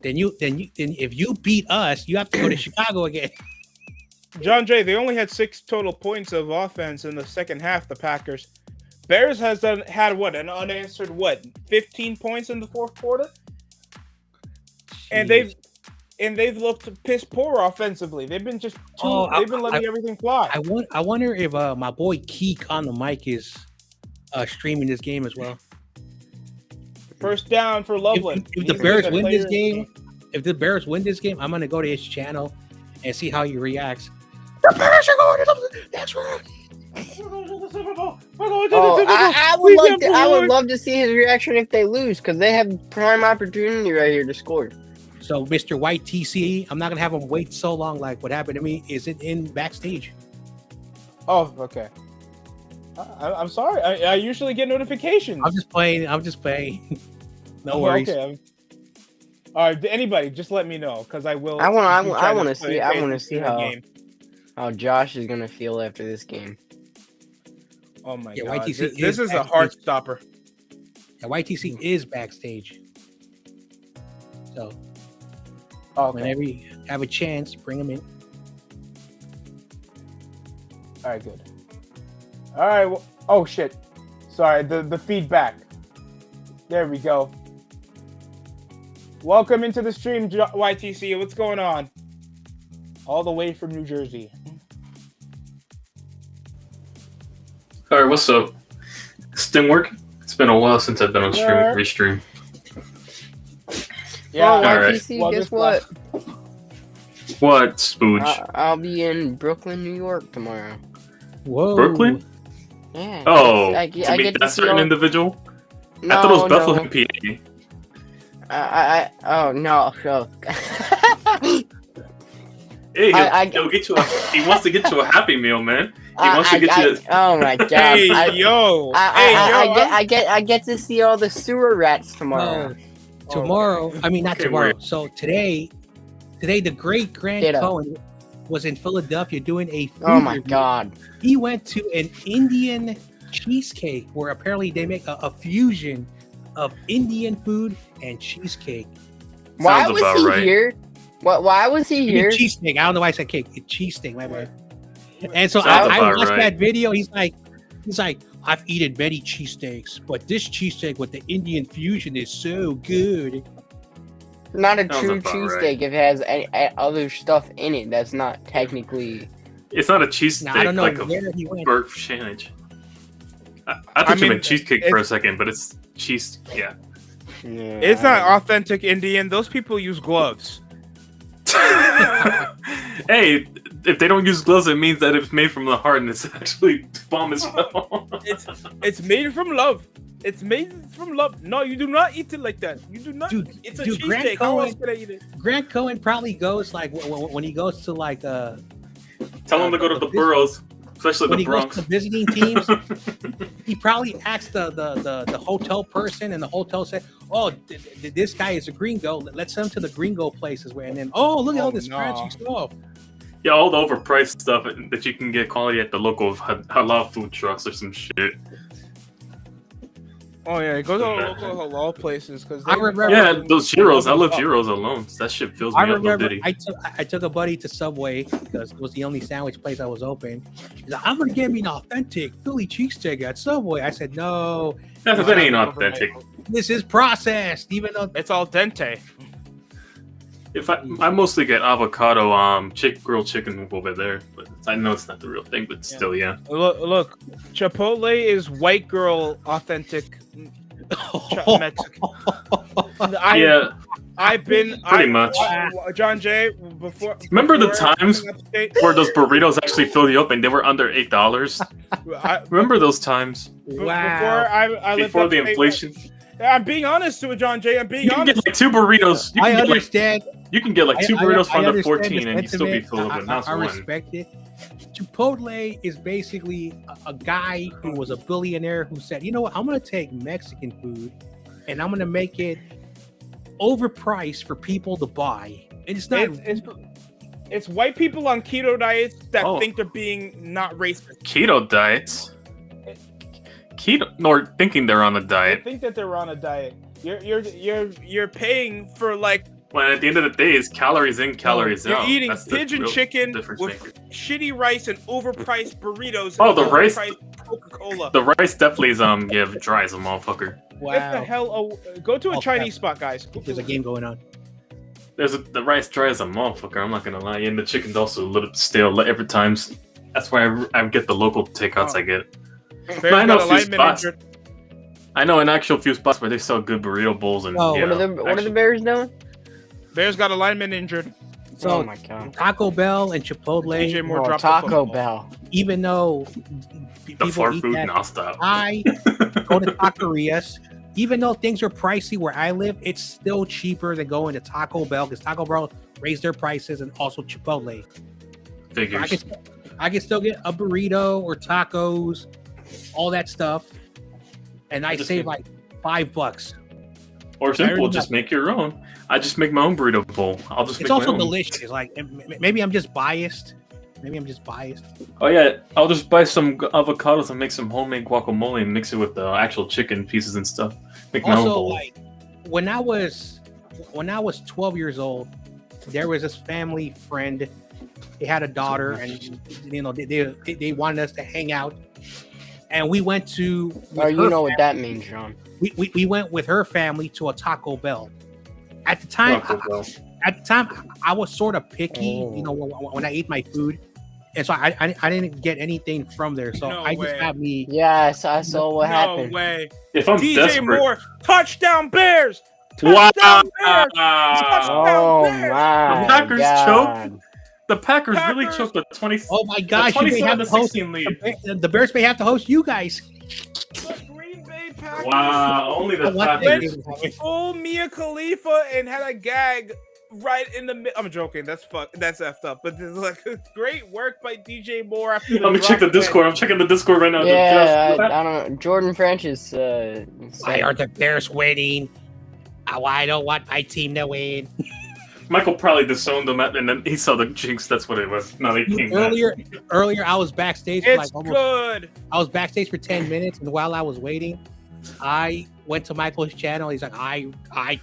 Then if you beat us, you have to go to Chicago again. John Jay, they only had 6 total points of offense in the second half, the Packers. Bears had an unanswered 15 points in the fourth quarter, and they've looked piss poor offensively. They've been letting everything fly. I wonder if my boy Keek on the mic is streaming this game as well. First down for Loveland. If the Bears win this game, I'm gonna go to his channel and see how he reacts. The Bears are going to the next round. I would love to see his reaction if they lose, because they have prime opportunity right here to score. So, Mr. White TC, I'm not gonna have him wait so long. Like what happened to me is it in backstage? Oh, okay. I'm sorry. I usually get notifications. I'm just playing. No worries. Okay. All right. Anybody, just let me know, because I will. I want to see how Josh is gonna feel after this game. Oh my god! This is a heart stopper. Yeah, YTC is backstage. So, whenever you have a chance, bring him in. All right, good. All right. Well, oh shit! Sorry, the feedback. There we go. Welcome into the stream, YTC. What's going on? All the way from New Jersey. All right, what's up? Sting work? It's been a while since I've been on restream. Yeah. All right. YTC, guess what? What, Spooge? I'll be in Brooklyn, New York tomorrow. Whoa. Brooklyn? Yeah. Oh, I to meet get that to see certain all... individual? No, I thought it was Bethlehem, PA. Oh no. Hey, he'll get you he wants to get you a Happy Meal, man. He wants to get you. Oh my god! I get to see all the sewer rats tomorrow. Tomorrow, I mean not tomorrow. Weird. So today, the great Grant Cohen was in Philadelphia doing a food review. God! He went to an Indian cheesecake where apparently they make a fusion of Indian food and cheesecake. Why was he here? Why was he here? Cheesesteak. I don't know why I said cake. It's cheesesteak, my bad. And so I watched that video. He's like, I've eaten many cheesesteaks, but this cheesesteak with the Indian fusion is so good. Not a true cheesesteak if it has any other stuff in it. That's not technically. It's not a cheesesteak. I don't know like where he went. Burke sandwich. I thought you meant cheesecake for a second, but it's cheese. Yeah. It's not authentic Indian. Those people use gloves. Hey, if they don't use gloves, it means that it's made from the heart and it's actually bomb as well. It's made from love. It's made from love. No, you do not eat it like that. You do not. It's a cheesesteak. How else could I eat it? Grant Cohen probably goes like when he goes to like tell him to go to the boroughs, especially when the Bronx. Goes to visiting teams. He probably asked the hotel person, and the hotel said, "Oh, this guy is a gringo. Let's send him to the gringo places." And then, look at all this fancy stuff. Yeah, all the overpriced stuff that you can get quality at the local halal food trucks or some shit. Oh yeah, go to the local halal places because I remember. Yeah, those gyros. I love gyros alone. That shit fills me up. Remember, I took a buddy to Subway because it was the only sandwich place that was open. He's like, "I'm gonna get me an authentic Philly cheesesteak at Subway." I said, "No, that ain't authentic. This is processed, even though it's al dente." If I mostly get avocado grilled chicken over there, but I know it's not the real thing, but still, yeah. Look, Chipotle is white girl authentic Mexican. I've been pretty much. John Jay before. Remember the times where those burritos actually filled you up and they were under $8? Remember those times? Wow. Before the inflation. I'm being honest to it, John Jay. I'm being honest. You can get like 2 burritos. I understand. You can get like 2 burritos for under 14 and you still be full of it. I respect it. Chipotle is basically a guy who was a billionaire who said, you know what, I'm going to take Mexican food and I'm going to make it overpriced for people to buy. And it's not... It's white people on keto diets that think they're being not racist. Keto diets? Keto, nor thinking they're on a diet. They think that they're on a diet. You're paying for like. Well, at the end of the day, it's calories in, calories out. You're eating pigeon chicken with shitty rice and overpriced burritos. Oh, the rice. Coca-Cola. The rice definitely is dry as a motherfucker. What the Wow. hell? Oh, go to a Oh, Chinese spot, guys. There's a game going on. The rice dry as a motherfucker. I'm not gonna lie, and the chicken's also a little stale every time. That's why I get the local takeouts I get. Bears But I know got a few alignment spots. injured. I know an actual few spots where they sell good burrito bowls and Oh, yeah, What are the Bears doing? Bears got alignment injured. So oh my god. Taco Bell and Chipotle, DJ Moore Oh, dropped the Taco football. Bell. even though the people far eat food that, nonstop. I go to taquerias. Even though things are pricey where I live, it's still cheaper than going to Taco Bell because Taco Bell raised their prices and also Chipotle. Figures. I can still get a burrito or tacos, all that stuff, and I just save get- like $5. Or simple, already just make your own. I just make my own burrito bowl. I'll just It's make also my own. delicious. Like maybe I'm just biased. Oh yeah, I'll just buy some avocados and make some homemade guacamole and mix it with the actual chicken pieces and stuff. Make my own Also, bowl. like when I was 12 years old, there was this family friend. They had a daughter, and they wanted us to hang out, and we went to. Oh, you know what that means, Sean. We went with her family to a Taco Bell. At the time, Taco Bell. I was sort of picky, Oh. you know, when I ate my food, and so I didn't get anything from there. So No I way. just got me. Yes, I saw what No happened. way. If I'm DJ desperate, Moore, touchdown Bears! wow! Touchdown Bears! Oh Bears. my The Packers god. The Packers really Packers. choked the 20. Oh my gosh! the You may have 27 to to host 16 lead. the Bears may have to host you guys. The Green Bay Packers. Wow! Only I the want Packers. that. Full Mia Khalifa and had a gag right in the mid. I'm joking. That's effed up. But this is like great work by DJ Moore. After Let me check the Discord. I'm checking the Discord right now. Yeah, I don't know. Jordan French is. Why are the Bears winning? I don't want my team to win. Michael probably disowned them, and then he saw the jinx. That's what it was. No, they came back. Earlier, I was backstage for It's like almost. good. I was backstage for 10 minutes, and while I was waiting, I went to Michael's channel. He's like, I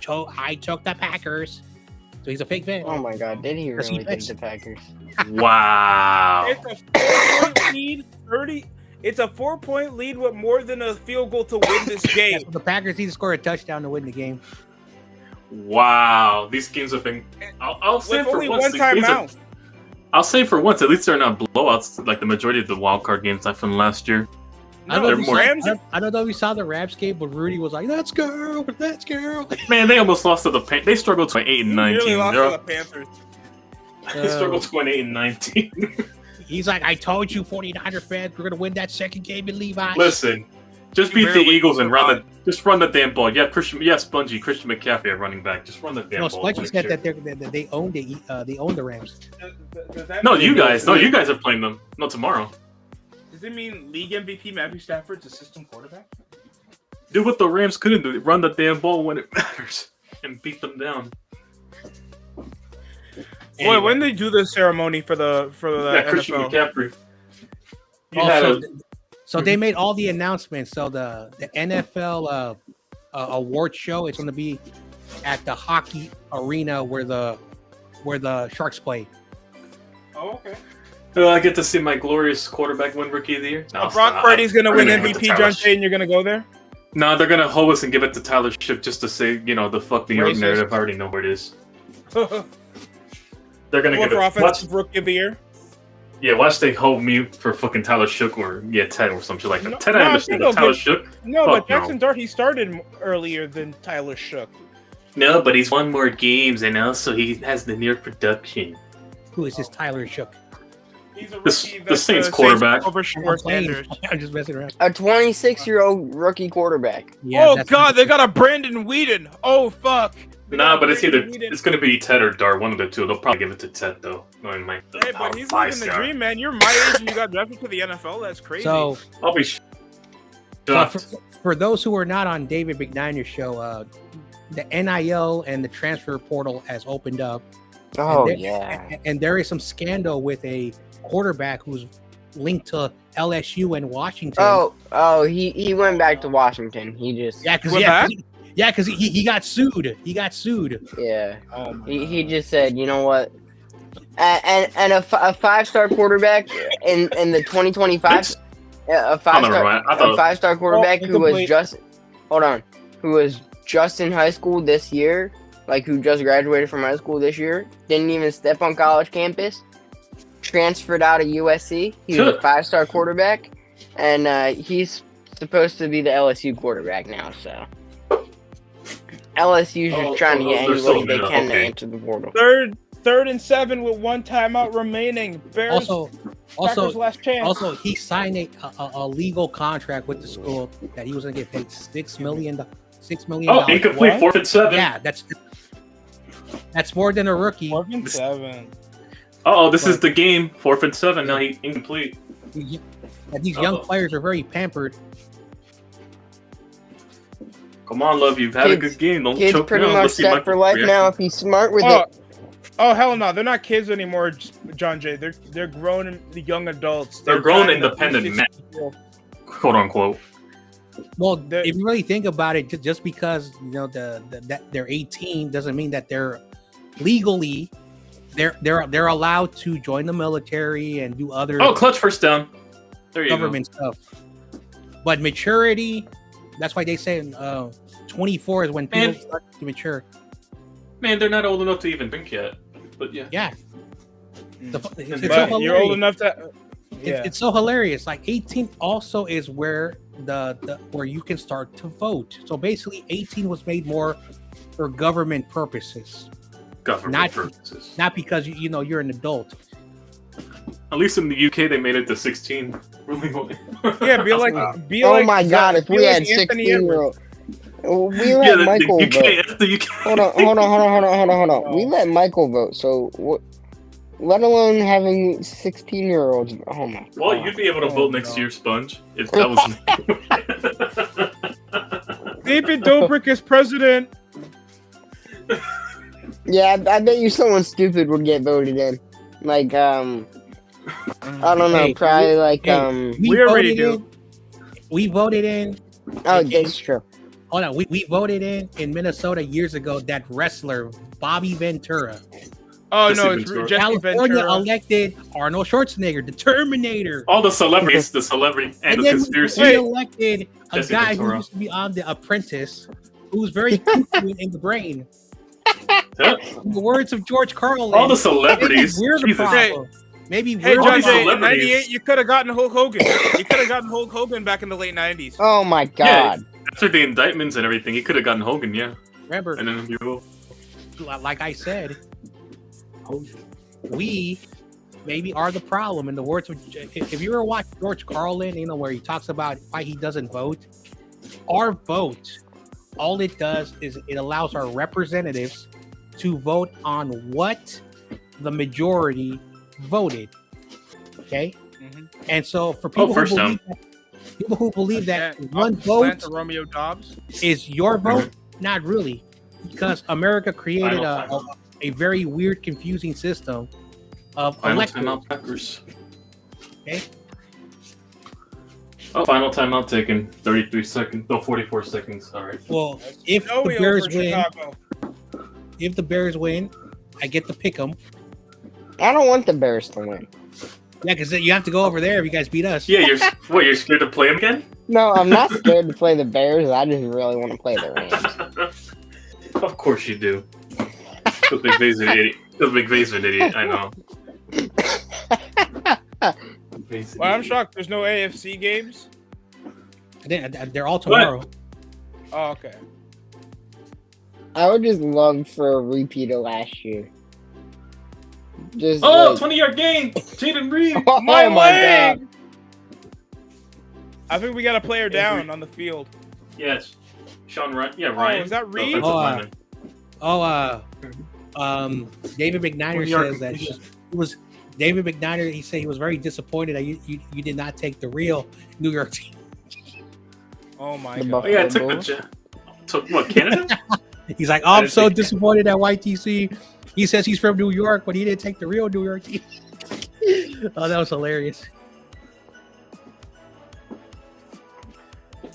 choked the Packers. So he's a fake fan. Oh my god, did he Does he really take bitch? the Packers? Wow! It's a 4-point lead. 30. It's a 4-point lead with more than a field goal to win this game. So the Packers need to score a touchdown to win the game. Wow! These games have been. I'll say With for only once. one These games timeout. I'll say for once, at least they're not blowouts like the majority of the wild card games I from last year. I don't, No, know if you more- saw, Rams. I don't know if you saw the Rams game, but Rudy was like, "Let's go, let's go." Man, they almost lost to the Pan. They struggled to an 8 and Nearly 19. lost to the Panthers. They struggled to an 8 and 19. He's like, "I told you, 49er fans, we're gonna win that second game in Levi." Listen, just You beat the barely Eagles and survived. just run the damn ball. Yeah, Christian McCaffrey at running back. Just run the damn No, ball. Spongy said that they own the Rams. Does that No, mean- you guys are playing them. No, tomorrow. Does it mean league MVP Matthew Stafford's a system quarterback? Do what the Rams couldn't do. Run the damn ball when it matters and beat them down. Boy, when they do the ceremony for the Christian NFL, McCaffrey. You had Also, a- so they made all the announcements. So the NFL award show is going to be at the hockey arena where the Sharks play. oh okay. I get to see my glorious quarterback win Rookie of the Year. No, Brock stop. Purdy's gonna I'm win gonna give it to MVP. Tyler John Shea, and you're gonna go there. No, they're gonna hoe us and give it to Tyler Shipp just to say, the fuck New York Racist. narrative. I already know where it is. They're gonna What give for it. offensive rookie of the year? Watch they hold me for fucking Tyler Shook or Ted or some shit like that. No, Ted, no, I I understand. think But Tyler they'll Shook? No, Fuck but Jackson no. Dart he started earlier than Tyler Shook. No, but he's won more games and also he has the near production. Who is this Tyler Shook? He's a The- rookie. the Saints quarterback. over I'm short playing. standards. I'm just messing around. A 26-year-old rookie quarterback. Yeah, Oh that's- God, they got a Brandon Whedon. Oh fuck. They Nah, got but it's Brandon Whedon. it's gonna be Ted or Dart, one of the two. They'll probably give it to Ted though. Knowing my Hey, but he's living the dream, man. You're my age and you got drafted to the NFL. That's crazy. So, I'll be shocked. for those who are not on David McNiner's show, the NIL and the transfer portal has opened up. Oh, and yeah. And there is some scandal with a quarterback who's linked to LSU and Washington. He went back to Washington. He just Went back? because he got sued. He got sued. yeah. Oh, my He God. just said, you know what? And a 5-star quarterback in the 2025 Yeah, a Oh, five never star, mind. I a thought 5-star quarterback who was incomplete. just who was just in high school this year, like who just graduated from high school this year, didn't even step on college campus, transferred out of USC. He was a 5-star quarterback, and he's supposed to be the LSU quarterback now. So LSU's just trying to get they're so anybody they good. can to Okay. enter the portal. Third and 7 with 1 timeout remaining. Bears. Packers last chance. Also, he signed a legal contract with the school that he was going to get paid $6 million. Oh, incomplete. What? 4th and 7. Yeah, that's more than a rookie. 4th and 7. Oh, this is the game. 4th and 7. Now he incomplete. And these young players are very pampered. Come on, love. You've had a good game. Don't Kid's choke pretty me on. much Let's see set my for life reaction. now if he's smart with Oh, it. oh hell no! They're not kids anymore, John Jay. They're grown and young adults. They're grown trying to independent push men. these- Quote unquote. Well, They're- if you really think about it, just because that they're 18 doesn't mean that they're legally they're allowed to join the military and do other Oh, clutch first down. There you government stuff. But maturity, that's why they say 24 is when people Man. start to mature. go. Man, they're not old enough to even drink yet. But yeah. Yeah. It's so But hilarious. you're old enough to. Yeah. It's so hilarious. Like 18 also is where the where you can start to vote. So basically 18 was made more for government purposes, Government Not- purposes. not because you're an adult. At least in the UK, they made it to 16. Really only. Yeah, be like. Oh my god, if be we like had Anthony 16-year-old. We Yeah, let the Michael UK. vote. That's the UK. Hold on. We let Michael vote, so let alone having 16-year-olds. Oh my god. Well, you'd be able to vote next year, Sponge. If that was. David Dobrik is president. Yeah, I bet you someone stupid would get voted in. Like, I don't know, Hey, probably like, We already do. We voted in. oh, that's true. Hold on, we voted in Minnesota years ago that wrestler Bobby Ventura. Oh Jesse no, it's Ventura. Jesse California Ventura. elected Arnold Schwarzenegger, the Terminator. All the celebrities, the celebrity, and And the then conspiracy. we elected a Jesse guy who Ventura. used to be on The Apprentice, who's very cuckoo in the brain. Yeah. In the words of George Carlin, All the maybe celebrities. we're the Jesus. problem. Maybe Hey we're John the Jay, in problem. celebrities. '98, you could have gotten Hulk Hogan. You could have gotten Hulk Hogan back in the late '90s. Oh my god. After the indictments and everything, he could have gotten Hogan, yeah. Remember, And then you. like I said, we maybe are the problem. In the words of, if you ever watch George Carlin, where he talks about why he doesn't vote, our vote, all it does is it allows our representatives to vote on what the majority voted. Okay, Mhm. and so for people first who believe that one Slant vote to Romeo Dobbs. is your vote, not really, because America created a very weird, confusing system of Final electors. timeout Packers. Okay. Oh, final timeout taken. 33 seconds. No, 44 seconds. All right. Well, if Snowy the Bears over win, Chicago. if the Bears win, I get to pick them. I don't want the Bears to win. Yeah, because you have to go over there if you guys beat us. Yeah, you're scared to play him again? No, I'm not scared to play the Bears. I just really want to play the Rams. Of course you do. Because McVay's an idiot. Because McVay's an idiot, I know. McVay's an Well, I'm idiot. shocked. There's no AFC games. They're all tomorrow. Oh, okay. I would just love for a repeat of last year. Just Oh, like, 20-yard gain! Jaden Reed! oh my leg! god. I think we got a player down on the field. Yes. Sean Ryan. Yeah, Ryan. is that Reed? Offensive lineman. David McNiner 20-yard says that completion. he was David McNiner. He said he was very disappointed that you did not take the real New York team. Oh my The god. Oh, yeah, I Buffalo took the Took what, Canada? He's like, oh, I'm didn't so take- disappointed at YTC. He says he's from New York, but he didn't take the real New York team. Oh, that was hilarious.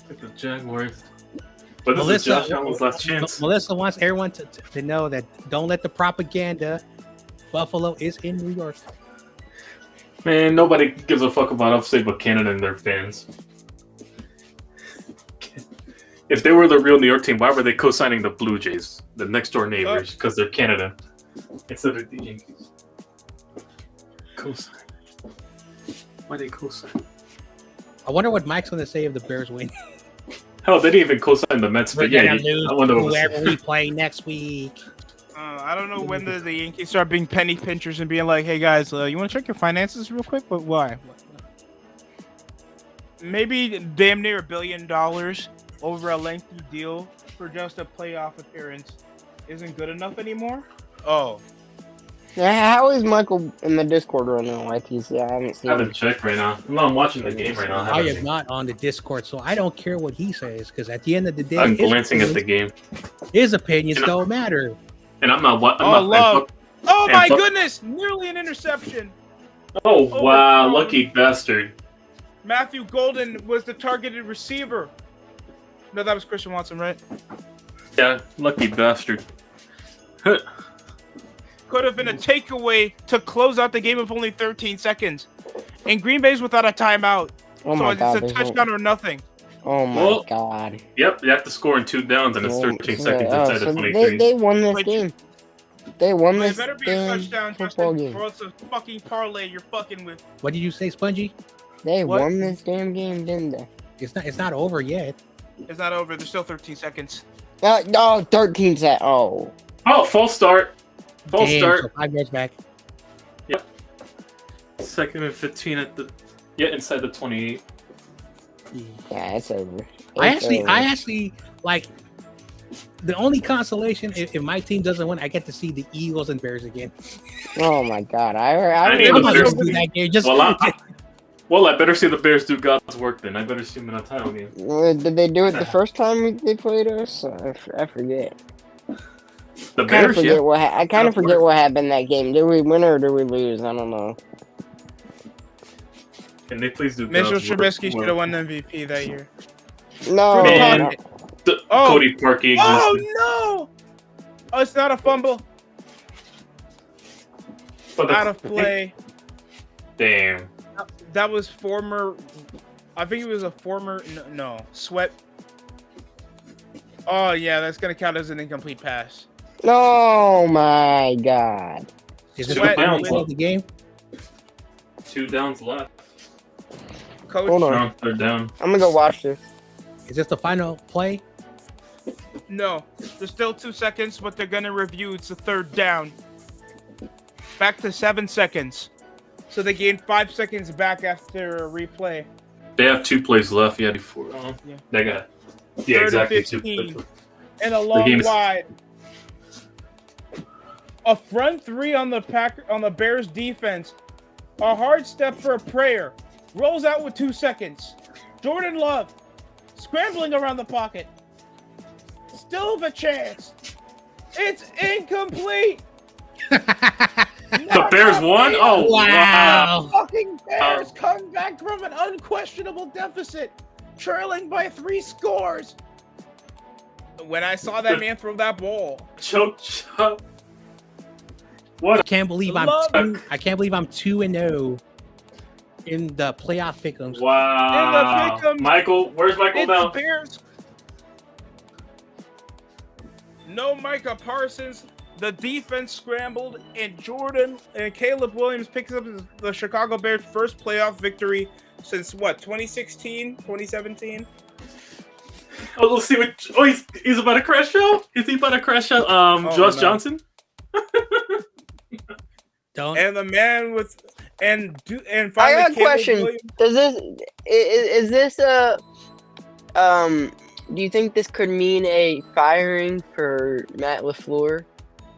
Took the Jaguars. But this Melissa- is Josh Allen's last chance. Melissa wants everyone to know that don't let the propaganda. Buffalo is in New York. Man, nobody gives a fuck about upstate but Canada and their fans. If they were the real New York team, why were they co-signing the Blue Jays, the next door neighbors? Because they're Canada instead of the Yankees. Co-sign. Why they co-sign? I wonder what Mike's going to say if the Bears win. Hell, they didn't even co-sign the Mets, but We're yeah, gonna lose I wonder what whoever we play next week. I don't know when the Yankees start being penny pinchers and being like, "Hey guys, you want to check your finances real quick?" But why? Maybe damn near $1 billion over a lengthy deal for just a playoff appearance isn't good enough anymore. Oh, Yeah, how is Michael in the Discord right now, ITC? I haven't seen I him. haven't checked right now. No, I'm watching the game right now. I am not on the Discord, so I don't care what he says, because at the end of the day, I'm glancing at the game. his opinions don't matter. And I'm not what. love. Oh and my fuck- goodness! Nearly an interception. Oh, wow, Overthrown. lucky bastard. Matthew Golden was the targeted receiver. No, that was Christian Watson, right? Yeah, lucky bastard. Could have been a takeaway to close out the game with only 13 seconds. And Green Bay's without a timeout. Oh So my it's god. a there's touchdown or nothing. Oh my Well, god. Yep, you have to score in 2 downs, and it's 13 seconds inside so the 23. they won this Wait, game. They won It this better be a damn touchdown, football Justin, game. or else a fucking parlay you're fucking with. What did you say, Spongy? They What? won this damn game, didn't they? It's not over yet. It's not over. There's still 13 seconds. No, 13 set. Oh. Oh, false start. False Damn, start. so 5 yards back. Second and 15 at the... Yeah, inside the 28. Yeah, it's over. I It's over. actually like the only consolation if my team doesn't win, I get to see the Eagles and Bears again. Oh my god. I need I'm the not Bears gonna do that game. Just Well, I better see the Bears do God's work then. I better see them in a title game. Did they do it the first time they played us? I forget. The I kind of Bears, forget yeah. what I kind of forget what happened that game. Did we win or did we lose? I don't know. Can they please do Mitchell God's work? Trubisky should have won MVP that year. No. Man. no. Oh. Cody Parkey existed. Oh no! Oh, it's not a fumble. But the- Out of play. Damn. That was former. I think it was a former. No, Sweat. Oh yeah, that's gonna count as an incomplete pass. Oh my god. is this Sweat the and final of the game? 2 downs left. Coach. Hold on. Strong 3rd down. I'm gonna go watch this. Is this the final play? No, there's still 2 seconds, but they're gonna review. It's the 3rd down. Back to 7 seconds. So they gained 5 seconds back after a replay. They have 2 plays left. Yeah, before. Yeah. They got. Yeah, 3rd and exactly. 2 15. plays. And a long game is- wide. A front 3 on the Bears defense. A hard step for a prayer. Rolls out with 2 seconds. Jordan Love scrambling around the pocket. Still have a chance. It's incomplete. The Bears won? Oh, wow. Fucking Bears come back from an unquestionable deficit, trailing by 3 scores. When I saw that man throw that ball, Choke. What? I can't believe I'm Love- 2-0 in the playoff pick'ems. Wow. In the pick'em, Michael, where's Michael it's now? Bears. No Micah Parsons. The defense scrambled, and Caleb Williams picks up the Chicago Bears' first playoff victory since what? 2016, 2017. Oh, let's see what. Oh, he's about to crash out. Is he about to crash out? Josh no. Johnson. Don't. And the man with and I finally got a Caleb question. Williams. Does this is this do you think this could mean a firing for Matt LaFleur?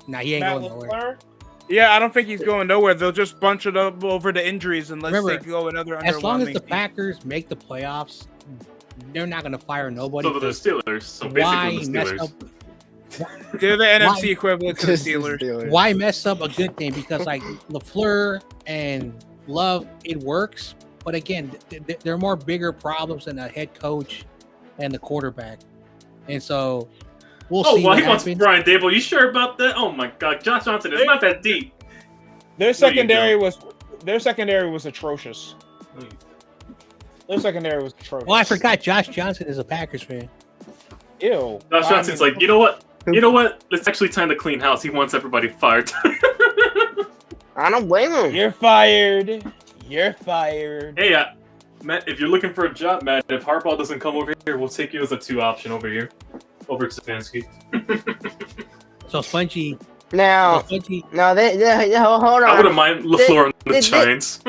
Nah, he ain't Matt going nowhere. LaFleur? Yeah, I don't think he's going nowhere. They'll just bunch it up over the injuries unless Remember, they go another As long as underwhelming the season. Packers make the playoffs, they're not going to fire nobody. So the Steelers. So Why basically the mess Steelers. up? They're the NFC Why- equivalent to the Steelers. Why mess up a good thing? Because like LaFleur and Love, it works. But again, there are more bigger problems than a head coach and the quarterback. And so we'll Oh, see well, what he wants happens. Brian Dable. You sure about that? Oh my God, Josh Johnson is not that deep. Their secondary was their secondary was atrocious. Their secondary was atrocious. Oh, I forgot. Josh Johnson is a Packers fan. Ew. Josh Johnson's like, you know what? You know what? It's actually time to clean house. He wants everybody fired. I don't blame him. You're fired. You're fired. Hey, Matt, if you're looking for a job, Matt, if Harbaugh doesn't come over here, we'll take you as a 2 option over here. Over Stefanski. So Spongy. Now, Spongy. no, hold on. I wouldn't mind LaFleur on the This- Giants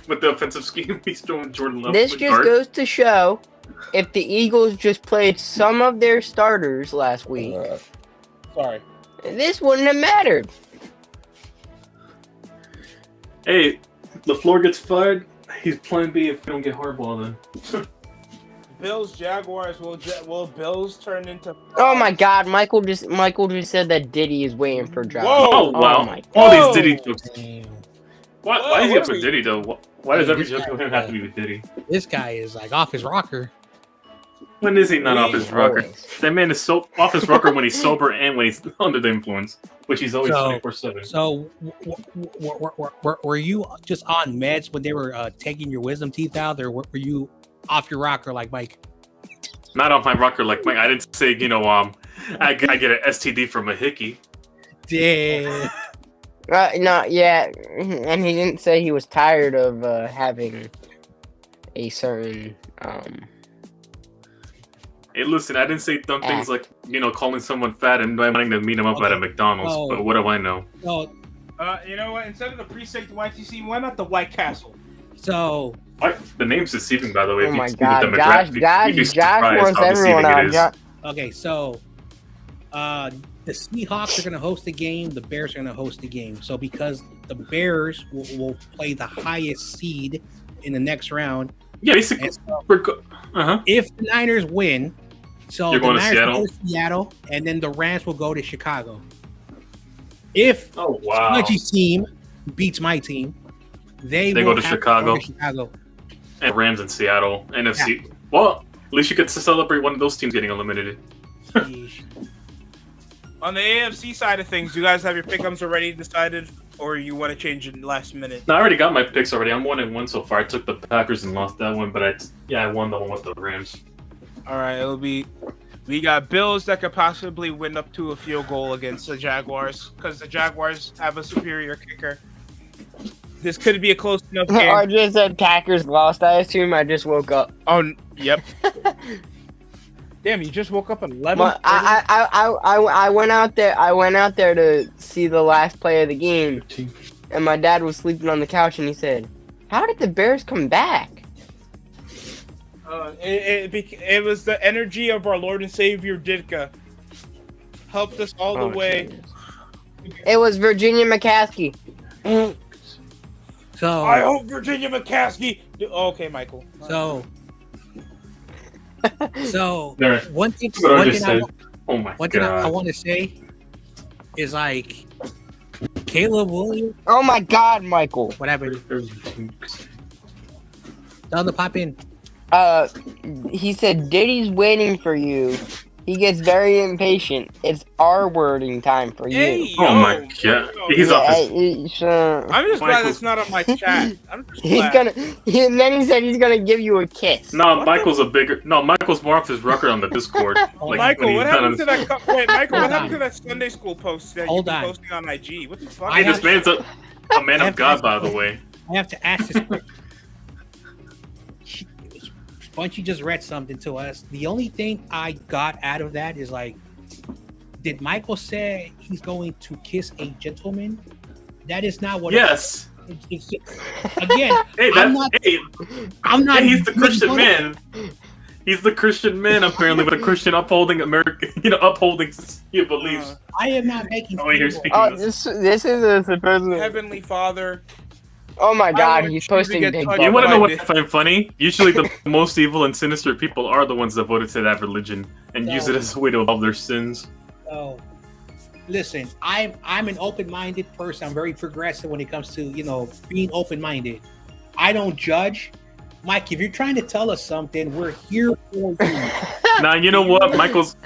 with the offensive scheme. He's throwing Jordan Love. This with just guard. goes to show if the Eagles just played some of their starters last week, Sorry. this wouldn't have mattered. Hey, LaFleur gets fired. He's plan B if we don't get Harbaugh then. Bills, Jaguars. Will Bills turn into? Oh my God, Michael just said that Diddy is waiting for a job. Whoa. Oh wow! Oh my All Whoa. these Diddy jokes. Damn. Why is he Whoa, up for what are Diddy though? Why does Hey, every this joke guy- with him have to be with Diddy? This guy is like off his rocker. When is he not off his rocker? Always. That man is so off his rocker when he's sober and when he's under the influence, which he's always So- 24/7. So, were you just on meds when they were taking your wisdom teeth out, or were you off your rocker like Mike? Not off my rocker like Mike. I didn't say I get an STD from a hickey. Damn. No, yeah, and he didn't say he was tired of having a certain Hey, listen, I didn't say dumb things like calling someone fat and wanting to meet him up at a McDonald's. Oh. But what do I know? So, You know what? Instead of the precinct YTC, why not the White Castle? so The name's deceiving, by the way. Oh if you my see the God, demographic, you'd be Josh surprised wants how everyone deceiving out. it is. okay, so the Seahawks are going to host the game. The Bears are going to host the game. So because the Bears will play the highest seed in the next round, Yeah, basically, and so we're if the Niners win, so You're the going to Niners Seattle? go to Seattle, and then the Rams will go to Chicago. If Oh wow! Smudgy's team beats my team, they They will go to have Chicago. go to Chicago. And Rams in Seattle, NFC. Well, at least you get to celebrate one of those teams getting eliminated. Sheesh. On the AFC side of things, you guys have your pick'ems already decided, or you want to change it last minute? No, I already got my picks already. I'm 1-1 so far. I took the Packers and lost that one, but I won the one with the Rams. All right, we got Bills that could possibly win up to a field goal against the Jaguars because the Jaguars have a superior kicker. This could be a close enough game. RJ said Packers lost. I assume I just woke up. Oh, yep. Damn, you just woke up at 11. I went out there. I went out there to see the last play of the game, and my dad was sleeping on the couch, and he said, "How did the Bears come back?" It was the energy of our Lord and Savior Ditka helped us all the way. Jesus. It was Virginia McCaskey. So I hope Virginia McCaskey. Okay, Michael. So There. one thing, That's what I one just thing, said. Oh my one thing I god. want to say is like Caleb Williams. Oh my God, Michael. What happened? Tell him to pop in. He said Diddy's waiting for you. He gets very impatient. It's R wording time for you. Hey, Oh my yo, god. yo, He's yo. off his. I'm just glad Michael. it's not on my chat. I'm just He's glad. gonna. And then he said he's gonna give you a kiss. No, What Michael's a bigger. No, Michael's more off his record on the Discord. Oh, Like, Michael, when what he's not happened to on- that? Wait, Michael, what Hold happened on. to that Sunday school post that you Hold been on. posting on IG? What the fuck? Hey, I this have- man's a man I of have God, to- by the way. I have to ask this quick. Spongy just read something to us. The only thing I got out of that is like, did Michael say he's going to kiss a gentleman? That is not what. Yes. Again, Hey, I'm not. I'm not. Hey, he's the Christian man. He's the Christian man, apparently, with a Christian upholding American, upholding your beliefs. I am not making. Oh, wait, you're speaking. Oh, this is a supposedly. Heavenly Father. Oh my God, Lord, he's choose to posting get big. touched. You want to know what Bubba. I find funny? Usually, the most evil and sinister people are the ones that voted to that religion and use it as a way to absolve their sins. So, listen, I'm an open-minded person. I'm very progressive when it comes to being open-minded. I don't judge. Mike, if you're trying to tell us something, we're here for you. Nah, you know what? Michael's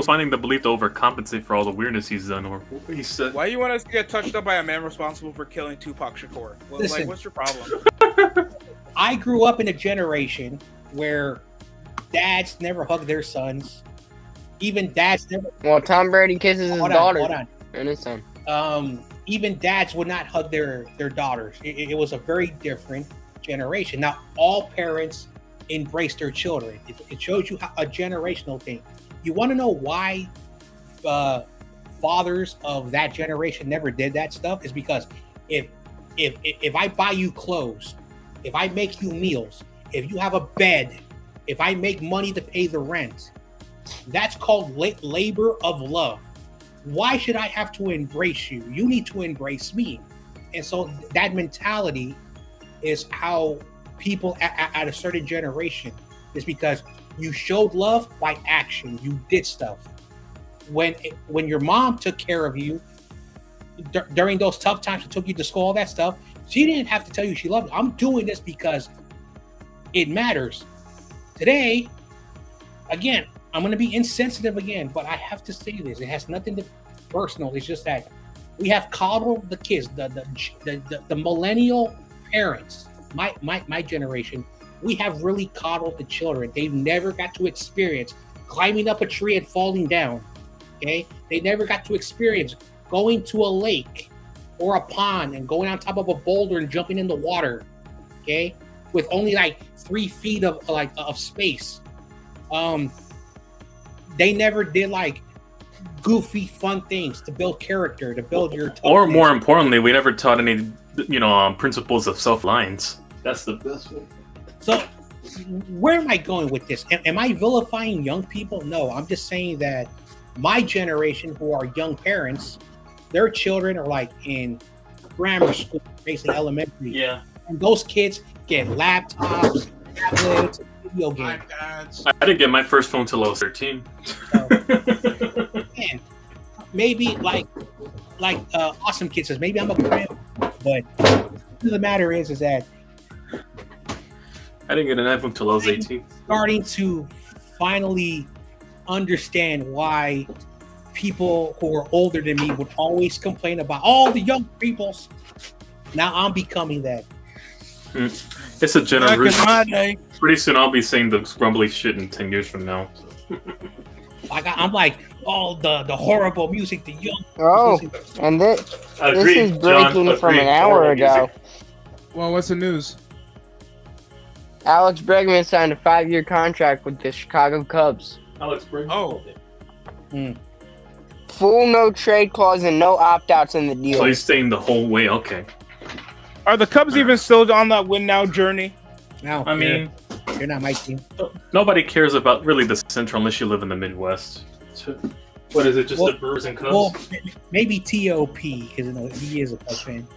finding the belief to overcompensate for all the weirdness he's done, or he said. Why you want us to get touched up by a man responsible for killing Tupac Shakur? Well, Listen. like, what's your problem? I grew up in a generation where dads never hug their sons. Even dads never. Well, Tom Brady kisses his Hold daughter on. and his son. Even dads would not hug their daughters. It was a very different generation. Now, all parents embrace their children. It shows you a generational thing. You want to know why fathers of that generation never did that stuff? Is because if I buy you clothes, if I make you meals, if you have a bed, if I make money to pay the rent, that's called labor of love. Why should I have to embrace you? You need to embrace me. And so that mentality is how people at a certain generation is, because you showed love by action. You did stuff. When your mom took care of you during those tough times, she took you to school, all that stuff, she didn't have to tell you she loved you. I'm doing this because it matters. Today, again, I'm going to be insensitive again, but I have to say this. It has nothing to personal. It's just that we have coddled the kids, the millennial parents, my generation. We have really coddled the children. They've never got to experience climbing up a tree and falling down. Okay, they never got to experience going to a lake or a pond and going on top of a boulder and jumping in the water. Okay, with only like 3 feet of space. They never did like goofy, fun things to build character, to build your. Or more importantly, we never taught any, principles of self-reliance. That's the best way. So, where am I going with this? Am I vilifying young people? No, I'm just saying that my generation, who are young parents, their children are like in grammar school, basically elementary. Yeah. And those kids get laptops, tablets, video games. iPads. I didn't get my first phone till I was 13. Man, maybe like Awesome Kid says, maybe I'm a grandpa, but the matter is that I didn't get an iPhone till I was 18. Starting to finally understand why people who are older than me would always complain about all the young peoples. Now I'm becoming that. It's a generation. Back in my day. Pretty soon I'll be saying the grumbly shit in 10 years from now. I'm like, oh, the horrible music, the young. Oh, music. and this Agreed, is breaking John, from agreed. an hour Horrible ago. music. Well, what's the news? Alex Bregman signed a 5-year contract with the Chicago Cubs. Alex Bregman. Oh. Full no trade clause and no opt-outs in the deal. So he's staying the whole way. Okay. Are the Cubs even still on that win now journey? No, I mean, you're not my team. nobody cares about really the Central unless you live in the Midwest. What is it? Just Well- the Brewers and Cubs? Well, maybe TOP because he is a Cubs fan.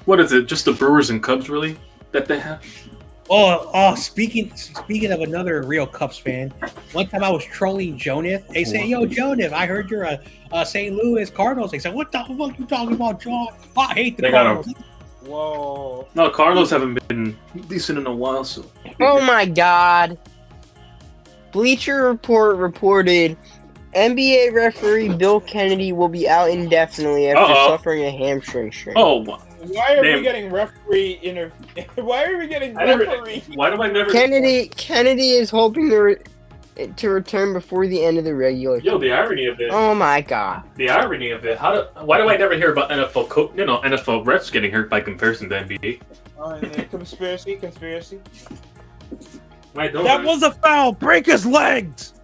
What is it? Just the Brewers and Cubs, really? That they have? Oh! Speaking of another real Cubs fan, one time I was trolling Jonith. They say, "Yo, Jonith, I heard you're a St. Louis Cardinals." They said, "What the fuck you talking about, John? I hate the They got Cardinals." Whoa. No, Cardinals haven't been decent in a while, so. Oh my God! Bleacher Report reported NBA referee Bill Kennedy will be out indefinitely after suffering a hamstring strain. Oh, Why are Damn. we getting referee Why are we getting I never. referee? Why do I never? Kennedy is hoping to return before the end of the regular. Yo, the irony of it. Oh my God! The irony of it. Why do I never hear about NFL NFL refs getting hurt by comparison to NBA? Conspiracy. Why don't That I? was a foul. Break his legs.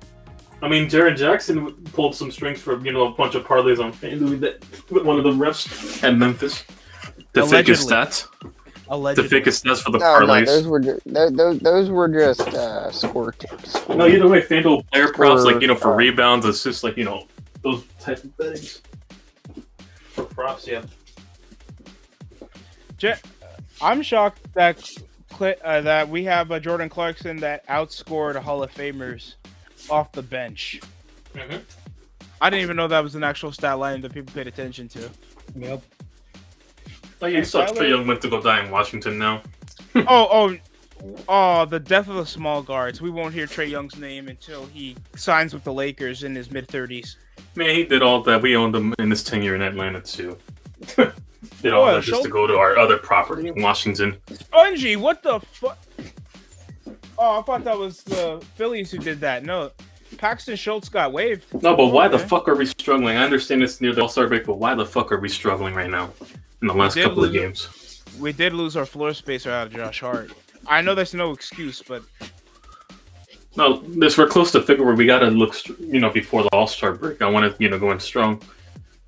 I mean, Jared Jackson pulled some strings for a bunch of parlays on FanDuel that with one of the refs at Memphis. The fakest Allegedly. stats. The Allegedly. fakest stats for the No, parlays. those were just score tips. No, either way, FanDuel player props, For- for rebounds, assists, those type of things. For props, yeah. I'm shocked that that we have a Jordan Clarkson that outscored Hall of Famers off the bench. Mhm. I didn't even know that was an actual stat line that people paid attention to. Yep. Oh, yeah, you saw Trae Young went to go die in Washington now. oh, Oh, the death of the small guards. We won't hear Trae Young's name until he signs with the Lakers in his mid-30s. Man, he did all that. We owned him in his tenure in Atlanta too. Did all that just to go to our other property in Washington. Spongy, what the fuck? Oh, I thought that was the Phillies who did that. No, Paxton Schultz got waived. No, but why the fuck are we struggling? I understand it's near the All-Star break, but why the fuck are we struggling right now in the last couple of games? We did lose our floor spacer out of Josh Hart. I know there's no excuse, but no, we're close to figure where we gotta look, before the All-Star break. I want to, go in strong.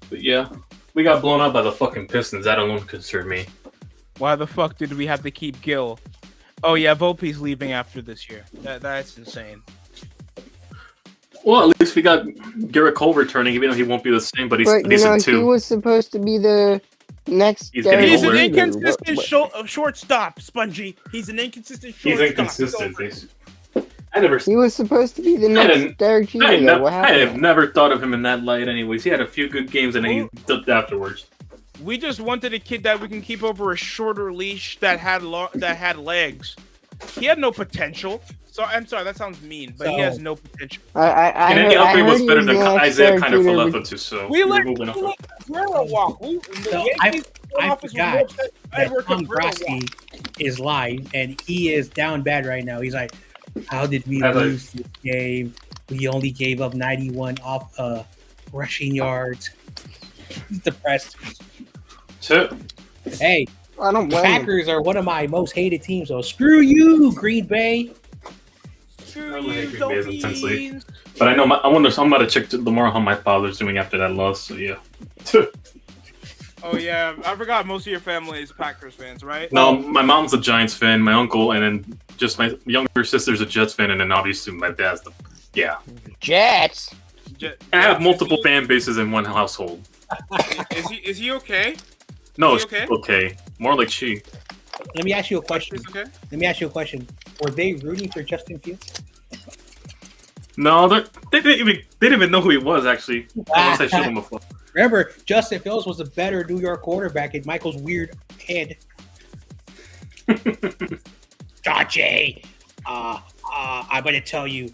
But yeah, we got blown out by the fucking Pistons. That alone concerned me. Why the fuck did we have to keep Gill? Oh yeah, Volpe's leaving after this year. That's insane. Well, at least we got Garrett Cole returning, even though he won't be the same, but he's decent too. He was supposed to be the next. He's an inconsistent shortstop, Spongy. He's an inconsistent shortstop. He's inconsistent. He was supposed to be the next Derek Jeter. I have never thought of him in that light. Anyways, he had a few good games and then he dipped afterwards. We just wanted a kid that we can keep over a shorter leash that had legs. He had no potential. So I'm sorry, that sounds mean, but he has no potential. And any upgrade was better than Isaiah kind of Falefa too. So we let Guerrero walk. I forgot that Tom Grosky is live and he is down bad right now. He's like, how did we lose this game? We only gave up 91 off rushing yards. He's depressed. Hey, the Packers are one of my most hated teams, so screw you, Green Bay. I hate Green Bay intensely. But I know I'm about to check tomorrow how my father's doing after that loss, so yeah. Oh yeah, I forgot most of your family is Packers fans, right? No, my mom's a Giants fan, my uncle, and then just my younger sister's a Jets fan, and then obviously my dad's Jets. I have multiple fan bases in one household. Is he okay? No, it's okay. More like she. Let me ask you a question. Okay? Let me ask you a question. Were they rooting for Justin Fields? No, they didn't even know who he was, actually. Unless I showed them a photo. Remember, Justin Fields was a better New York quarterback in Michael's weird head. Jay, I'm gonna tell you.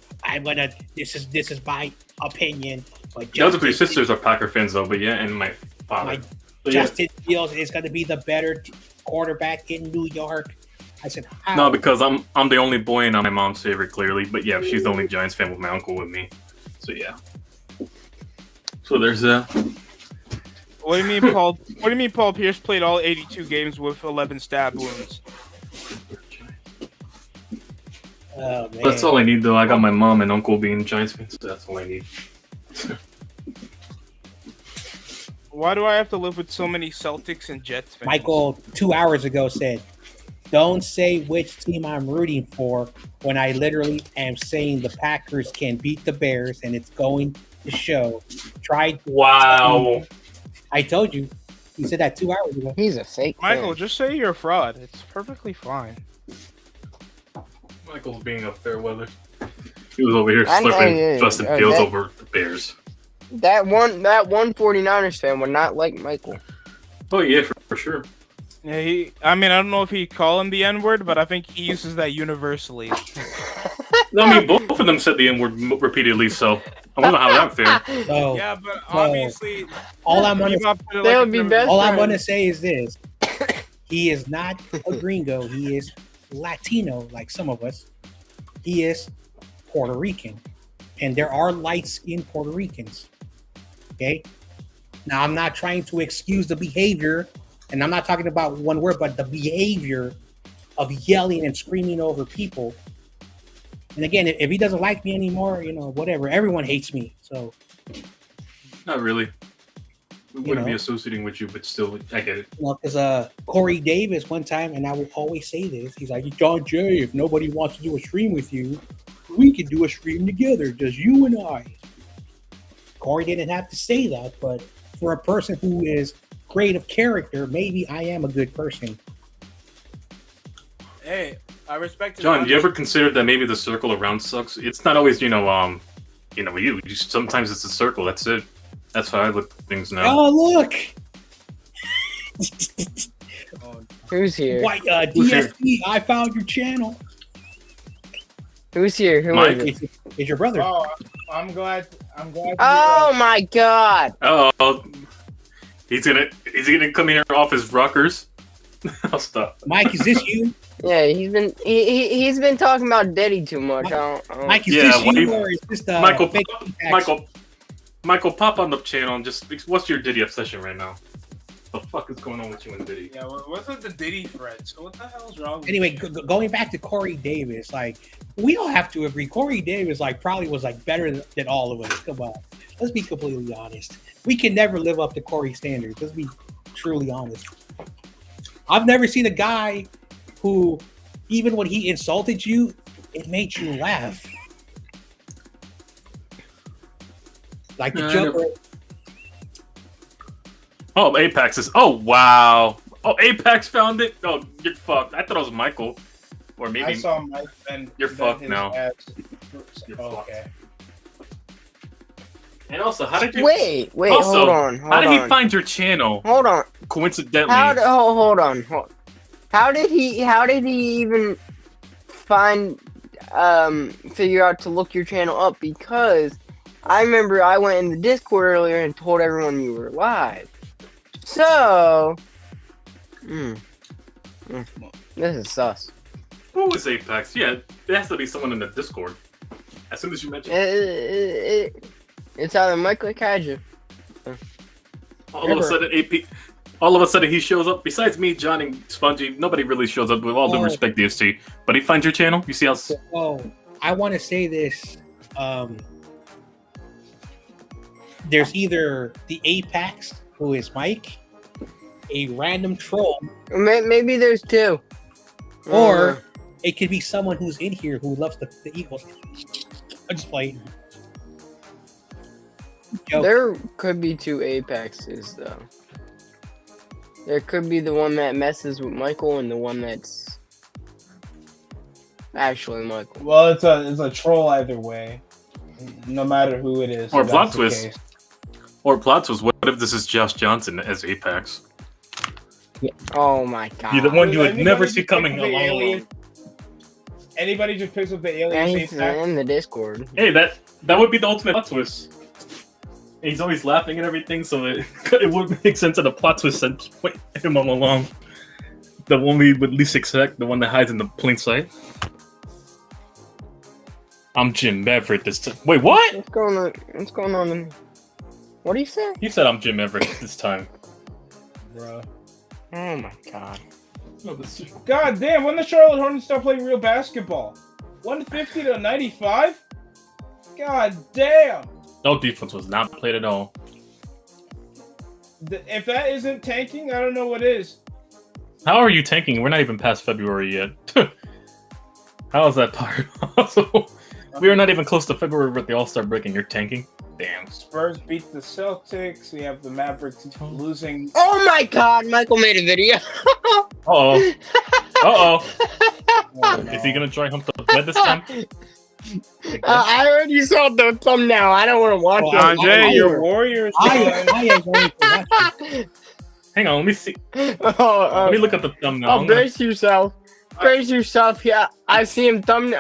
This is my opinion. But the other three sisters are Packer fans, though. But yeah, and my father. Justin Fields is gonna be the better quarterback in New York. I said, how? No, because I'm the only boy and I'm my mom's favorite, clearly. But yeah, she's the only Giants fan with my uncle with me. So yeah. So there's that. What do you mean, Paul? What do you mean, Paul Pierce played all 82 games with 11 stab wounds? Oh, man. That's all I need, though. I got my mom and uncle being Giants fans, so that's all I need. Why do I have to live with so many Celtics and Jets fans? Michael 2 hours ago said, "Don't say which team I'm rooting for when I literally am saying the Packers can beat the Bears, and it's going to show." Wow. I told you. He said that 2 hours ago. He's a fake Michael, fan. just say you're a fraud. It's perfectly fine. Michael's being a fair weather. He was over here slurping Justin Fields over the Bears. That one 49ers fan would not like Michael. Oh yeah, for sure. Yeah, I don't know if he call him the N-word, but I think he uses that universally. No, I mean, both of them said the N-word repeatedly, so I don't know how that fair. So, Yeah, but obviously, all I'm gonna They would be best all I'm friends. gonna say is this: he is not a gringo. He is Latino, like some of us. He is Puerto Rican, and there are light-skinned Puerto Ricans. Okay. Now, I'm not trying to excuse the behavior, and I'm not talking about one word, but the behavior of yelling and screaming over people. And again, if he doesn't like me anymore, whatever. Everyone hates me, so. Not really. We wouldn't be associating with you, but still, I get it. Because Corey Davis one time, and I will always say this, he's like, "John Jay, if nobody wants to do a stream with you, we can do a stream together, just you and I." Corey didn't have to say that, but for a person who is great of character, maybe I am a good person. hey, I respect. John, do you ever consider that maybe the circle around sucks? It's not always, you. Sometimes it's a circle. That's it. That's how I look at things now. Oh, look! Who's here? White Who's here? DSP, I found your channel. Who's here? Who Mike. is it? It's your brother. Oh, I'm glad. Oh my god! Oh, he's gonna come here off his rockers. I'll stop. Mike, is this you? Yeah, he's been talking about Diddy too much. I don't. Mike, is Yeah, this what you do you- or is this Michael, fake Michael, pop on the channel and just what's your Diddy obsession right now? The fuck is going on with you and Diddy? Yeah, what's with the Diddy threats? What the hell's wrong? With Anyway, going back to Corey Davis, like we all have to agree, Corey Davis probably was better than all of us. Come on, let's be completely honest. We can never live up to Corey standards. Let's be truly honest. I've never seen a guy who, even when he insulted you, it made you laugh. Like the No, I Joker. Oh, Apex is. Oh wow. Oh, Apex found it. Oh, you're fucked. I thought it was Michael, or maybe. I saw Mike Ben. You're Ben fucked his now. ass. You're Oh, fucked. okay. And also, how did you? Wait, Also, hold on. How did he find your channel? Hold on. Coincidentally. Hold on. How did he even find figure out to look your channel up? Because I remember I went in the Discord earlier and told everyone you were live. So this is sus. Who is Apex? Yeah, it has to be someone in the Discord. As soon as you mention It's either Michael or Kaiju. all of a sudden all of a sudden he shows up. Besides me, John, and Spongy, nobody really shows up. With all due respect, DST, but he finds your channel. You see how? Oh, I want to say this. There's either the Apex, who is Mike, a random troll, Maybe there's two. or it could be someone who's in here who loves the Eagles. I'm just playing. There could be two Apexes though. There could be the one that messes with Michael and the one that's actually Michael. Well, it's a troll either way, no matter who it is. Or if plot that's the twist. case. Or plot was, what if this is Josh Johnson as Apex? Oh my god. You're the one you would Anybody never just see pick coming up the along. alien- Anybody just picks up the Yeah, alien he's Apex? in the Discord. Hey, that would be the ultimate plot twist. And he's always laughing and everything, so it would make sense that the plot twist sent him all along. The one we would least expect, the one that hides in the plain sight. I'm Jim Everett this time. Wait, what? What's going on? What do you say? He said I'm Jim Everett this time. Bro. Oh my god. No, this is- God damn, when the Charlotte Hornets start playing real basketball? 150 to 95? God damn. No defense was not played at all. If that isn't tanking, I don't know what is. How are you tanking? We're not even past February yet. How is that possible? We are not even close to February with the All-Star break and you're tanking? Damn. Spurs beat the Celtics. We have the Mavericks losing. Oh my god, Michael made a video. Uh-oh. Uh-oh. Oh, no. Is he gonna try hump the bed this time? I already saw the thumbnail. I don't want to watch it. Andre, I- your Warriors. I am going to watch it. Hang on, let me see. Oh, Let me look at the thumbnail. oh, I'm gonna- brace yourself. Brace yourself. Yeah, I see him bent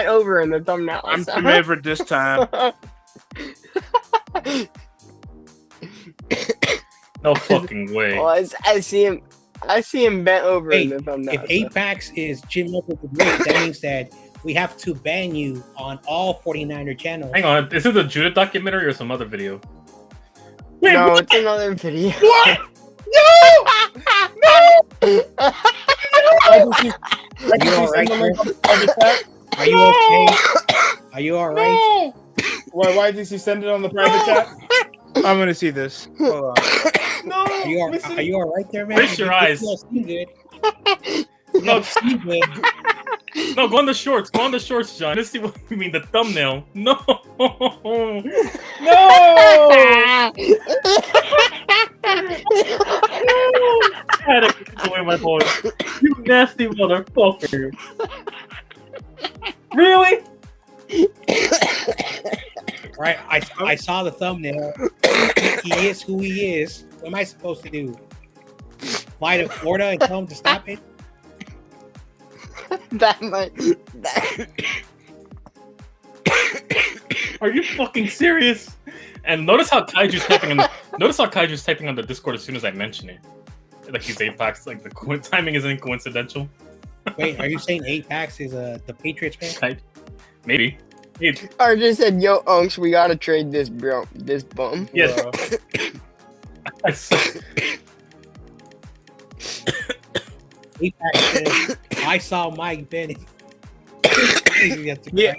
over in the thumbnail. I'm Jim Everett this time. No fucking way. Well, I see him bent over Hey, in the thumbnail. If Apex is Jim Everett the Great, that means that we have to ban you on all 49er channels. Hang on, is it a Judith documentary or some other video? Wait, no, what? it's another video. What? Are you okay? Are you alright? Why did he send it on the private chat? I'm gonna see this. Hold on. No, Are you alright there, man? Raise your eyes. You don't seem good. You don't seem good. No, go on the shorts. Go on the shorts, John. Let's see what you mean. The thumbnail. No. No! I had to keep away my boy. You nasty motherfucker. Really? Right, I saw the thumbnail. He is who he is. What am I supposed to do? fly to Florida and tell him to stop it? That might. Are you fucking serious? And notice how Kaiju's typing on the Discord as soon as I mention it. Like he's Apex. Like the timing isn't coincidental. Wait, are you saying Apex is the Patriots fan? Maybe. RJ said, "Yo, Unks, we gotta trade this bum." Yes. Apex says, I saw Mike Bennett. Yeah.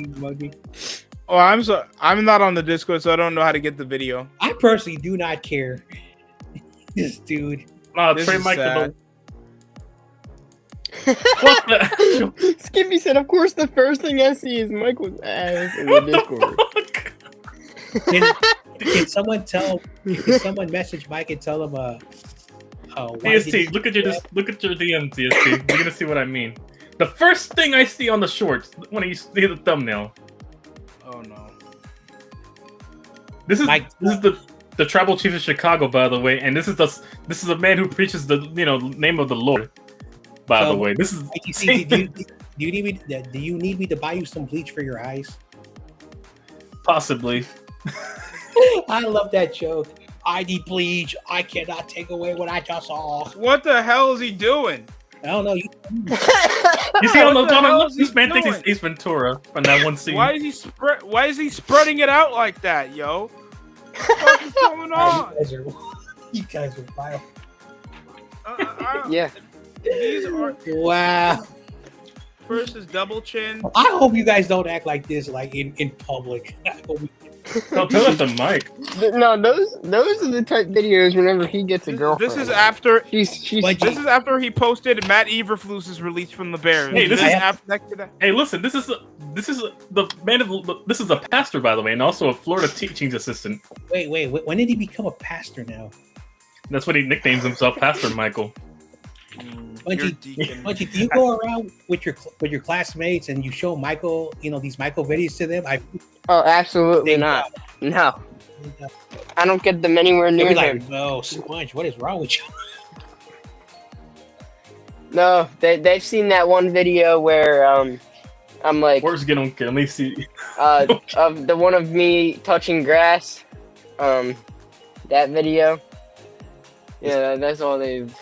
Oh, I'm not on the Discord, so I don't know how to get the video. I personally do not care. This dude. This Trey is Mike sad. What the? Skippy said, "Of course, the first thing I see is Michael's ass in the What Discord." the fuck? Can someone message Mike and tell him why DST, look at your DM, DST. You're gonna see what I mean. The first thing I see on the shorts when you see the thumbnail. Oh no. This is Mike- the tribal chief of Chicago, by the way, and this is a man who preaches the name of the Lord. By the way, this is. do you need me to buy you some bleach for your eyes? Possibly. I love that joke. I need bleach. I cannot take away what I just saw. What the hell is he doing? I don't know. You see on What the hell is he this man thinks he's doing? Ace Ventura from that one scene. Why is he spreading it out like that, yo? What is going on? You guys are vile. Yeah. These are Wow. first is double chin. I hope you guys don't act like this, like in public. Don't tell it to Mike. No, those are the type videos whenever he gets a girlfriend. This is after She's But this is after he posted Matt Eberflus's release from the Bears. Hey, this is after next to that. Hey, listen, this is a pastor, by the way, and also a Florida teaching assistant. Wait. When did he become a pastor now? That's what he nicknames himself, Pastor Michael. You're deacon. Bunchy, do you go around with your classmates and you show Michael, these Michael videos to them? Oh, absolutely not. No, I don't get them anywhere They'll near be him. like, no, Sponge, what is wrong with you? No, they've seen that one video where I'm like Where's get on? Let me see. of the one of me touching grass, that video. Yeah, that's all they've.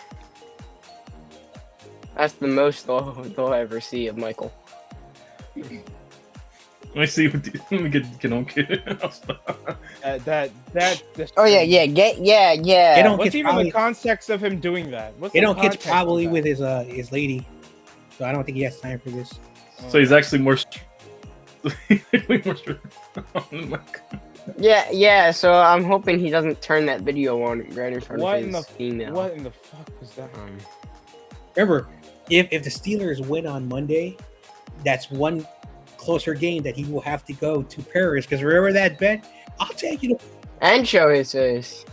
That's the most they'll ever see of Michael. Let me see. Let me get on. Oh yeah. They don't What's get even probably, the context of him doing that? What's they the don't get context of probably that? with his lady, so I don't think he has time for this. So he's actually more. Yeah. So I'm hoping he doesn't turn that video on right in front What of in his female. What in the fuck was that? Remember, if the Steelers win on Monday, that's one closer game that he will have to go to Paris. Because remember that bet? I'll take you to. And show his face.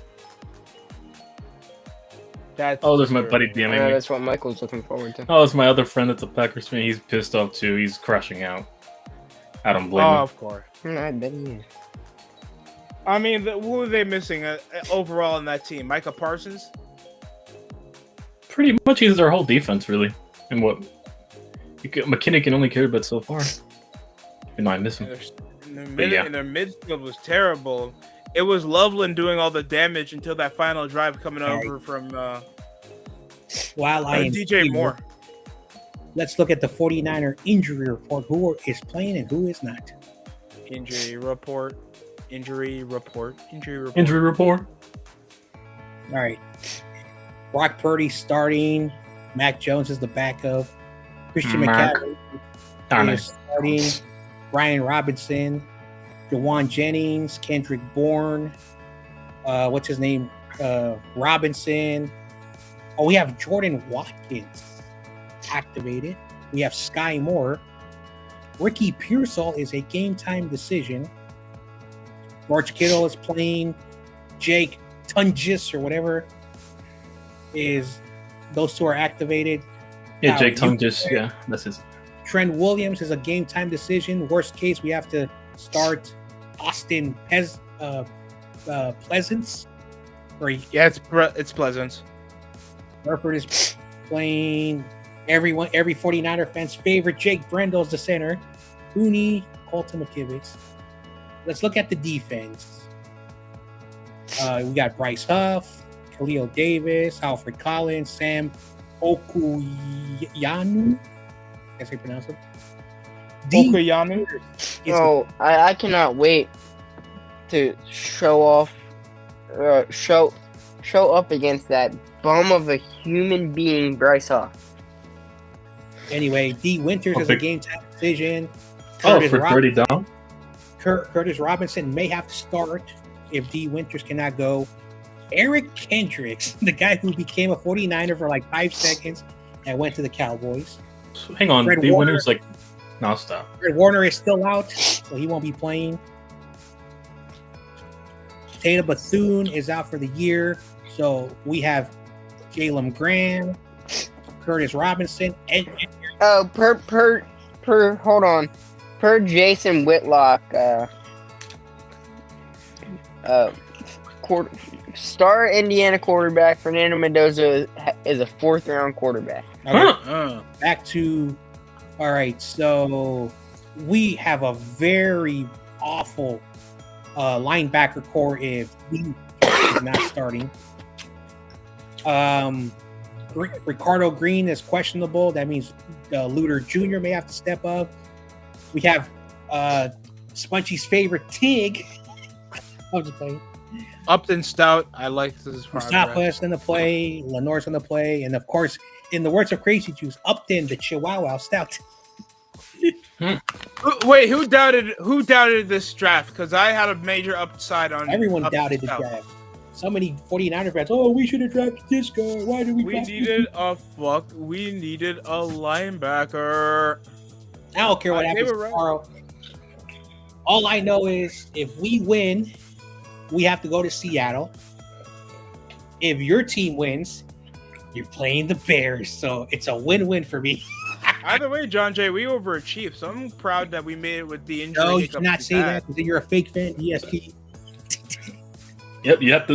That's There's my buddy DMing me. That's what Michael's looking forward to. Oh, it's my other friend that's a Packers fan. He's pissed off too. He's crashing out. I don't blame him. of course. I bet he is. I mean, who are they missing overall in that team? Micah Parsons? Pretty much, he's their whole defense, really. And what McKinney can only carry but so far. And I miss him. And their midfield was terrible. It was Loveland doing all the damage until that final drive coming over from While I am DJ here, Moore. Let's look at the 49er injury report. Who is playing and who is not? Injury report. Injury report. All right. Brock Purdy starting. Mac Jones is the backup. Christian McCaffrey is starting. Brian Robinson, Jawan Jennings, Kendrick Bourne. What's his name? Robinson. Oh, we have Jordan Watkins activated. We have Sky Moore. Ricky Pearsall is a game time decision. George Kittle is playing. Jake Tungis or whatever is. Those two are activated. Yeah, Now, Jake Tungis. Yeah, that's his. Trent Williams is a game time decision. Worst case, we have to start Austin Pleasance. Yeah, it's Pleasant. Burford is playing every 49er fan's favorite Jake Brendel's the center. Cooney, Colton McKivitz. Let's look at the defense. We got Bryce Huff, Khalil Davis, Alfred Collins, Sam Okuyanu. That's how you pronounce it. Okuyanu. Oh, I cannot wait to show up against that bum of a human being, Bryce Huff. Anyway, D. Winters is a game time decision. For 30 down? Curtis Robinson may have to start if D. Winters cannot go. Eric Kendricks, the guy who became a 49er for like 5 seconds and went to the Cowboys. So, hang on, D. Winters no, stop. Fred Warner is still out, so he won't be playing. Taylor Bethune is out for the year, so we have Jalen Graham, Curtis Robinson, and hold on. Per Jason Whitlock, star Indiana quarterback Fernando Mendoza is a 4th round quarterback. Okay. Back to all right. So we have a very awful linebacker core if he is not starting. Ricardo Green is questionable. That means Luter Jr. may have to step up. We have Spongy's favorite Tig. I'm just playing. Upton Stout. I like this progress. Mustafa's in the play. Lenore's in the play. And of course, in the words of Crazy Juice, Upton, the Chihuahua Stout. Wait, who doubted this draft? Because I had a major upside on everyone. Upton Doubted the Stout. draft. So many 49er fans. Oh, we should have drafted this guy. Why did we? We needed a linebacker. I don't care what happens tomorrow. All I know is if we win, we have to go to Seattle. If your team wins, you're playing the Bears. So it's a win-win for me. Either way, John Jay, we overachieved. So I'm proud that we made it with the injury. No, you cannot say that because you're a fake fan. ESP. Yep, you have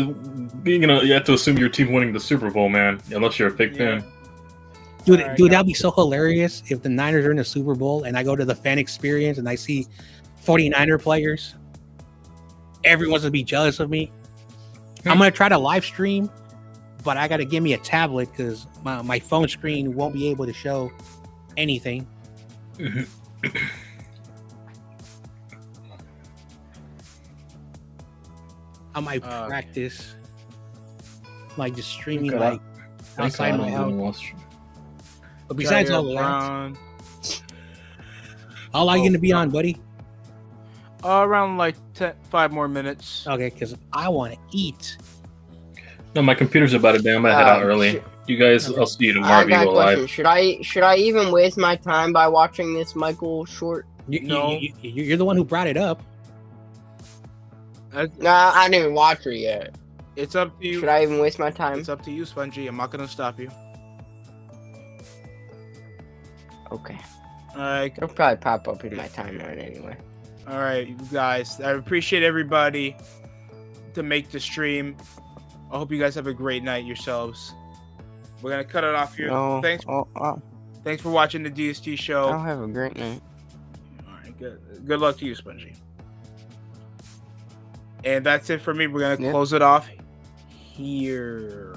to assume your team winning the Super Bowl, man. Unless you're a fake fan. Dude, that'd be so hilarious if the Niners are in the Super Bowl and I go to the fan experience and I see 49er players. Everyone's gonna be jealous of me. I'm gonna try to live stream, but I gotta give me a tablet because my phone screen won't be able to show anything. I might practice like just streaming like outside my house. But besides all that, how long are you gonna be on, buddy? Around like 5 more minutes. Okay, because I want to eat. No, my computer's about to die. I'm gonna head out early. You guys, I'll see you tomorrow. I got a question. Should I even waste my time by watching this Michael short? You're the one who brought it up. Nah, I didn't watch it yet. It's up to you. Should I even waste my time? It's up to you, Spongy. I'm not gonna stop you. Okay. Alright. It'll probably pop up in my timeline anyway. Alright, you guys. I appreciate everybody to make the stream. I hope you guys have a great night yourselves. We're gonna cut it off here. Thanks for watching the DST show. I'll have a great night. Alright, good luck to you, Spongy. And that's it for me. We're gonna close it off here.